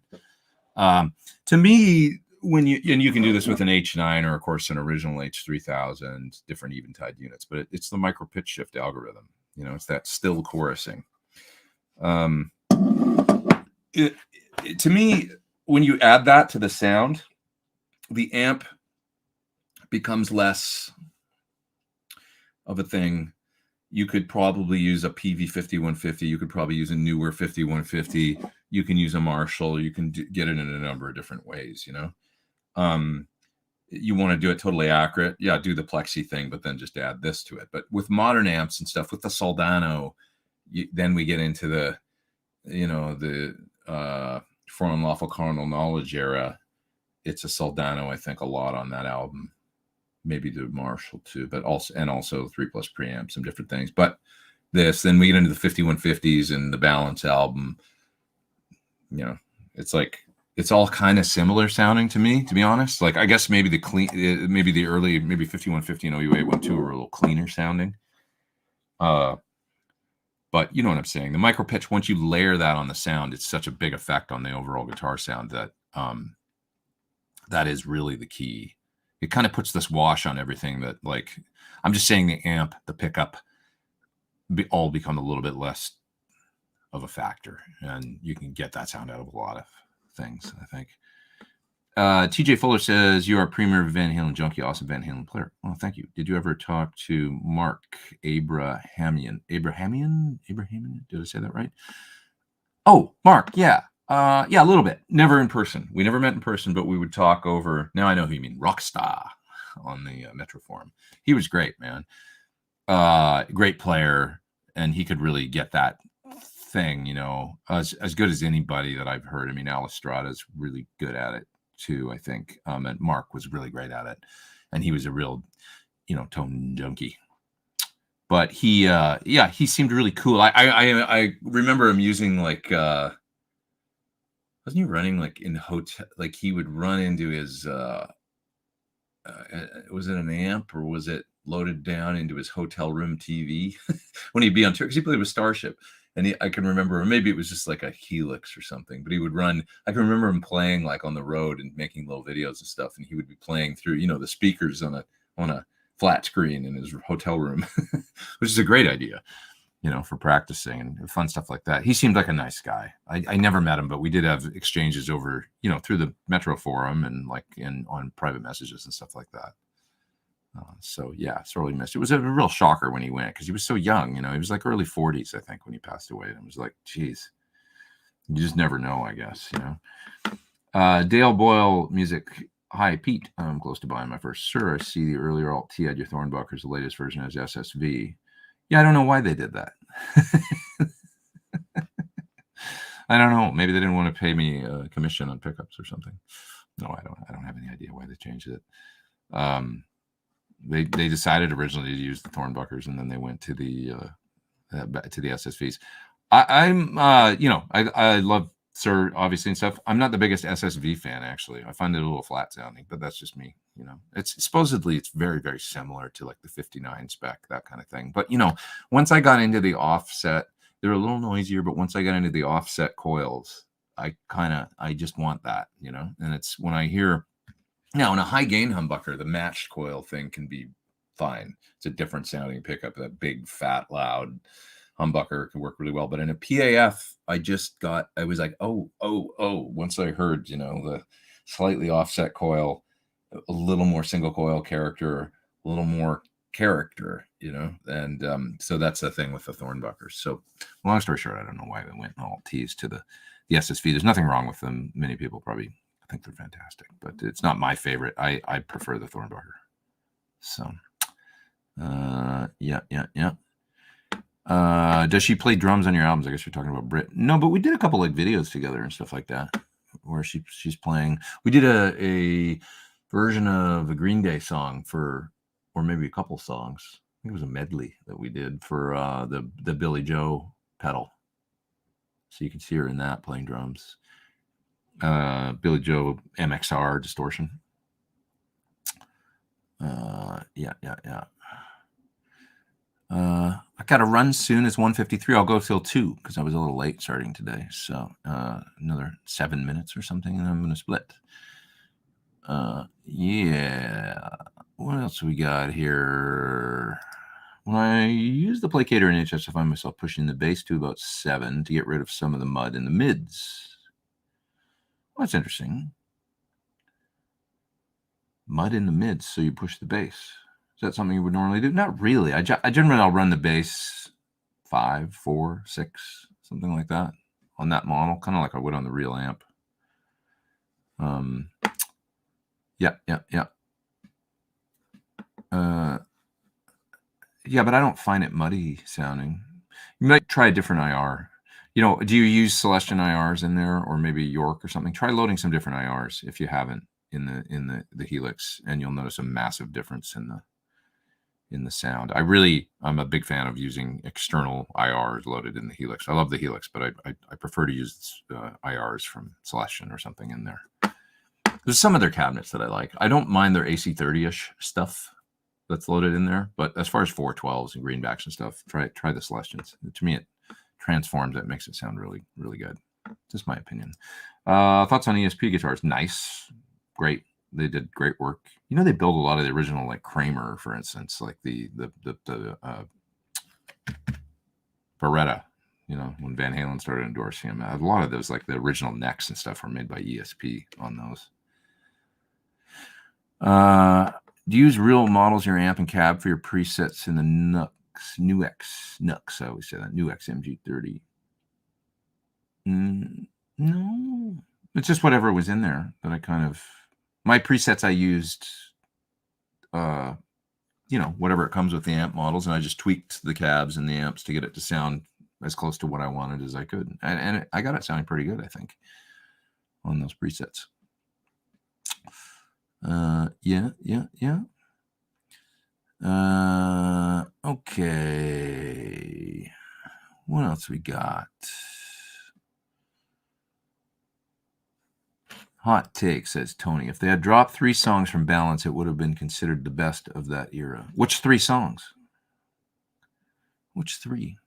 To me, and you can do this with an H9 or, of course, an original H3000, different Eventide units, but it's the micro pitch shift algorithm. It's that still chorusing. To me, when you add that to the sound, the amp becomes less of a thing. You could probably use a PV 5150. You could probably use a newer 5150. You can use a Marshall. You can get it in a number of different ways, You want to do it totally accurate. Yeah, do the plexi thing, but then just add this to it. But with modern amps and stuff, with the Soldano, then we get into the, For Unlawful Carnal Knowledge era. It's a Soldano, I think, a lot on that album. Maybe the Marshall too, but also 3+ preamps, some different things. But then we get into the 5150s and the Balance album. It's like, it's all kind of similar sounding to me, to be honest. Like, I guess maybe the early, maybe 5150 and OU812 were a little cleaner sounding. But you know what I'm saying? The micro pitch, once you layer that on the sound, it's such a big effect on the overall guitar sound that that is really the key. It kind of puts this wash on everything that, like, I'm just saying the amp, the pickup, all become a little bit less of a factor, and you can get that sound out of a lot of things, I think. TJ Fuller says, you are a premier Van Halen junkie, awesome Van Halen player. Oh, thank you. Did you ever talk to Mark Abrahamian? Did I say that right? Oh, Mark, yeah. Yeah, a little bit. Never in person. We never met in person, but we would talk over. Now I know who you mean. Rockstar on the Metro Forum. He was great, man. Great player, and he could really get that thing, as good as anybody that I've heard. I mean, Alistrada's really good at it too, I think. And Mark was really great at it, and he was a real, tone junkie. But he seemed really cool. I remember him using like. Wasn't he running like in hotel? Like he would run into his, was it an amp or was it loaded down into his hotel room TV when he'd be on tour? Because he played with Starship, and I can remember, or maybe it was just like a Helix or something. But he would run. I can remember him playing like on the road and making little videos and stuff, and he would be playing through, the speakers on a flat screen in his hotel room, which is a great idea. For practicing and fun stuff like that. He seemed like a nice guy. I never met him, but we did have exchanges over, through the Metro Forum and like on private messages and stuff like that. So yeah, sorely missed. It was a real shocker when he went because he was so young. He was like early 40s, I think, when he passed away. And it was like, geez, you just never know, I guess. Dale Boyle Music Hi, Pete. I'm close to buying my first Sir. I see the earlier Alt-T had your Thornbuckers. The latest version has SSV. Yeah, I don't know why they did that. I don't know. Maybe they didn't want to pay me a commission on pickups or something. No, I don't have any idea why they changed it. They decided originally to use the Thornbuckers, and then they went to the SSVs. I love Sir obviously and stuff. I'm not the biggest SSV fan actually. I find it a little flat sounding, but that's just me. It's supposedly it's very very similar to like the 59 spec, that kind of thing. But once I got into the offset, they're a little noisier. But once I got into the offset coils, I just want that, And it's when I hear now in a high gain humbucker, the matched coil thing can be fine. It's a different sounding pickup. That big, fat, loud humbucker can work really well. But in a PAF, I was like, oh. Once I heard, the slightly offset coil, a little more single coil character, a little more character, and so that's the thing with the Thornbuckers. So long story short, I don't know why they went all T's to the SSV. There's nothing wrong with them. Many people probably think they're fantastic, but it's not my favorite. I prefer the Thornbucker. So, yeah. Does she play drums on your albums? I guess you're talking about Brit. No, but we did a couple like videos together and stuff like that, where she's playing. We did a version of a Green Day song or maybe a couple songs. I think it was a medley that we did for the Billy Joe pedal. So you can see her in that playing drums. Billy Joe MXR distortion. Yeah. I got to run soon. It's 1:53. I'll go till 2 because I was a little late starting today. So another 7 minutes or something, and I'm going to split. Yeah. What else we got here? When I use the placator in HS, I find myself pushing the bass to about 7 to get rid of some of the mud in the mids. Well, that's interesting. Mud in the mids, so you push the bass. Is that something you would normally do? Not really. I generally I'll run the bass 5, 4, 6, something like that on that model, kind of like I would on the real amp. Yeah. Yeah, but I don't find it muddy sounding. You might try a different IR. Do you use Celestion IRs in there, or maybe York or something? Try loading some different IRs if you haven't in the Helix, and you'll notice a massive difference in the sound. I'm a big fan of using external IRs loaded in the Helix. I love the Helix, but I prefer to use IRs from Celestion or something in there. There's some of their cabinets that I like. I don't mind their AC30-ish stuff that's loaded in there, but as far as 412s and greenbacks and stuff, try the Celestions. To me, it transforms it, makes it sound really, really good. Just my opinion. Thoughts on ESP guitars? Nice, great. They did great work. They built a lot of the original, like Kramer, for instance, like the Beretta. When Van Halen started endorsing him, a lot of those, like the original necks and stuff, were made by ESP on those. Do you use real models in your amp and cab for your presets in the Nux? I always say that Nux MG30. No, it's just whatever was in there that I kind of. My presets I used, whatever it comes with the amp models, and I just tweaked the cabs and the amps to get it to sound as close to what I wanted as I could, and I got it sounding pretty good, I think, on those presets. Yeah. Okay. What else we got? Hot take, says Tony. If they had dropped 3 songs from Balance, it would have been considered the best of that era. Which 3 songs? Which 3?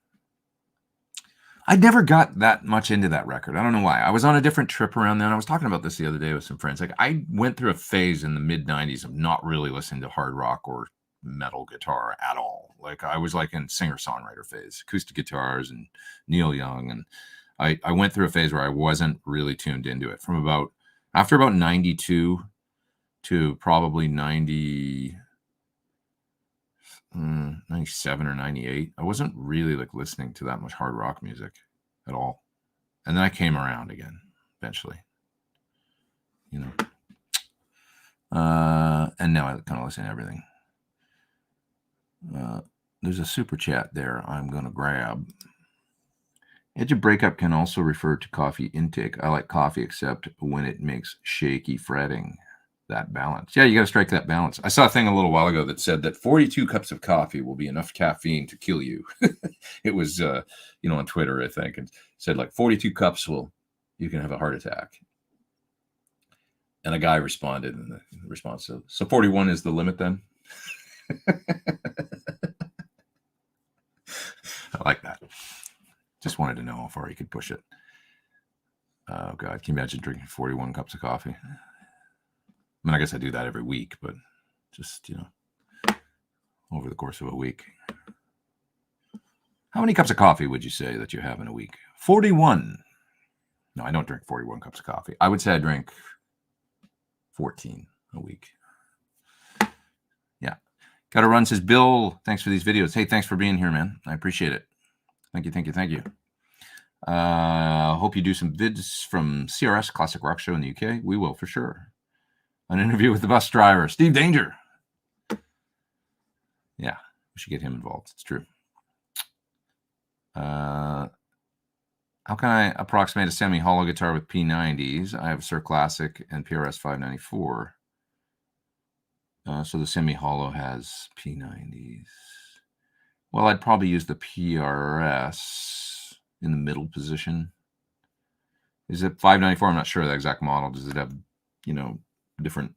I never got that much into that record. I don't know why. I was on a different trip around then. I was talking about this the other day with some friends. Like, I went through a phase in the mid-90s of not really listening to hard rock or metal guitar at all. Like, I was like in singer-songwriter phase, acoustic guitars and Neil Young. And I went through a phase where I wasn't really tuned into it. After about 92 to probably 97 or 98, I wasn't really like listening to that much hard rock music at all. And then I came around again eventually. And now I kind of listen to everything. There's a super chat there I'm going to grab. Edge of breakup can also refer to coffee intake. I like coffee except when it makes shaky fretting. That balance. Yeah, you got to strike that balance. I saw a thing a little while ago that said that 42 cups of coffee will be enough caffeine to kill you. It was, on Twitter, I think, and said like 42 cups you can have a heart attack. And a guy responded, and the response said, so 41 is the limit then? I like that. Just wanted to know how far he could push it. Oh, God. Can you imagine drinking 41 cups of coffee? I mean, I guess I do that every week, but just, over the course of a week. How many cups of coffee would you say that you have in a week? 41. No, I don't drink 41 cups of coffee. I would say I drink 14 a week. Yeah. Gotta run, says Bill. Thanks for these videos. Hey, thanks for being here, man. I appreciate it. Thank you. Hope you do some vids from CRS, Classic Rock Show in the UK. We will, for sure. An interview with the bus driver, Steve Danger. Yeah, we should get him involved. It's true. How can I approximate a semi-hollow guitar with P90s? I have a Sir Classic and PRS 594. So the semi-hollow has P90s. Well, I'd probably use the PRS in the middle position. Is it 594? I'm not sure of the exact model. Does it have, different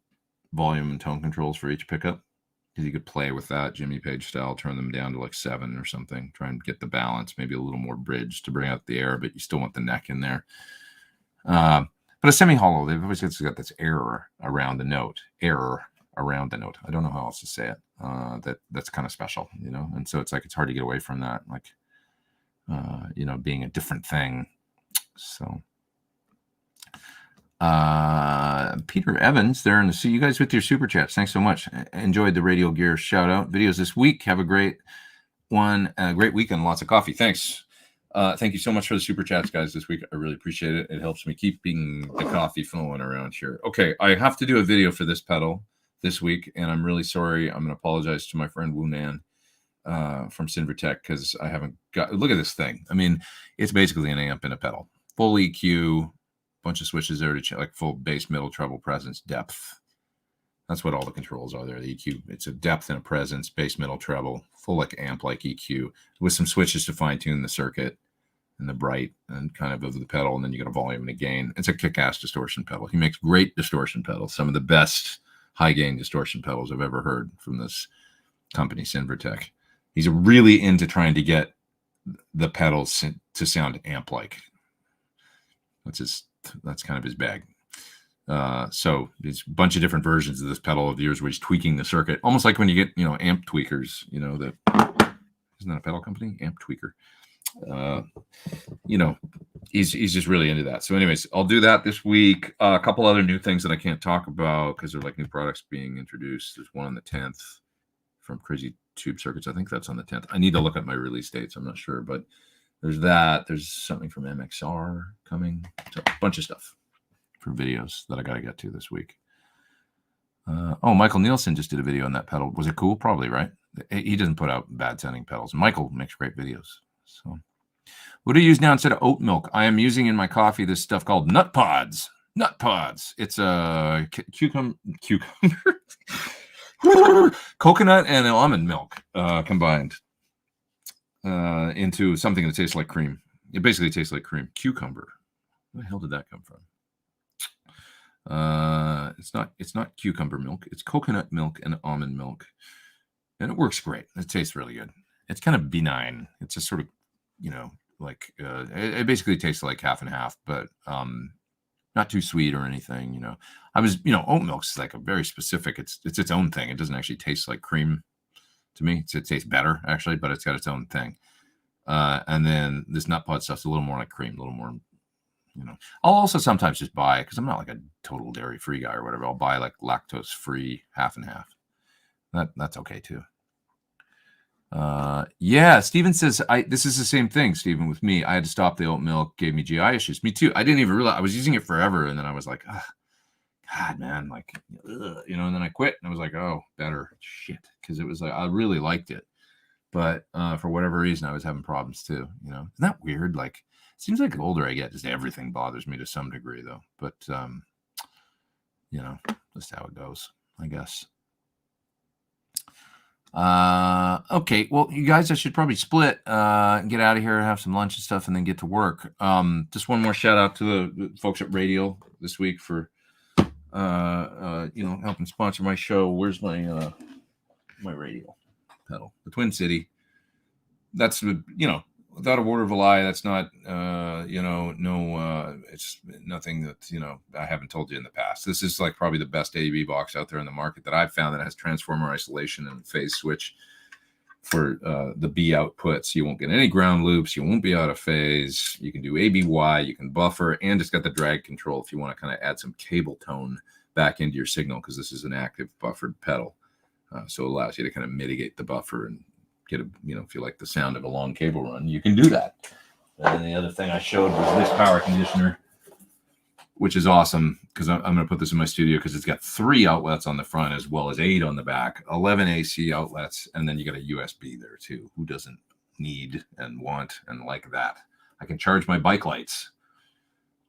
volume and tone controls for each pickup? Because you could play with that Jimmy Page style, turn them down to like 7 or something, try and get the balance, maybe a little more bridge to bring out the air, but you still want the neck in there. But a semi-hollow, they've always got this air around the note. I don't know how else to say it. That's kind of special, and so it's hard to get away from that, being a different thing. So Peter Evans there in the see you guys with your super chats. Thanks so much. Enjoyed the Radial Gear shout out videos this week. Have a great one, a great weekend, lots of coffee. Thanks. Thank you so much for the super chats, guys, this week. I really appreciate it. It helps me keeping the coffee flowing around here. Okay, I have to do a video for this pedal this week, and I'm really sorry. I'm going to apologize to my friend Wu Nan from Sinvertech because I haven't got. Look at this thing. I mean, it's basically an amp and a pedal, full EQ. Bunch of switches there to check, like full bass, middle, treble, presence, depth. That's what all the controls are there. The EQ, it's a depth and a presence, bass, middle, treble, full like amp like EQ with some switches to fine tune the circuit and the bright and kind of the pedal, and then you got a volume and a gain. It's a kick-ass distortion pedal. He makes great distortion pedals, some of the best high gain distortion pedals I've ever heard from this company, Sinvertech. He's really into trying to get the pedals to sound amp like. That's kind of his bag. So there's a bunch of different versions of this pedal of yours where he's tweaking the circuit, almost like when you get, amp tweakers, isn't that a pedal company? Amp tweaker. He's just really into that. So anyways, I'll do that this week. A couple other new things that I can't talk about because they're like new products being introduced. There's one on the 10th from Crazy Tube Circuits. I think that's on the 10th. I need to look at my release dates. I'm not sure, but there's that. There's something from MXR coming. So a bunch of stuff for videos that I got to get to this week. Michael Nielsen just did a video on that pedal. Was it cool? Probably, right? He doesn't put out bad sounding pedals. Michael makes great videos. So what do you use now instead of oat milk? I am using in my coffee this stuff called Nut Pods. Nut Pods. It's a cucumber, coconut and almond milk combined into something that tastes like cream. It basically tastes like cream. Cucumber. Where the hell did that come from? It's not cucumber milk. It's coconut milk and almond milk, and it works great. It tastes really good. It's kind of benign. It's just sort of, it basically tastes like half and half, but not too sweet or anything. Oat milk's like a very specific. It's its own thing. It doesn't actually taste like cream to me. It tastes better actually, but it's got its own thing. And then this nut pod stuff's a little more like cream, a little more. I'll also sometimes just buy, because I'm not like a total dairy free guy or whatever. I'll buy like lactose free half and half. That's okay too. Yeah, Steven says this is the same thing, Steven, with me. I had to stop the oat milk, gave me GI issues. Me too. I didn't even realize I was using it forever, and then I was like, God, man, like, you know, and then I quit and I was like, oh, better shit. Cause it was like, I really liked it. But for whatever reason, I was having problems too, you know. Isn't that weird? Like, it seems like the older I get, just everything bothers me to some degree though. But, you know, just how it goes, I guess. Okay, well, you guys, I should probably split and get out of here and have some lunch and stuff and then get to work. Just one more shout out to the folks at Radial this week for you know, helping sponsor my show. Where's my my Radial pedal? The Twin City. That's, you know, without a word of a lie, that's not you know, no it's nothing that, you know, I haven't told you in the past. This is like probably the best AV box out there in the market that I've found that has transformer isolation and phase switch for the B outputs. You won't get any ground loops, you won't be out of phase, you can do ABY, you can buffer, and it's got the drag control if you want to kind of add some cable tone back into your signal, because this is an active buffered pedal, so it allows you to kind of mitigate the buffer and get a, you know, if you like the sound of a long cable run, you can do that. And the other thing I showed was this power conditioner, which is awesome, because I'm going to put this in my studio because it's got 3 outlets on the front as well as 8 on the back, 11 AC outlets, and then you got a USB there too. Who doesn't need and want and like that? I can charge my bike lights.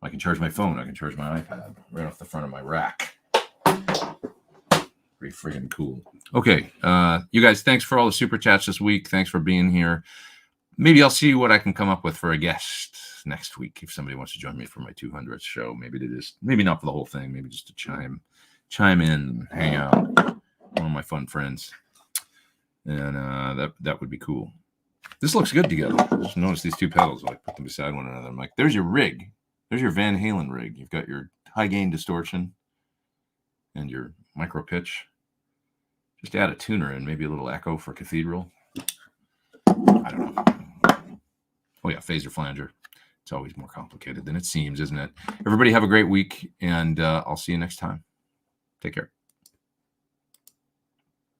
I can charge my phone. I can charge my iPad right off the front of my rack. Pretty freaking cool. Okay, you guys, thanks for all the super chats this week. Thanks for being here. Maybe I'll see what I can come up with for a guest next week if somebody wants to join me for my 200th show. Maybe to just, maybe not for the whole thing, maybe just to chime in and hang out. One of my fun friends, and that would be cool. This looks good together. Just notice these 2 pedals. I put them beside one another. I'm like, there's your rig. There's your Van Halen rig. You've got your high gain distortion and your micro pitch. Just add a tuner and maybe a little echo for cathedral. I don't know. Oh yeah, phaser flanger. It's always more complicated than it seems, isn't it? Everybody have a great week, and I'll see you next time. Take care.